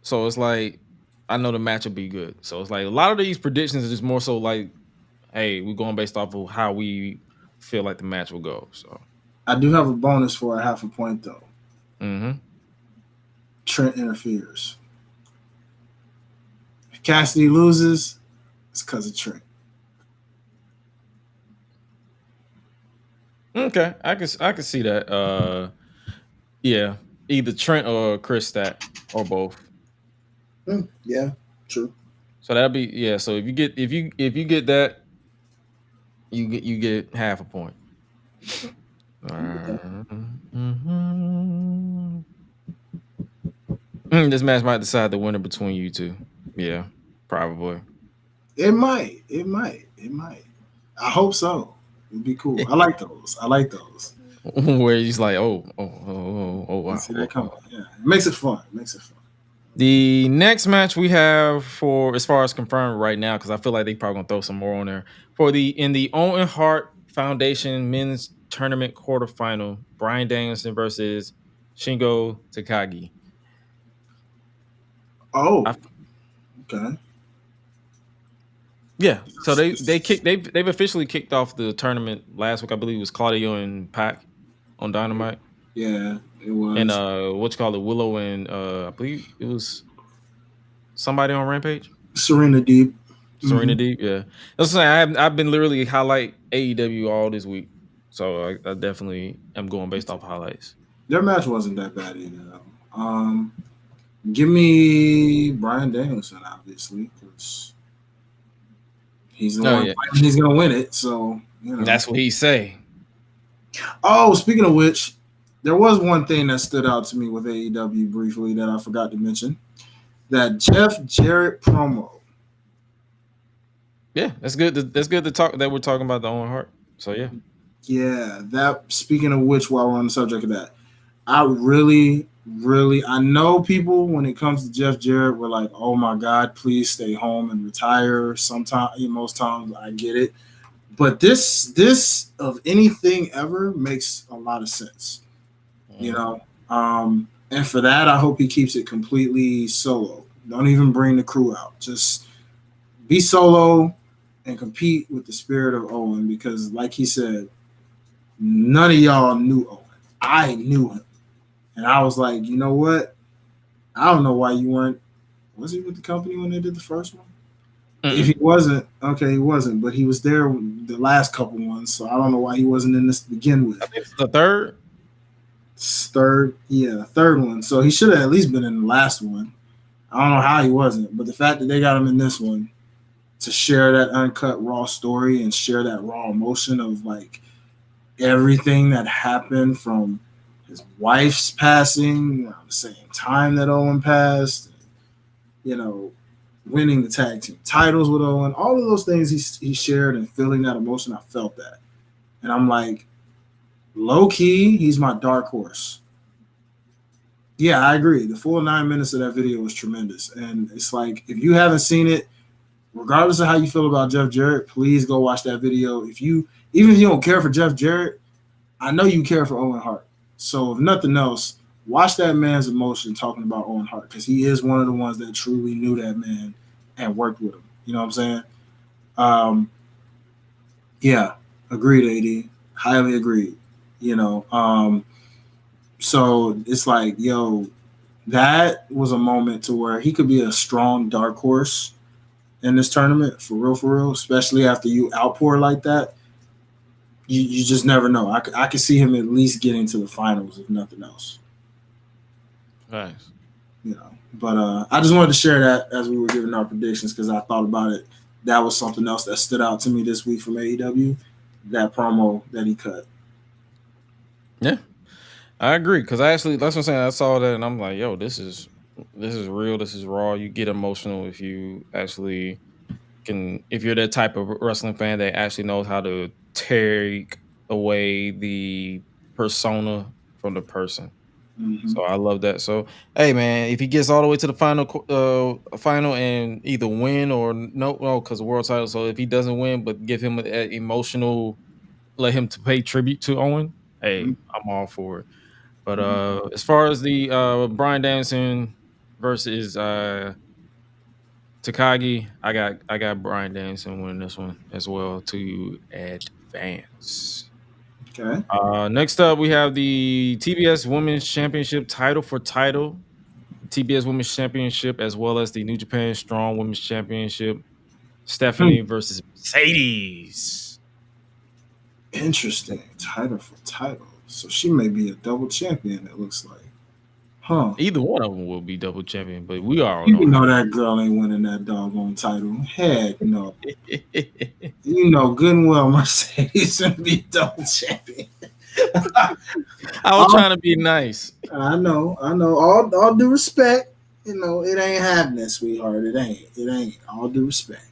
So it's like I know the match will be good. So it's like a lot of these predictions are just more so like, hey, we're going based off of how we feel like the match will go. So I do have a bonus for a half a point though. Mm-hmm. Trent interferes. If Cassidy loses, it's because of Trent. Okay, I can see that. Yeah, either Trent or Chris Stat or both. Yeah, true. So that'll be So if you get that, you get half a point. This match might decide the winner between you two. Yeah, probably. It might. I hope so. It'd be cool. I like those. Where he's like, oh, wow. Yeah, it makes it fun. The next match we have for, as far as confirmed right now, because I feel like they probably gonna throw some more on there in the Owen Hart Foundation Men's Tournament quarterfinal, Bryan Danielson versus Shingo Takagi. Oh, okay. Yeah, so they've officially kicked off the tournament last week. I believe it was Claudio and Pac on Dynamite. Yeah, it was. And Willow and I believe it was somebody on Rampage. Serena Deeb. Serena Deeb, yeah. That's what I'm saying. I've been literally highlight AEW all this week, so I definitely am going based off highlights. Their match wasn't that bad either, though. Give me Bryan Danielson, obviously, because he's the one he's gonna win it. So that's what he say. Oh, speaking of which, there was one thing that stood out to me with AEW briefly that I forgot to mention. That Jeff Jarrett promo. Yeah, that's good. That's good to talk that we're talking about the Owen Hart. So yeah. Yeah, that speaking of which, while we're on the subject of that, I know people when it comes to Jeff Jarrett were like, oh my God, please stay home and retire. Most times I get it. But this of anything ever makes a lot of sense. And for that, I hope he keeps it completely solo. Don't even bring the crew out. Just be solo and compete with the spirit of Owen, because like he said, none of y'all knew Owen. I knew him. And I was like, you know what? I don't know why you weren't. Was he with the company when they did the first one? Mm-hmm. If he wasn't, okay, he wasn't. But he was there the last couple ones, so I don't know why he wasn't in this to begin with. I think it's the third one. So he should have at least been in the last one. I don't know how he wasn't, but the fact that they got him in this one to share that uncut raw story and share that raw emotion of like everything that happened from his wife's passing around the same time that Owen passed, winning the tag team titles with Owen, all of those things he shared, and feeling that emotion, I felt that. And I'm like, low key, he's my dark horse. Yeah, I agree. The full 9 minutes of that video was tremendous. And it's like, if you haven't seen it, regardless of how you feel about Jeff Jarrett, please go watch that video. Even if you don't care for Jeff Jarrett, I know you care for Owen Hart. So if nothing else, watch that man's emotion talking about Owen Hart, because he is one of the ones that truly knew that man and worked with him. You know what I'm saying? Yeah, agreed, AD. Highly agreed. So it's like, that was a moment to where he could be a strong dark horse in this tournament, for real, especially after you outpour like that. You just never know. I could see him at least getting to the finals, if nothing else. Nice. But I just wanted to share that as we were giving our predictions, because I thought about it. That was something else that stood out to me this week from AEW, that promo that he cut. Yeah, I agree, because that's what I'm saying. I saw that and I'm like, yo, this is real. This is raw. You get emotional if you actually if you're that type of wrestling fan that actually knows how to take away the persona from the person. Mm-hmm. So I love that. So hey, man, if he gets all the way to the final and either win or no, because the world title. So if he doesn't win, but give him an emotional, let him to pay tribute to Owen. Hey, I'm all for it. But as far as the Bryan Danielson versus Takagi, I got Bryan Danielson winning this one as well to advance. Okay. Next up, we have the TBS Women's Championship title, TBS Women's Championship, as well as the New Japan Strong Women's Championship. Stephanie versus Mercedes. Interesting. Title for title. So she may be a double champion, it looks like. Huh. Either one of them will be double champion, but we all know that girl ain't winning that doggone title. Heck no. You know good and well Mercedes gonna be double champion. I was trying to be nice. I know. All due respect. It ain't happening, sweetheart. It ain't. All due respect.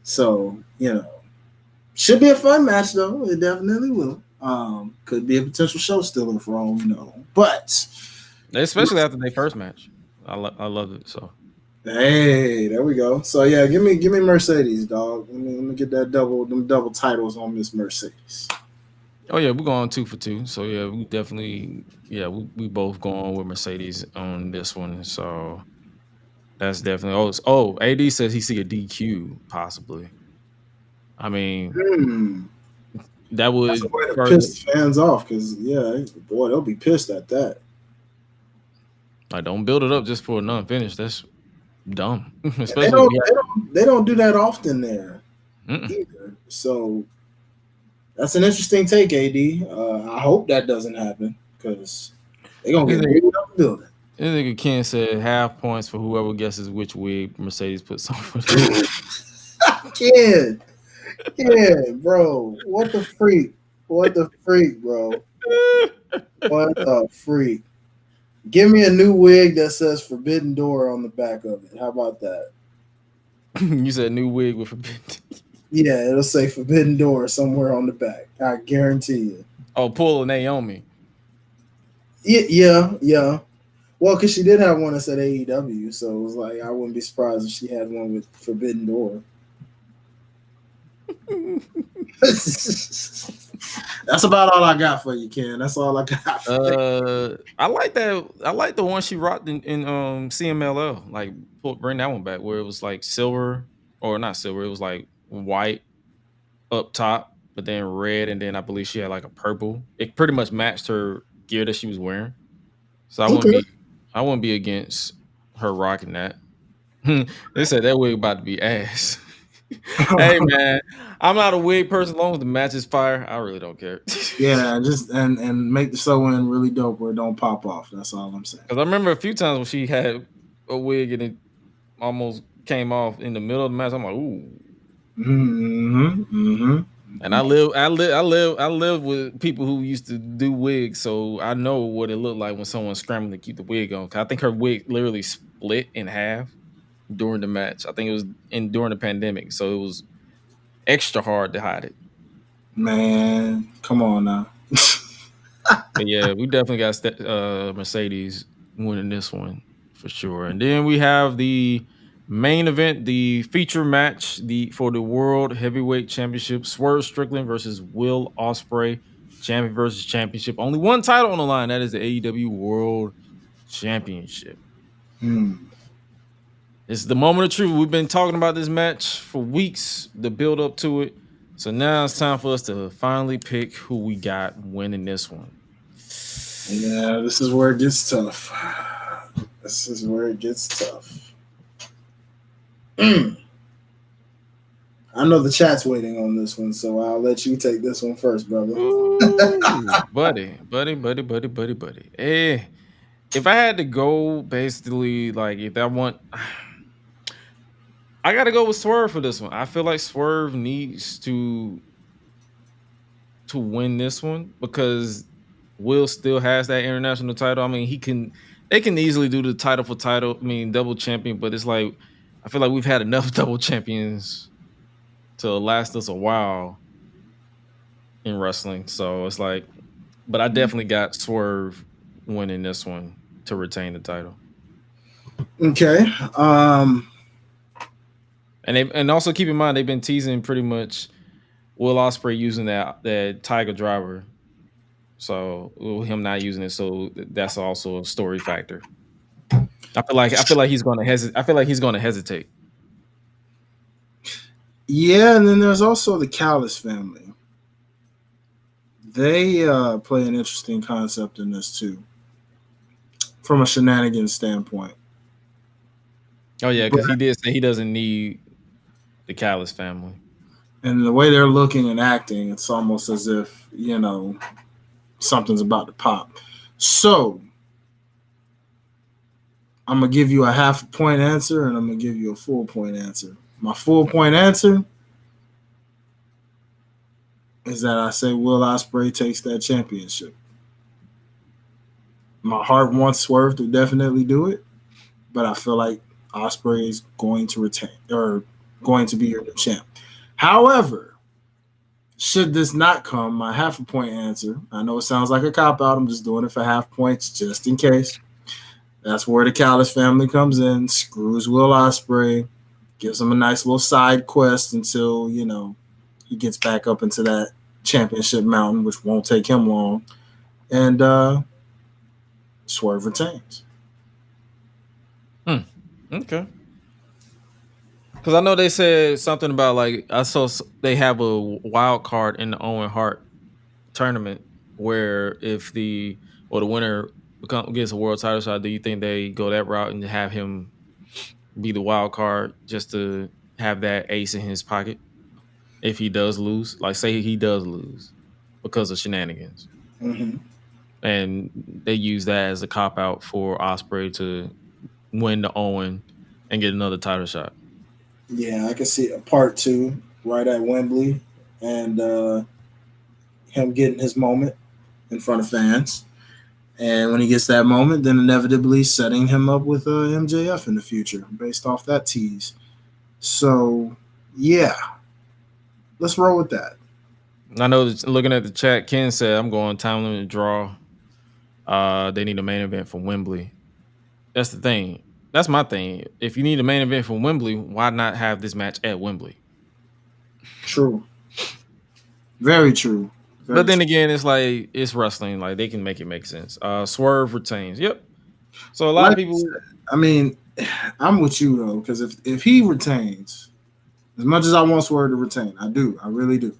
So, should be a fun match though. It definitely will. Could be a potential show stealer for all we know. But especially after their first match. I love it. So hey, there we go. So yeah, give me Mercedes, dog. Let me get them double titles on Miss Mercedes. Oh yeah, we're going 2 for 2. So yeah, we definitely we both going with Mercedes on this one. So that's definitely AD says he see a DQ possibly. I mean that would piss fans off, because boy, they'll be pissed at that. I don't build it up just for a non-finish. That's dumb. They don't do that often there either. So that's an interesting take, AD. I hope that doesn't happen because they're gonna get booed up the building. This nigga Ken said half points for whoever guesses which wig Mercedes puts on for them. Kid, bro. What the freak, bro? What the freak? Give me a new wig that says Forbidden Door on the back of it. How about that? You said new wig with Forbidden. Yeah, it'll say Forbidden Door somewhere on the back. I guarantee you. Oh, pull a Naomi. Yeah. Well, because she did have one that said AEW, so it was like I wouldn't be surprised if she had one with Forbidden Door. That's about all I got for you, Ken. That's all I got for you. I like that. I like the one she rocked in CMLL. Like, bring that one back where it was like silver, or not silver. It was like white up top, but then red, and then I believe she had like a purple. It pretty much matched her gear that she was wearing. So I wouldn't be against her rocking that. They said that wig about to be ass. Hey man, I'm not a wig person. As long as the match is fire, I really don't care. Yeah, just and make the sew-in really dope where it don't pop off. That's all I'm saying. Because I remember a few times when she had a wig and it almost came off in the middle of the match. I'm like, ooh. And I live with people who used to do wigs, so I know what it looked like when someone's scrambling to keep the wig on. I think her wig literally split in half during the match. I think it was during the pandemic, so it was extra hard to hide it. Man, come on now. But yeah, we definitely got Mercedes winning this one for sure. And then we have the main event, the feature match, for the World Heavyweight Championship, Swerve Strickland versus Will Ospreay, champion versus championship. Only one title on the line, that is the AEW World Championship. It's the moment of truth. We've been talking about this match for weeks, the build up to it. So now it's time for us to finally pick who we got winning this one. Yeah, this is where it gets tough. I know the chat's waiting on this one, so I'll let you take this one first, brother. Ooh, buddy. Hey, if I had to go, basically, like if I want, I got to go with Swerve for this one. I feel like Swerve needs to win this one because Will still has that international title. I mean, they can easily do the title for title. I mean, double champion, but it's like I feel like we've had enough double champions to last us a while in wrestling. So it's like, but I definitely got Swerve winning this one to retain the title. Okay. And also keep in mind they've been teasing pretty much Will Ospreay using that Tiger driver. So him not using it, so that's also a story factor. I feel like he's gonna hesitate. Yeah, and then there's also the Callis family. They play an interesting concept in this too, from a shenanigans standpoint. Oh yeah, because he did say he doesn't need the Callis family. And the way they're looking and acting, it's almost as if, something's about to pop. So I'm going to give you a half a point answer and I'm going to give you a full point answer. My full point answer is that I say Will Ospreay takes that championship. My heart wants Swerve to definitely do it, but I feel like Ospreay is going to retain or going to be your new champ. However, should this not come, my half a point answer, I know it sounds like a cop-out, I'm just doing it for half points just in case. That's where the Callis family comes in, screws Will Ospreay, gives him a nice little side quest until, he gets back up into that championship mountain, which won't take him long, and Swerve retains. Okay. Because I know they said something about I saw they have a wild card in the Owen Hart tournament where if the winner gets a world title shot, do you think they go that route and have him be the wild card just to have that ace in his pocket if he does lose. Like, say he does lose because of shenanigans, Mm-hmm. and they use that as a cop out for Ospreay to win the Owen and get another title shot. Yeah, I can see a part 2 right at Wembley, and him getting his moment in front of fans. And when he gets that moment, then inevitably setting him up with MJF in the future based off that tease. So, yeah, let's roll with that. I know that looking at the chat, Ken said, I'm going time limit draw. They need a main event from Wembley. That's the thing. That's my thing. If you need a main event from Wembley, why not have this match at Wembley? True. Very true. But then again, it's like, it's wrestling. Like, they can make it make sense. Swerve retains. Yep. So a lot of people. I mean, I'm with you though, because if he retains, as much as I want Swerve to retain, I do. I really do.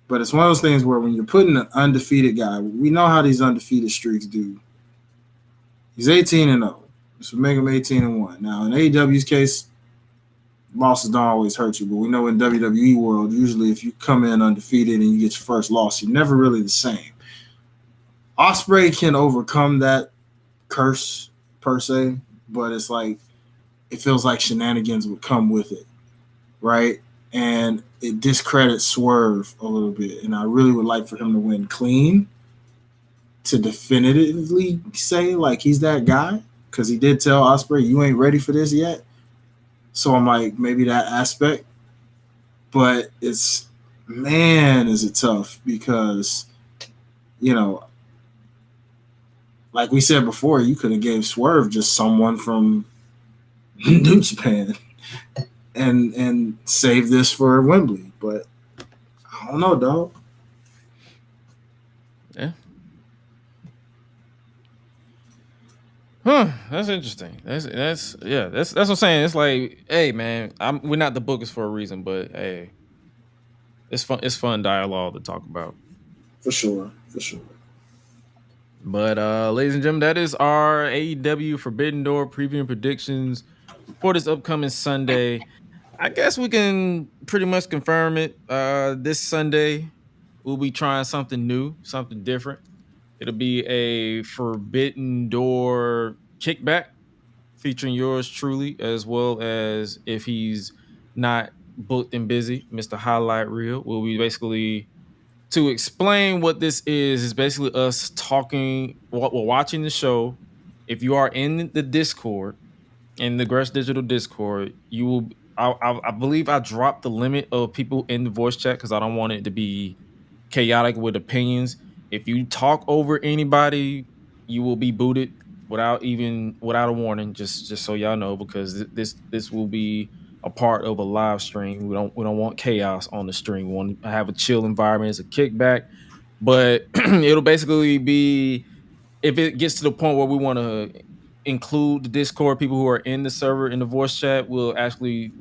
But it's one of those things where when you're putting an undefeated guy, we know how these undefeated streaks do. He's 18-0. This would make him 18-1. Now, in AEW's case, losses don't always hurt you, but we know in WWE world, usually if you come in undefeated and you get your first loss, you're never really the same. Ospreay can overcome that curse per se, but it's like it feels like shenanigans would come with it, right? And it discredits Swerve a little bit, and I really would like for him to win clean to definitively say like he's that guy, because he did tell Ospreay, you ain't ready for this yet. So I'm like, maybe that aspect, but it's, man, is it tough, because, you know, like we said before, you could have gave Swerve just someone from New Japan and save this for Wembley, but I don't know, dog. Yeah. Huh. That's interesting. That's what I'm saying. It's like, hey man, we're not the bookers for a reason, but hey, it's fun. It's fun dialogue to talk about. For sure. But ladies and gentlemen, that is our AEW Forbidden Door preview and predictions for this upcoming Sunday. I guess we can pretty much confirm it. This Sunday, we'll be trying something new, something different. It'll be a Forbidden Door kickback featuring yours truly, as well as, if he's not booked and busy, Mr. Hi-Lite Real. Will be basically, to explain what this is basically us talking, what we're watching the show. If you are in the Discord, in the Gresh Digital Discord, you will. I believe I dropped the limit of people in the voice chat because I don't want it to be chaotic with opinions. If you talk over anybody, you will be booted without a warning. Just so y'all know, because this will be a part of a live stream. We don't want chaos on the stream. We want to have a chill environment. It's a kickback, but it'll basically be, if it gets to the point where we want to include the Discord people who are in the server in the voice chat, we'll actually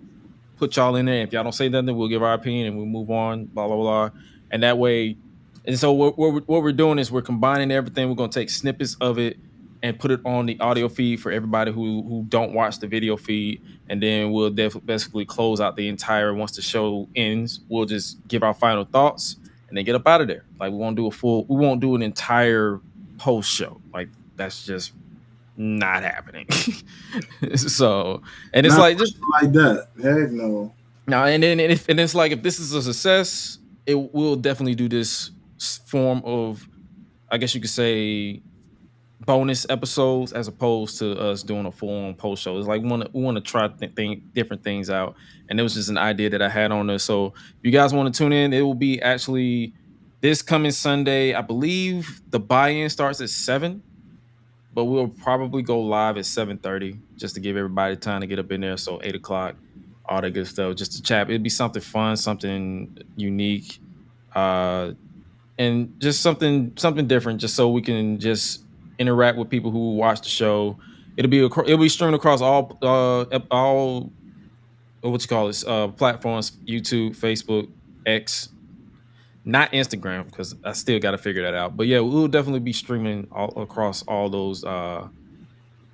put y'all in there. If y'all don't say nothing, we'll give our opinion and we'll move on, blah, blah, blah. And that way, and so what we're doing is we're combining everything. We're going to take snippets of it and put it on the audio feed for everybody who don't watch the video feed. And then we'll basically close out the entire, once the show ends, we'll just give our final thoughts and then get up out of there. Like, we won't do an entire post show. Like, that's just not happening. So, and it's not like, just like that. Heck no. Now, and it's like, if this is a success, it will definitely do this form of, I guess you could say, bonus episodes, as opposed to us doing a full-on post show. It's like we want to try different things out, and it was just an idea that I had on this. So if you guys want to tune in, it will be actually this coming Sunday. I believe the buy-in starts at 7, but we'll probably go live at 7:30 just to give everybody time to get up in there. So 8 o'clock, all that good stuff, just to chat. It'd be something fun, something unique, and just something different, just so we can just interact with people who watch the show. It'll be streamed across all platforms: YouTube, Facebook, X, not Instagram, because I still got to figure that out. But yeah, we'll definitely be streaming all across all those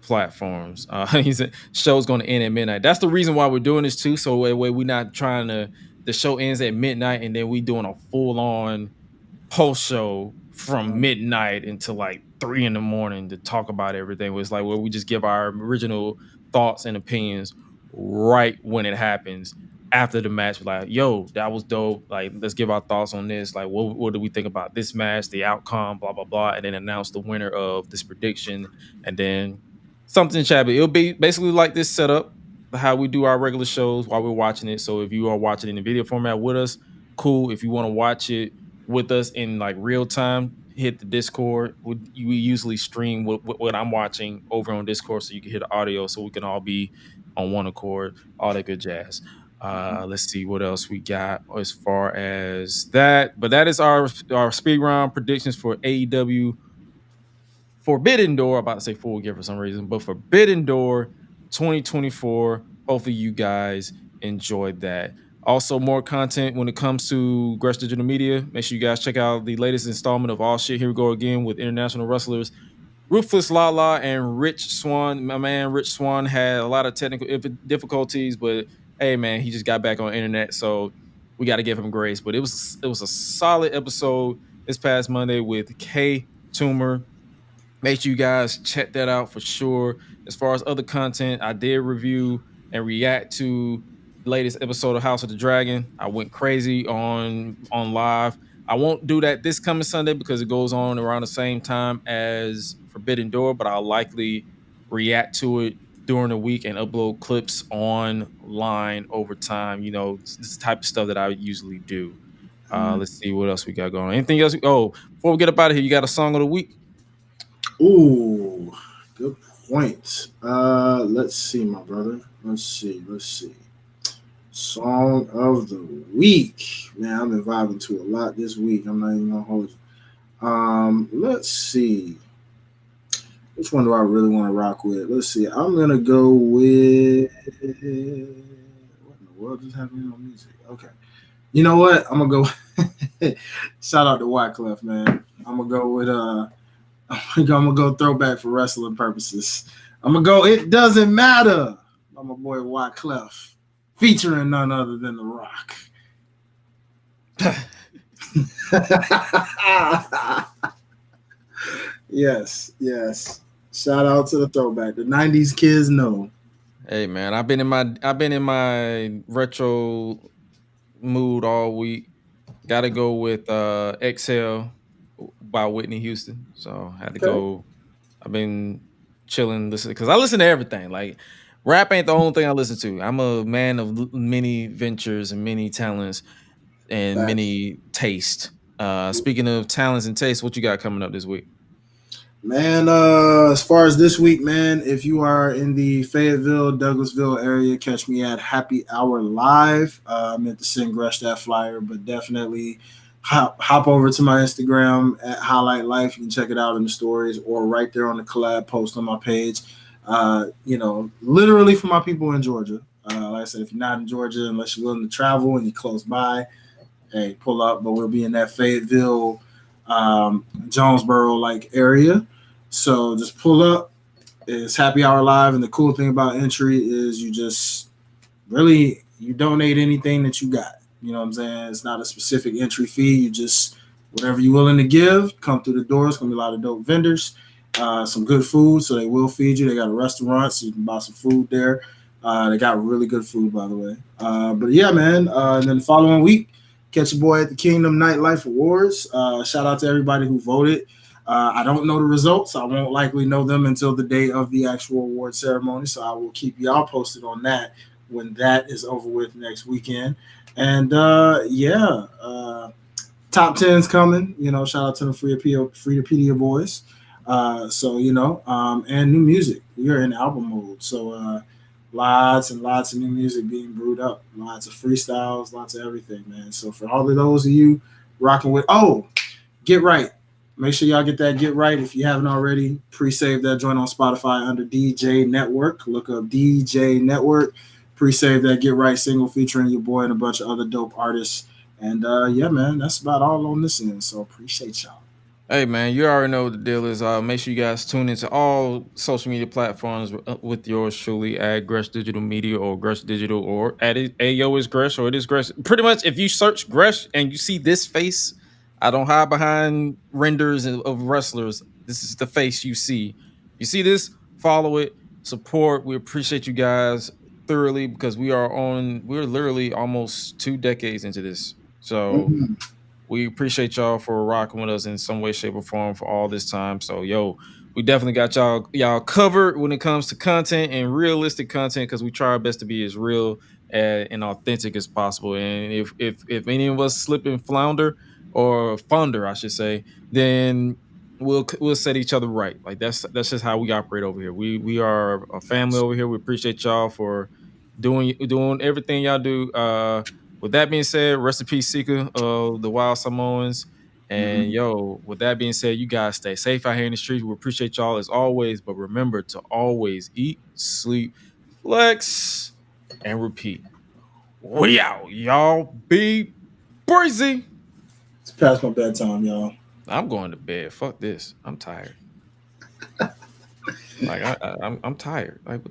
platforms. He said show's going to end at midnight. That's the reason why we're doing this too. So we're not trying to. The show ends at midnight, and then we doing a full on post show from midnight until like 3 a.m. to talk about everything. It's like where we just give our original thoughts and opinions right when it happens after the match. Like, yo, that was dope. Like, let's give our thoughts on this. Like, what do we think about this match, the outcome, blah blah blah, and then announce the winner of this prediction, and then something chat. It'll be basically like this setup, how we do our regular shows while we're watching it. So if you are watching in the video format with us, cool. If you want to watch it with us in like real time, hit the Discord. We usually stream what I'm watching over on Discord, so you can hear the audio, so we can all be on one accord, all that good jazz. Let's see what else we got as far as that. But that is our speed round predictions for AEW Forbidden Door. I'm about to say full gear for some reason, but Forbidden Door 2024. Hopefully you guys enjoyed that. Also, more content when it comes to Gresh Digital Media. Make sure you guys check out the latest installment of All Shit Here We Go Again with international wrestlers Ruthless Lala and Rich Swan. My man Rich Swan had a lot of technical difficulties, but hey man, he just got back on the internet, so we got to give him grace. But it was a solid episode this past Monday with K Toomer. Make sure you guys check that out for sure. As far as other content, I did review and react to the latest episode of House of the Dragon. I went crazy on live. I won't do that this coming Sunday because it goes on around the same time as Forbidden Door, but I'll likely react to it during the week and upload clips online over time. You know, this type of stuff that I usually do. Let's see what else we got going on. Anything else? Oh, before we get up out of here, you got a song of the week? Ooh, good point. Let's see, my brother. Let's see. Song of the week. Man, I've been vibing to a lot this week. I'm not even gonna hold you. Let's see. Which one do I really want to rock with? Let's see. I'm gonna go with what in the world is happening on music? Okay. You know what? I'm gonna go shout out to Wyclef, man. I'm gonna go with I'm gonna go throwback for wrestling purposes. I'm gonna go It Doesn't Matter by my boy Wyclef, featuring none other than The Rock. Yes. Shout out to the throwback. The 90s kids know. Hey man, I've been in my retro mood all week. Gotta go with Exhale by Whitney Houston. So I had to go. I've been chilling, listening, because I listen to everything. Like, rap ain't the only thing I listen to. I'm a man of many ventures and many talents and many tastes. Speaking of talents and tastes, what you got coming up this week? Man, as far as this week, man, if you are in the Fayetteville, Douglasville area, catch me at Happy Hour Live. I meant to send Gresh that flyer, but definitely hop over to my Instagram at Hi-Lite Life. You can check it out in the stories or right there on the collab post on my page. Literally for my people in Georgia. Like I said, if you're not in Georgia, unless you're willing to travel and you're close by, hey, pull up. But we'll be in that Fayetteville, Jonesboro like area. So just pull up. It's Happy Hour Live, and the cool thing about entry is you donate anything that you got. You know what I'm saying? It's not a specific entry fee. You just whatever you're willing to give, come through the door. It's gonna be a lot of dope vendors, some good food, so they will feed you. They got a restaurant, so you can buy some food there. They got really good food, by the way. But yeah, man. And then the following week, catch your boy at the Kingdom Nightlife Awards. Shout out to everybody who voted. I don't know the results. I won't likely know them until the day of the actual award ceremony. So I will keep y'all posted on that when that is over with next weekend. And top 10's coming. You know, shout out to the Freedopedia boys. And new music. We are in album mode. So lots and lots of new music being brewed up. Lots of freestyles, lots of everything, man. So for all of those of you rocking with, Get Right. Make sure y'all get that Get Right. If you haven't already, pre-save that joint on Spotify under DJ Network. Look up DJ Network. Pre-save that Get Right single featuring your boy and a bunch of other dope artists. And man, that's about all on this end. So appreciate y'all. Hey man, you already know what the deal is. Make sure you guys tune into all social media platforms with yours truly at Gresh Digital Media or Gresh Digital or at Ayo is Gresh or it is Gresh. Pretty much, if you search Gresh and you see this face, I don't hide behind renders of wrestlers. This is the face you see. You see this? Follow it, support. We appreciate you guys thoroughly because we're literally almost 2 decades into this. So Mhm. we appreciate y'all for rocking with us in some way, shape, or form for all this time. So, we definitely got y'all covered when it comes to content and realistic content because we try our best to be as real and authentic as possible. And if any of us slip and flounder or founder, I should say, then we'll set each other right. Like that's just how we operate over here. We are a family over here. We appreciate y'all for doing everything y'all do. With that being said, rest in peace, Sika of the Wild Samoans. And Mhm. with that being said, you guys stay safe out here in the streets. We appreciate y'all as always, but remember to always eat, sleep, flex, and repeat. We out, y'all. Be breezy. It's past my bedtime, y'all. I'm going to bed. Fuck this. I'm tired. I'm tired. Like I'm tired. Like